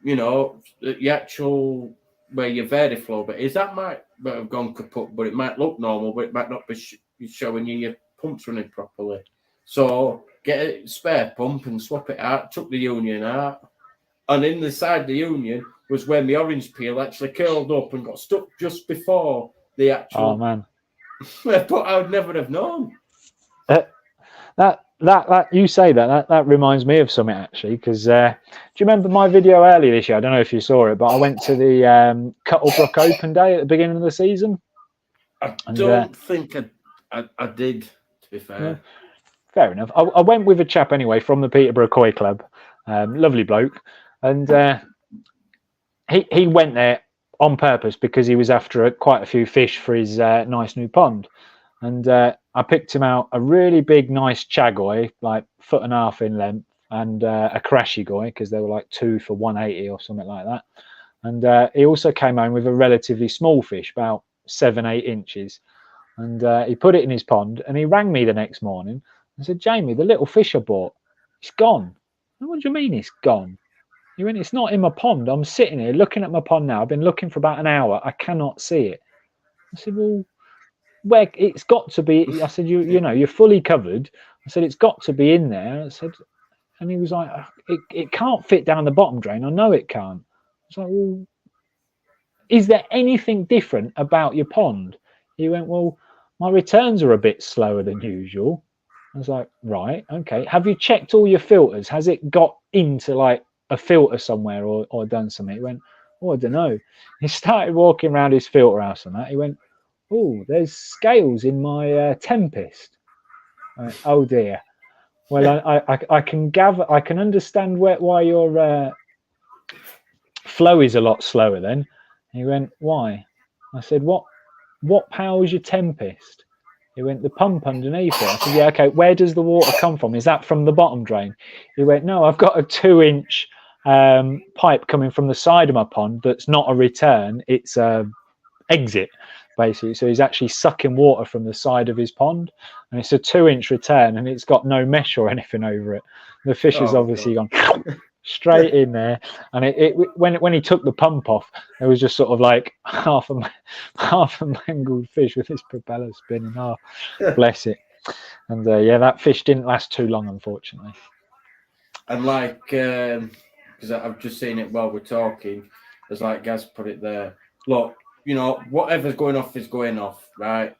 the actual where your Veriflow bit is, that might have gone kaput, but it might look normal, but it might not be showing you your pump's running properly. So get a spare pump and swap it out, took the union out, and in the side of the union was where my orange peel actually curled up and got stuck just before the actual. Oh man! But I would never have known. That you say that reminds me of something actually, because do you remember my video earlier this year? I don't know if you saw it, but I went to the Cuttlebrook Open Day at the beginning of the season. I don't think I did, to be fair. Yeah, fair enough. I went with a chap anyway from the Peterborough Koi Club, lovely bloke, and he went there on purpose because he was after quite a few fish for his nice new pond. And I picked him out a really big, nice chagoi, like 1.5 feet in length, and a Karashigoi, because they were like 2 for 180 or something like that. And he also came home with a relatively small fish, about 7-8 inches. And he put it in his pond, and he rang me the next morning and said, Jamie, the little fish I bought, it's gone. And what do you mean it's gone? He went, it's not in my pond. I'm sitting here looking at my pond now. I've been looking for about an hour. I cannot see it. I said, well, where it's got to be. I said, you're fully covered. I said, it's got to be in there. I said, and he was like, it can't fit down the bottom drain. I know it can't. I was like, well, is there anything different about your pond? He went, well, my returns are a bit slower than usual. I was like, right, okay. Have you checked all your filters? Has it got into like a filter somewhere or done something? He went, oh, I don't know. He started walking around his filter house and that. He went, oh, there's scales in my Tempest. Oh dear. Well, I can gather, I can understand why your flow is a lot slower then. He went, why? I said, what powers your Tempest? He went, the pump underneath it. I said, yeah, okay, where does the water come from? Is that from the bottom drain? He went, no, I've got a 2-inch pipe coming from the side of my pond that's not a return, it's a exit, basically. So he's actually sucking water from the side of his pond, and it's a 2-inch return, and it's got no mesh or anything over it. The fish has obviously gone straight in there, and when he took the pump off, it was just sort of like half a mangled fish with his propeller spinning. Oh, bless it. And yeah, that fish didn't last too long, unfortunately. And like because I've just seen it while we're talking. There's like Gaz put it there. Look, you know, whatever's going off is going off, right?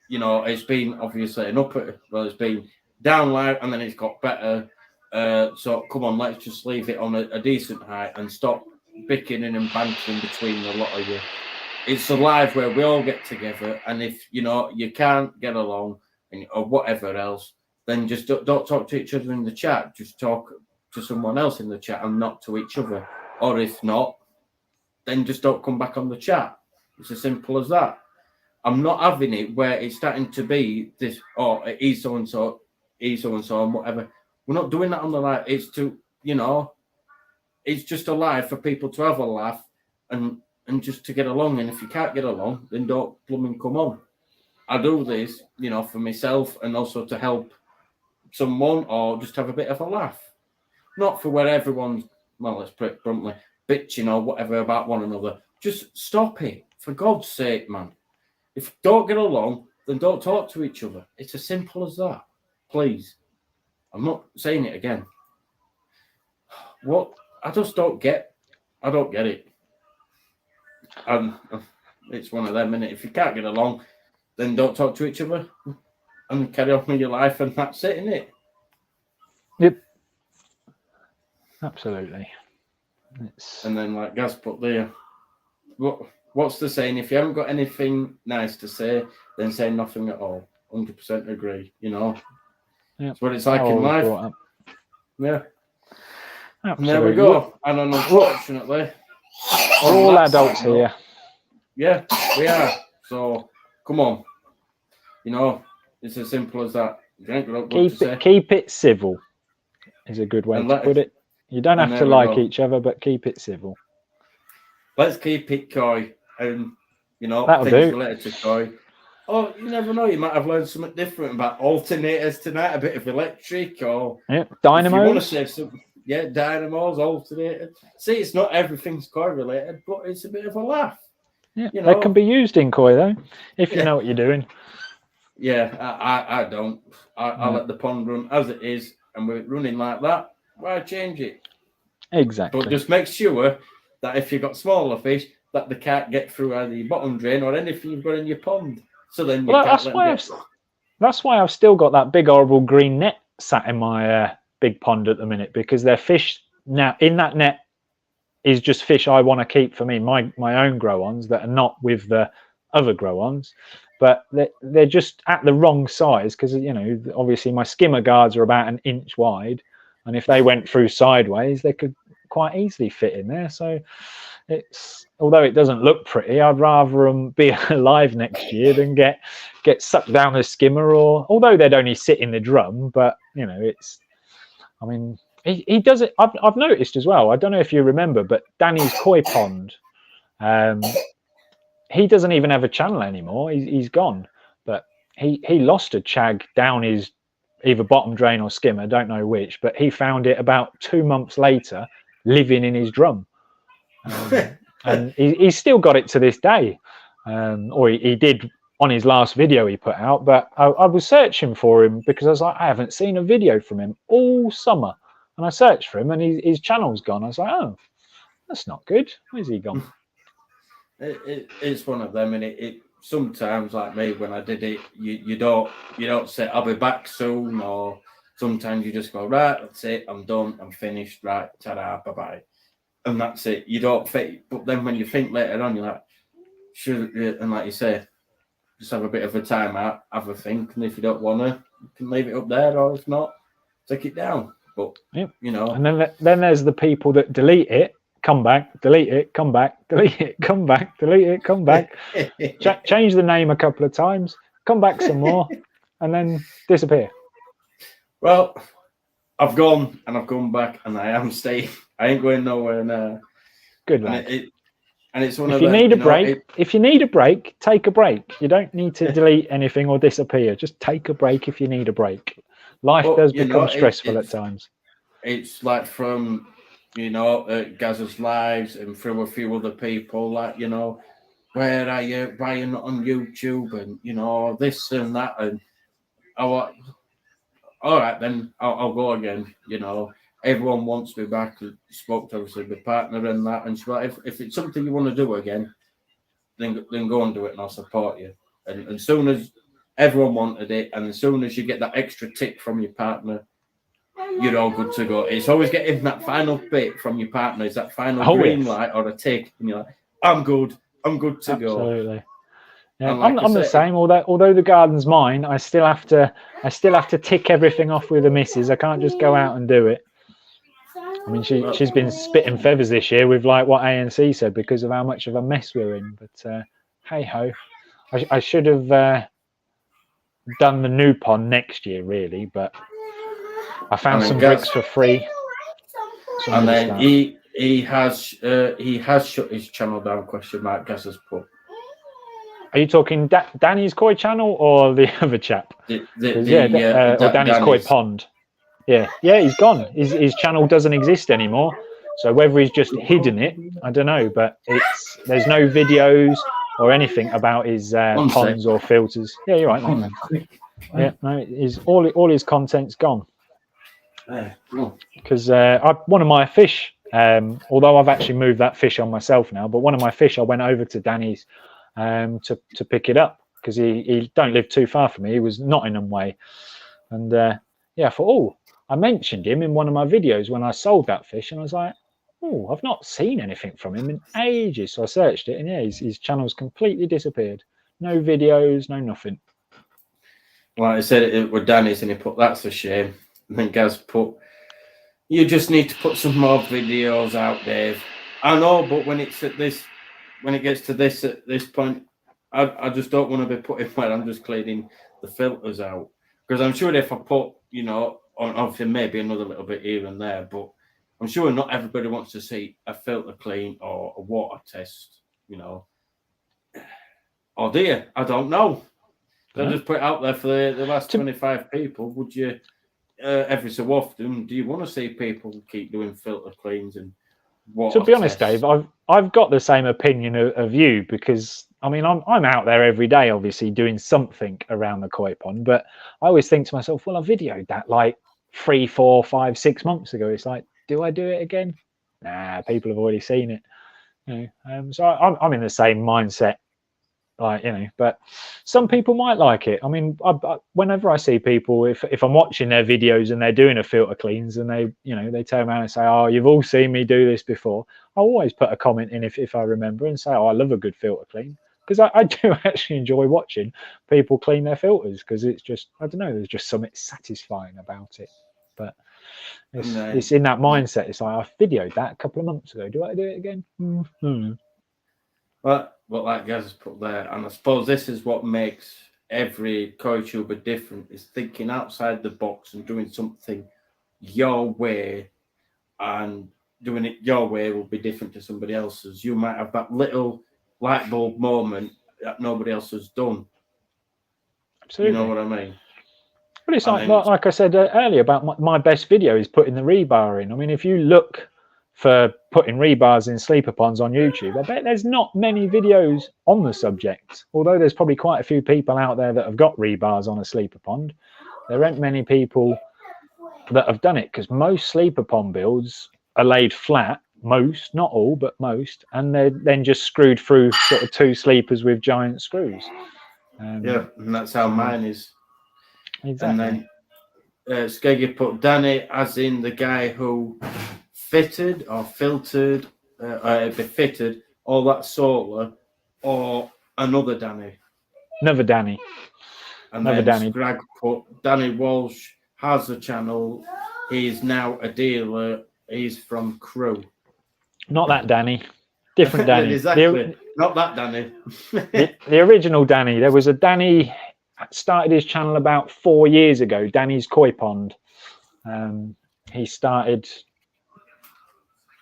You know, it's been obviously it's been down low and then it's got better. So come on, let's just leave it on a decent height and stop bickering and bantering between a lot of you. It's a live where we all get together, and if you know you can't get along or whatever else, then just don't talk to each other in the chat. Just talk to someone else in the chat and not to each other. Or if not, then just don't come back on the chat. It's as simple as that. I'm not having it where it's starting to be this, he's so and so, and whatever. We're not doing that on the live. It's to, you know, it's just a live for people to have a laugh and just to get along. And if you can't get along, then don't blooming come on. I do this, you know, for myself and also to help someone or just have a bit of a laugh. Not for where everyone's, well, let's put it bluntly, bitching or whatever about one another. Just stop it, for God's sake, man. If you don't get along, then don't talk to each other. It's as simple as that. Please. I'm not saying it again. What? I just don't get. I don't get it. It's one of them, innit? If you can't get along, then don't talk to each other and carry on with your life, and that's it, innit? Yep. Absolutely. And then, like Gaz put there, what's the saying? If you haven't got anything nice to say, then say nothing at all. 100% agree, you know? Yep. That's what it's like in life. Yeah. Absolutely. And there we go. And unfortunately, we're all adults here. Yeah, we are. So, come on. You know, it's as simple as that. Keep it civil is a good way to put it. You don't have to like each other, but keep it civil. Let's keep it coy, and you know, that'll things do. related to coy. Oh, you never know. You might have learned something different about alternators tonight, a bit of electric, or dynamos. You want to say something? Yeah, dynamos, alternators. See, it's not everything's coy related, but it's a bit of a laugh. Yeah, you know? They can be used in coy though, if you know what you're doing. Yeah, I don't. I let the pond run as it is, and we're running like that. Why change it? Exactly. But just make sure that if you've got smaller fish, that they can't get through either your bottom drain or anything you've got in your pond. So then you can't that's why I've still got that big horrible green net sat in my big pond at the minute, because they're fish now in that net is just fish I want to keep for me, my own grow-ons that are not with the other grow-ons. But they're just at the wrong size because, you know, obviously my skimmer guards are about 1 inch wide, and if they went through sideways, they could quite easily fit in there. So it's, although it doesn't look pretty, I'd rather them be alive next year than get sucked down the skimmer, or although they'd only sit in the drum. But you know, it's, I mean, he does it. I've noticed as well. I don't know if you remember, but Danny's koi pond. He doesn't even have a channel anymore. He's gone. But he lost a chag down his either bottom drain or skimmer, don't know which. But he found it about 2 months later, living in his drum, and he's still got it to this day. Or he did on his last video he put out. But I was searching for him because I was like, I haven't seen a video from him all summer, and I searched for him, and his channel's gone. I was like, oh, that's not good. Where's he gone? It's one of them, and it sometimes, like me, when I did it, you don't say I'll be back soon, or sometimes you just go, right, that's it, I'm done, I'm finished, right, ta-da, bye-bye, and that's it. You don't fit. But then when you think later on, you're like, should, and like you say, just have a bit of a time out, have a think, and if you don't want to, you can leave it up there, or if not, take it down. But you know, and then there's the people that delete it, come back, delete it, come back, delete it, come back, delete it, come back, change the name a couple of times, come back some more, and then disappear. Well, I've gone and I've come back, and I am staying. I ain't going nowhere now. Good lad. And it's one if of you them, need a break, if you need a break, take a break. You don't need to delete anything or disappear. Just take a break if you need a break. Life does become stressful at times. It's like from, you know, Gaz's lives and through a few other people, like, you know, where are you? Why are you not on YouTube? And, you know, this and that. And all right, then I'll go again, you know. everyone wants me back. I spoke to obviously my partner and that, and she's like, if it's something you want to do again, then go and do it, and I'll support you. And as soon as everyone wanted it, and as soon as you get that extra tick from your partner, you're all good to go. It's always getting that final bit from your partner, is that final green light or a tick, and you're like, I'm good to go. Absolutely. Yeah, like I'm the same. Although the garden's mine, I still have to tick everything off with the missus. I can't just go out and do it. I mean, she's been spitting feathers this year with like what ANC said because of how much of a mess we're in. But hey ho, I should have done the new pond next year really, but I found some bricks for free. And then he has shut his channel down. Question mark. Gaz has put. Are you talking Danny's Koi channel or the other chap? Or Danny's Koi Pond. Yeah, he's gone. His channel doesn't exist anymore. So whether he's just hidden it, I don't know. But there's no videos or anything about his ponds or filters. Yeah, you're right. Yeah, no, all his content's gone. Because one of my fish, although I've actually moved that fish on myself now, but one of my fish I went over to Danny's to pick it up because he don't live too far from me. He was Nottingham way, and I thought, I mentioned him in one of my videos when I sold that fish, and I was like, I've not seen anything from him in ages. So I searched it, and his channel's completely disappeared. No videos, no nothing. Like I said, it with Danny's, and he put, that's a shame. And then Gaz put, you just need to put some more videos out, Dave. I know, but when it gets to this at this point, I just don't want to be putting where I'm just cleaning the filters out. Because I'm sure if I put, obviously maybe another little bit here and there, but I'm sure not everybody wants to see a filter clean or a water test, Or do you? I don't know. I'll just put it out there for the last 25 people. Would you, every so often, do you want to see people keep doing filter cleans and water To be honest, tests? Dave, I've got the same opinion of you because I mean I'm out there every day, obviously doing something around the koi pond. But I always think to myself, well, I videoed that like 3, 4, 5, 6 months ago. It's like, do I do it again? Nah, people have already seen it. So I'm in the same mindset. But some people might like it. I mean, whenever I see people, if I'm watching their videos and they're doing a filter cleans and they turn around and say, "Oh, you've all seen me do this before," I'll always put a comment in if I remember and say, "Oh, I love a good filter clean," because I do actually enjoy watching people clean their filters because it's just, I don't know, there's just something satisfying about it. But it's in that mindset. It's like, I videoed that a couple of months ago. Do I do it again? But like Gaz has put there, and I suppose this is what makes every koi tuber different, is thinking outside the box and doing something your way, and doing it your way will be different to somebody else's. You might have that little light bulb moment that nobody else has done. Absolutely. You know what I mean? But it's like I said earlier about my best video is putting the rebar in. I mean, if you look for putting rebars in sleeper ponds on YouTube, I bet there's not many videos on the subject. Although there's probably quite a few people out there that have got rebars on a sleeper pond, there aren't many people that have done it because most sleeper pond builds are laid flat, most, not all, but most, and they're then just screwed through sort of 2 sleepers with giant screws. And that's how mine is. Exactly. And then Skeggy put Danny as in the guy who fitted or filtered, befitted all that solar, or another Danny. Another Danny. And then Greg put Danny Walsh has a channel. He's now a dealer. He's from Crewe. Not that Danny. Different Danny. Exactly. Not that Danny. the original Danny. There was a Danny started his channel about 4 years ago. Danny's Koi Pond. He started.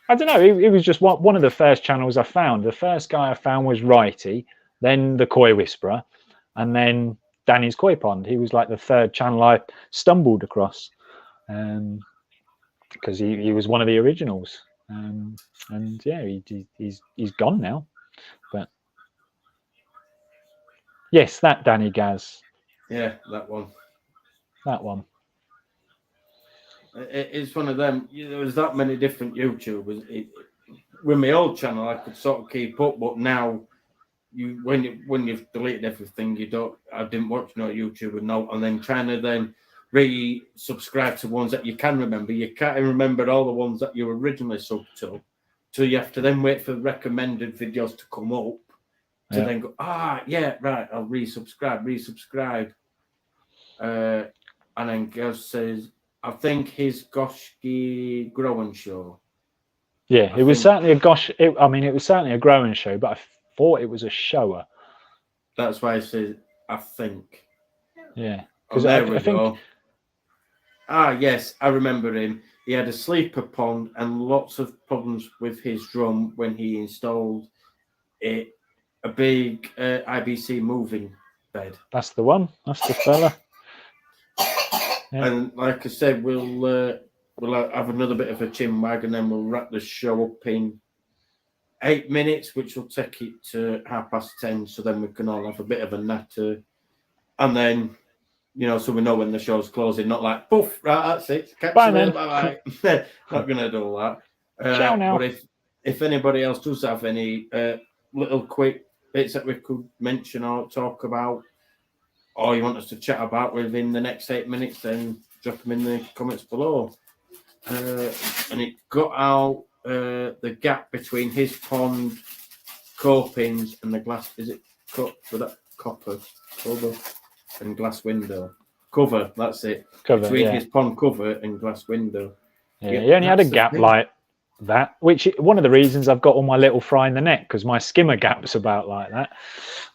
I don't know. It was just one of the first channels I found. The first guy I found was Righty, then the Koi Whisperer, and then Danny's Koi Pond. He was like the third channel I stumbled across, because he was one of the originals. And yeah, he's gone now. But yes, that Danny Gaz. Yeah, that one. That one. It's one of them. There was that many different YouTubers. With my old channel, I could sort of keep up, but now when you've deleted everything, I didn't watch no YouTuber no, and then trying to then re-subscribe to ones that you can remember. You can't remember all the ones that you originally subbed to, so you have to then wait for recommended videos to come up to then go, yeah, right, I'll resubscribe. And then Gaz says, I think his Goshki Growing Show. Yeah, it was certainly a it was certainly a growing show, but I thought it was a shower. That's why I said, I think. Yeah. Because there we go. Yes, I remember him. He had a sleeper pond and lots of problems with his drum when he installed a big IBC moving bed. That's the one. That's the fella. Yeah. And like I said, we'll have another bit of a chin wag, and then we'll wrap the show up in 8 minutes, which will take it to 10:30. So then we can all have a bit of a natter, and then so we know when the show's closing. Not like poof, right, that's it. Catch Bye, you later, man. bye. Not gonna do that. Ciao now. But if anybody else does have any little quick bits that we could mention or talk about, or you want us to chat about within the next 8 minutes, then drop them in the comments below. And it got out the gap between his pond copings and the glass. Is it cut for that copper cover and glass window? Cover, that's it. Cover, between his pond cover and glass window. Yeah, he only had a gap like that, which one of the reasons I've got all my little fry in the net, because my skimmer gap's about like that.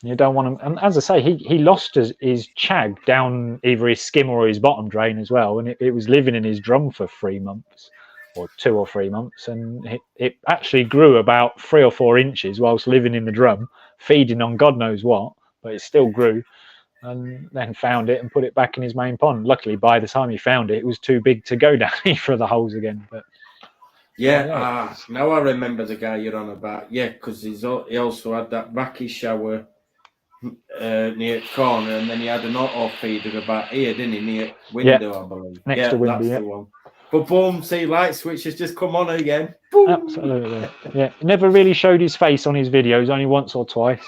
You don't want him, and as I say, he lost his chag down either his skimmer or his bottom drain as well, and it was living in his drum for 3 months or 2 or 3 months, and it actually grew about 3 or 4 inches whilst living in the drum, feeding on God knows what, but it still grew. And then found it and put it back in his main pond. Luckily, by the time he found it, it was too big to go down for the holes again. But now I remember the guy you're on about. Yeah, because he also had that racky shower near the corner, and then he had an auto feeder about here, didn't he? Near window, I believe. Next to window, that's the one. But boom, see, light switch has just come on again. Boom. Absolutely. Yeah, never really showed his face on his videos, only once or twice.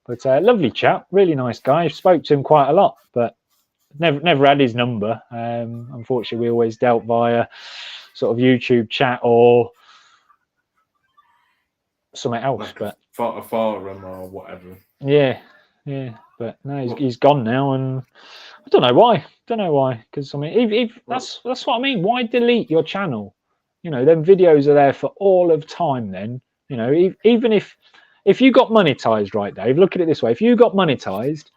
But lovely chap, really nice guy. Spoke to him quite a lot, but never had his number. Unfortunately, we always dealt via sort of YouTube chat or something else. Like but a forum or whatever. Yeah. But no, he's gone now, and I don't know why. Because I mean, that's what I mean. Why delete your channel? Them videos are there for all of time. Then even if you got monetized, right, Dave, look at it this way. If you got monetized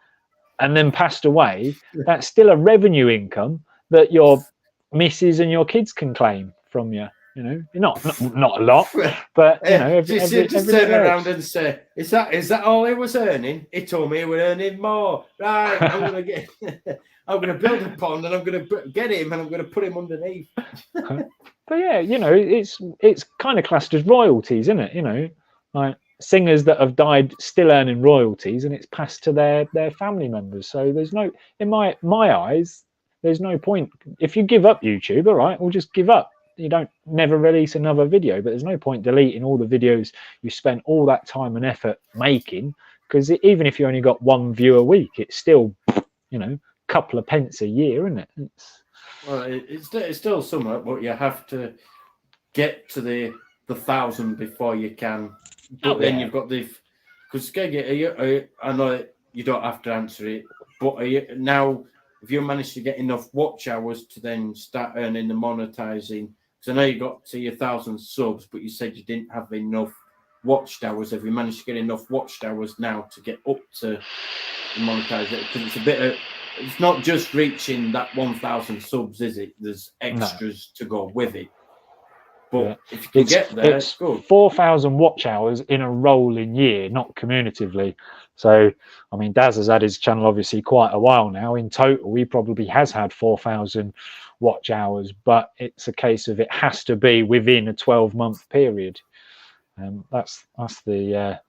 and then passed away, that's still a revenue income that your missus and your kids can claim from you. Not a lot, but just turn around and say, is that all he was earning? He told me he was earning more. Right, I'm gonna build a pond and I'm gonna get him and I'm gonna put him underneath. But yeah, it's kind of classed as royalties, isn't it? Like singers that have died still earning royalties, and it's passed to their family members. So there's no, in my eyes, there's no point. If you give up YouTube, all right, we'll just give up. You don't never release another video, but there's no point deleting all the videos you spent all that time and effort making, because even if you only got 1 view a week, it's still a couple of pence a year, isn't it? It's still somewhat, but you have to get to the 1,000 before you can. But then you've got because I know you don't have to answer it, but now if you manage to get enough watch hours to then start earning the monetizing, because I know you got to your 1,000 subs, but you said you didn't have enough watched hours. Have you managed to get enough watched hours now to get up to monetize it? Because it's not just reaching that 1,000 subs, is it? There's extras to go with it. But if you can get there, it's good. 4,000 watch hours in a rolling year, not cumulatively. So, I mean, Daz has had his channel obviously quite a while now. In total, he probably has had 4,000 watch hours, but it's a case of it has to be within a 12-month period. That's the.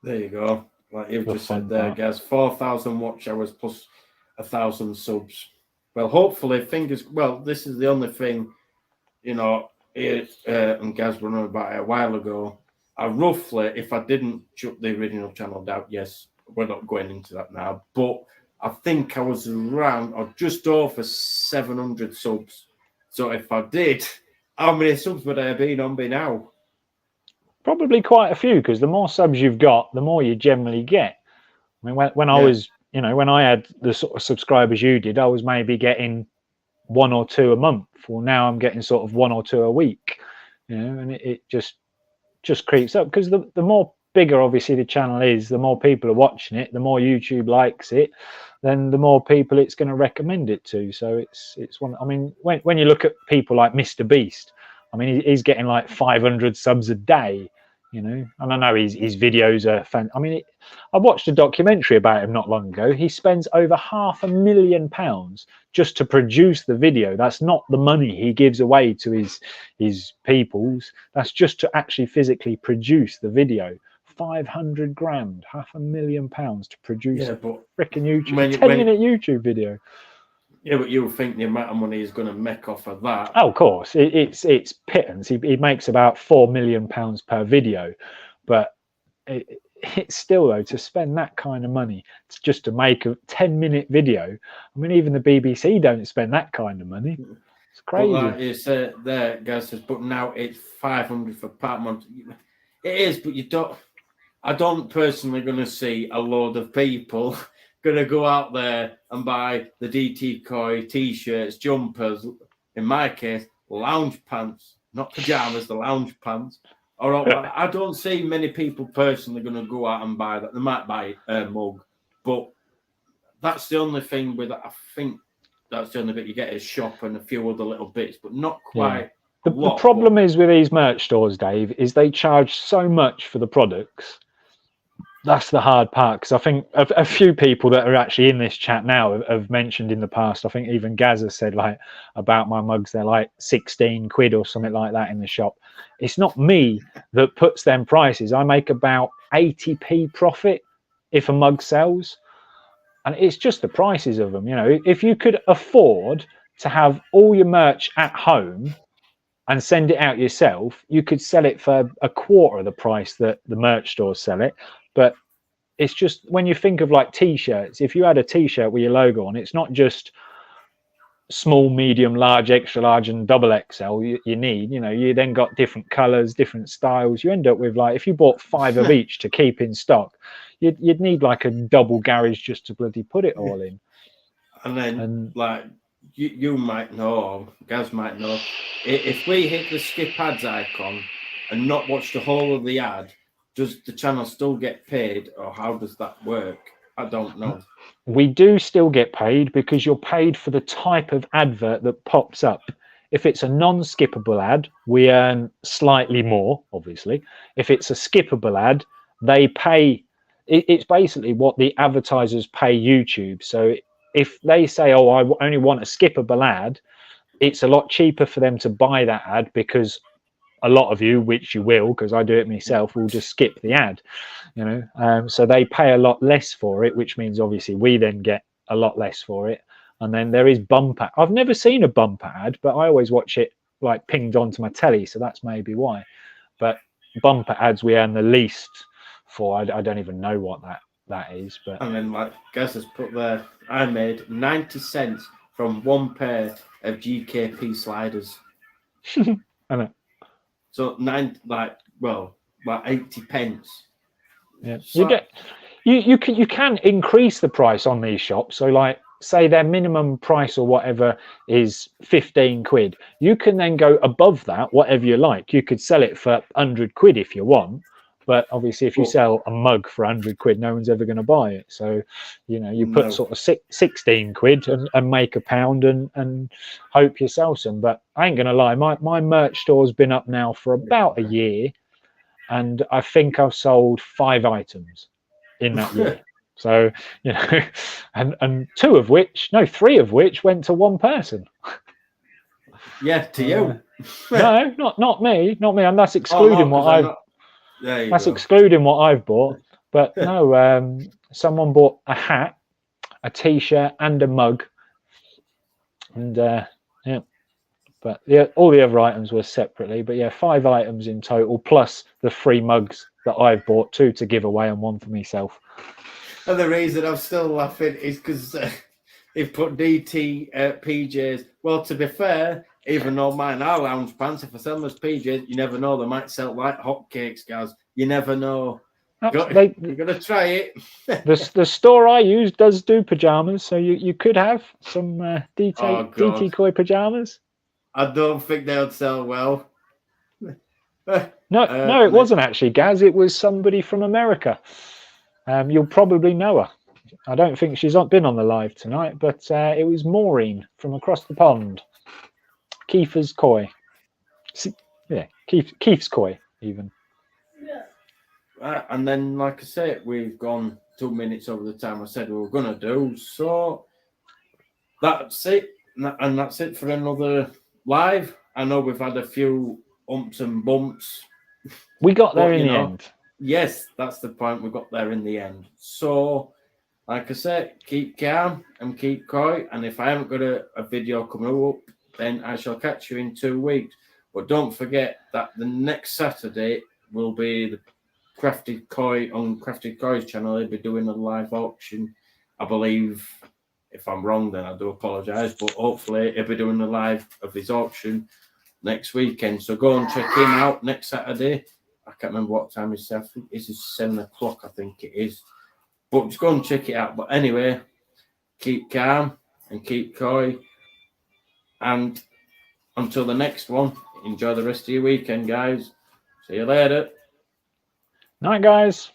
There you go. Like you've just said there, guys, 4,000 watch hours plus 1,000 subs. Well, hopefully, this is the only thing you know, and Gaz were on about it a while ago. I roughly, if I didn't shut the original channel down, yes, we're not going into that now, but I think I was around or just over 700 subs. So if I did, how many subs would I have been on by now? Probably quite a few, because the more subs you've got, the more you generally get. I mean, when I was, you know, when I had the sort of subscribers you did, I was maybe getting 1 or 2 a month. Well, now I'm getting sort of 1 or 2 a week, you know, and it just creeps up, because the more bigger obviously the channel is, the more people are watching it, the more YouTube likes it, then the more people it's going to recommend it to. So it's one. I mean, when you look at people like Mr. Beast, I mean, he's getting like 500 subs a day, you know, and I know his videos are fan. I mean, I watched a documentary about him not long ago. He spends over £500,000 just to produce the video. That's not the money he gives away to his peoples. That's just to actually physically produce the video. 500 grand, £500,000 to produce a freaking YouTube 10-minute YouTube video. Yeah, but you think the amount of money he's going to make off of that? Oh, of course, it's pittance. He makes about £4 million per video, but it's still, though, to spend that kind of money just to make a 10-minute video. I mean, even the BBC don't spend that kind of money. It's crazy. But like you said there, guys says, but now it's 500 for part month. It is, but you don't. I don't personally going to see a load of people going to go out there and buy the DT Koi t-shirts, jumpers, in my case, lounge pants, not pajamas, the lounge pants. Or I don't see many people personally going to go out and buy that. They might buy a mug, but that's the only thing with it. I think that's the only bit you get is shop and a few other little bits, but not quite. Yeah. The problem is with these merch stores, Dave, is they charge so much for the products. That's the hard part, because I think a few people that are actually in this chat now have mentioned in the past. I think even Gaz has said like about my mugs, they're like 16 quid or something like that in the shop. It's not me that puts them prices. I make about 80p profit if a mug sells, and it's just the prices of them. You know, if you could afford to have all your merch at home and send it out yourself, you could sell it for a quarter of the price that the merch stores sell it. But it's just, when you think of like t-shirts, if you had a t-shirt with your logo on, it's not just small, medium, large, extra large and double XL you need, you know, you then got different colors, different styles. You end up with, like, if you bought 5 of each to keep in stock, you'd need like a double garage just to bloody put it all in. And then like you might know, or Gaz might know, if we hit the skip ads icon and not watch the whole of the ad, does the channel still get paid, or how does that work? I don't know. We do still get paid, because you're paid for the type of advert that pops up. If it's a non-skippable ad, we earn slightly more, obviously. If it's a skippable ad, they pay. It's basically what the advertisers pay YouTube. So if they say, oh, I only want a skippable ad, it's a lot cheaper for them to buy that ad, because a lot of you, which you will, because I do it myself, will just skip the ad, you know. So they pay a lot less for it, which means obviously we then get a lot less for it. And then there is bumper. I've never seen a bumper ad, but I always watch it like pinged onto my telly, so that's maybe why. But bumper ads we earn the least for. I don't even know what that is. But and then like Gaz has put there, I made 90 cents from one pair of GKP sliders. I know. So 80 pence. Yeah, So, you can increase the price on these shops. So like, say their minimum price or whatever is 15 quid. You can then go above that, whatever you like. You could sell it for 100 quid if you want. But obviously, if you sell a mug for 100 quid, no one's ever going to buy it. So, you know, you put sort of 16 quid and make £1 and hope you sell some. But I ain't going to lie, my merch store's been up now for about a year, and I think I've sold 5 items in that year. So, you know, and 3 of which went to one person. Yeah, to you. No, not me, and that's excluding excluding what I've bought. But no, someone bought a hat, a t-shirt and a mug, and yeah. But yeah, all the other items were separately. But yeah, 5 items in total, plus the 3 mugs that I've bought, 2 to give away and 1 for myself. And the reason I'm still laughing is because they've put DT PJs. Well, to be fair, even though mine are lounge pants, if I sell them as PJs, you never know. They might sell like hotcakes, guys. You never know. You're going to try it. The store I use does do pajamas, so you could have some DT Koi pajamas. I don't think they'll sell well. No, it wasn't actually, Gaz. It was somebody from America. You'll probably know her. I don't think she's been on the live tonight, but it was Maureen from across the pond. Kiefer's Koi. Yeah, Keith's Koi, even. And then, like I said, we've gone 2 minutes over the time I said we were going to do. So that's it. And that's it for another live. I know we've had a few umps and bumps. We got there in the end. Yes, that's the point. We got there in the end. So, like I said, keep calm and keep coy. And if I haven't got a video coming up, then I shall catch you in 2 weeks. But don't forget that the next Saturday will be the Crafted Koi on Crafted Koi's channel. They'll be doing a live auction. I believe, if I'm wrong, then I do apologise. But hopefully, he'll be doing a live of his auction next weekend. So go and check him out next Saturday. I can't remember what time it's. I think it's 7 o'clock. I think it is. But just go and check it out. But anyway, keep calm and keep coy. And until the next one, enjoy the rest of your weekend, guys. See you later. Night, guys.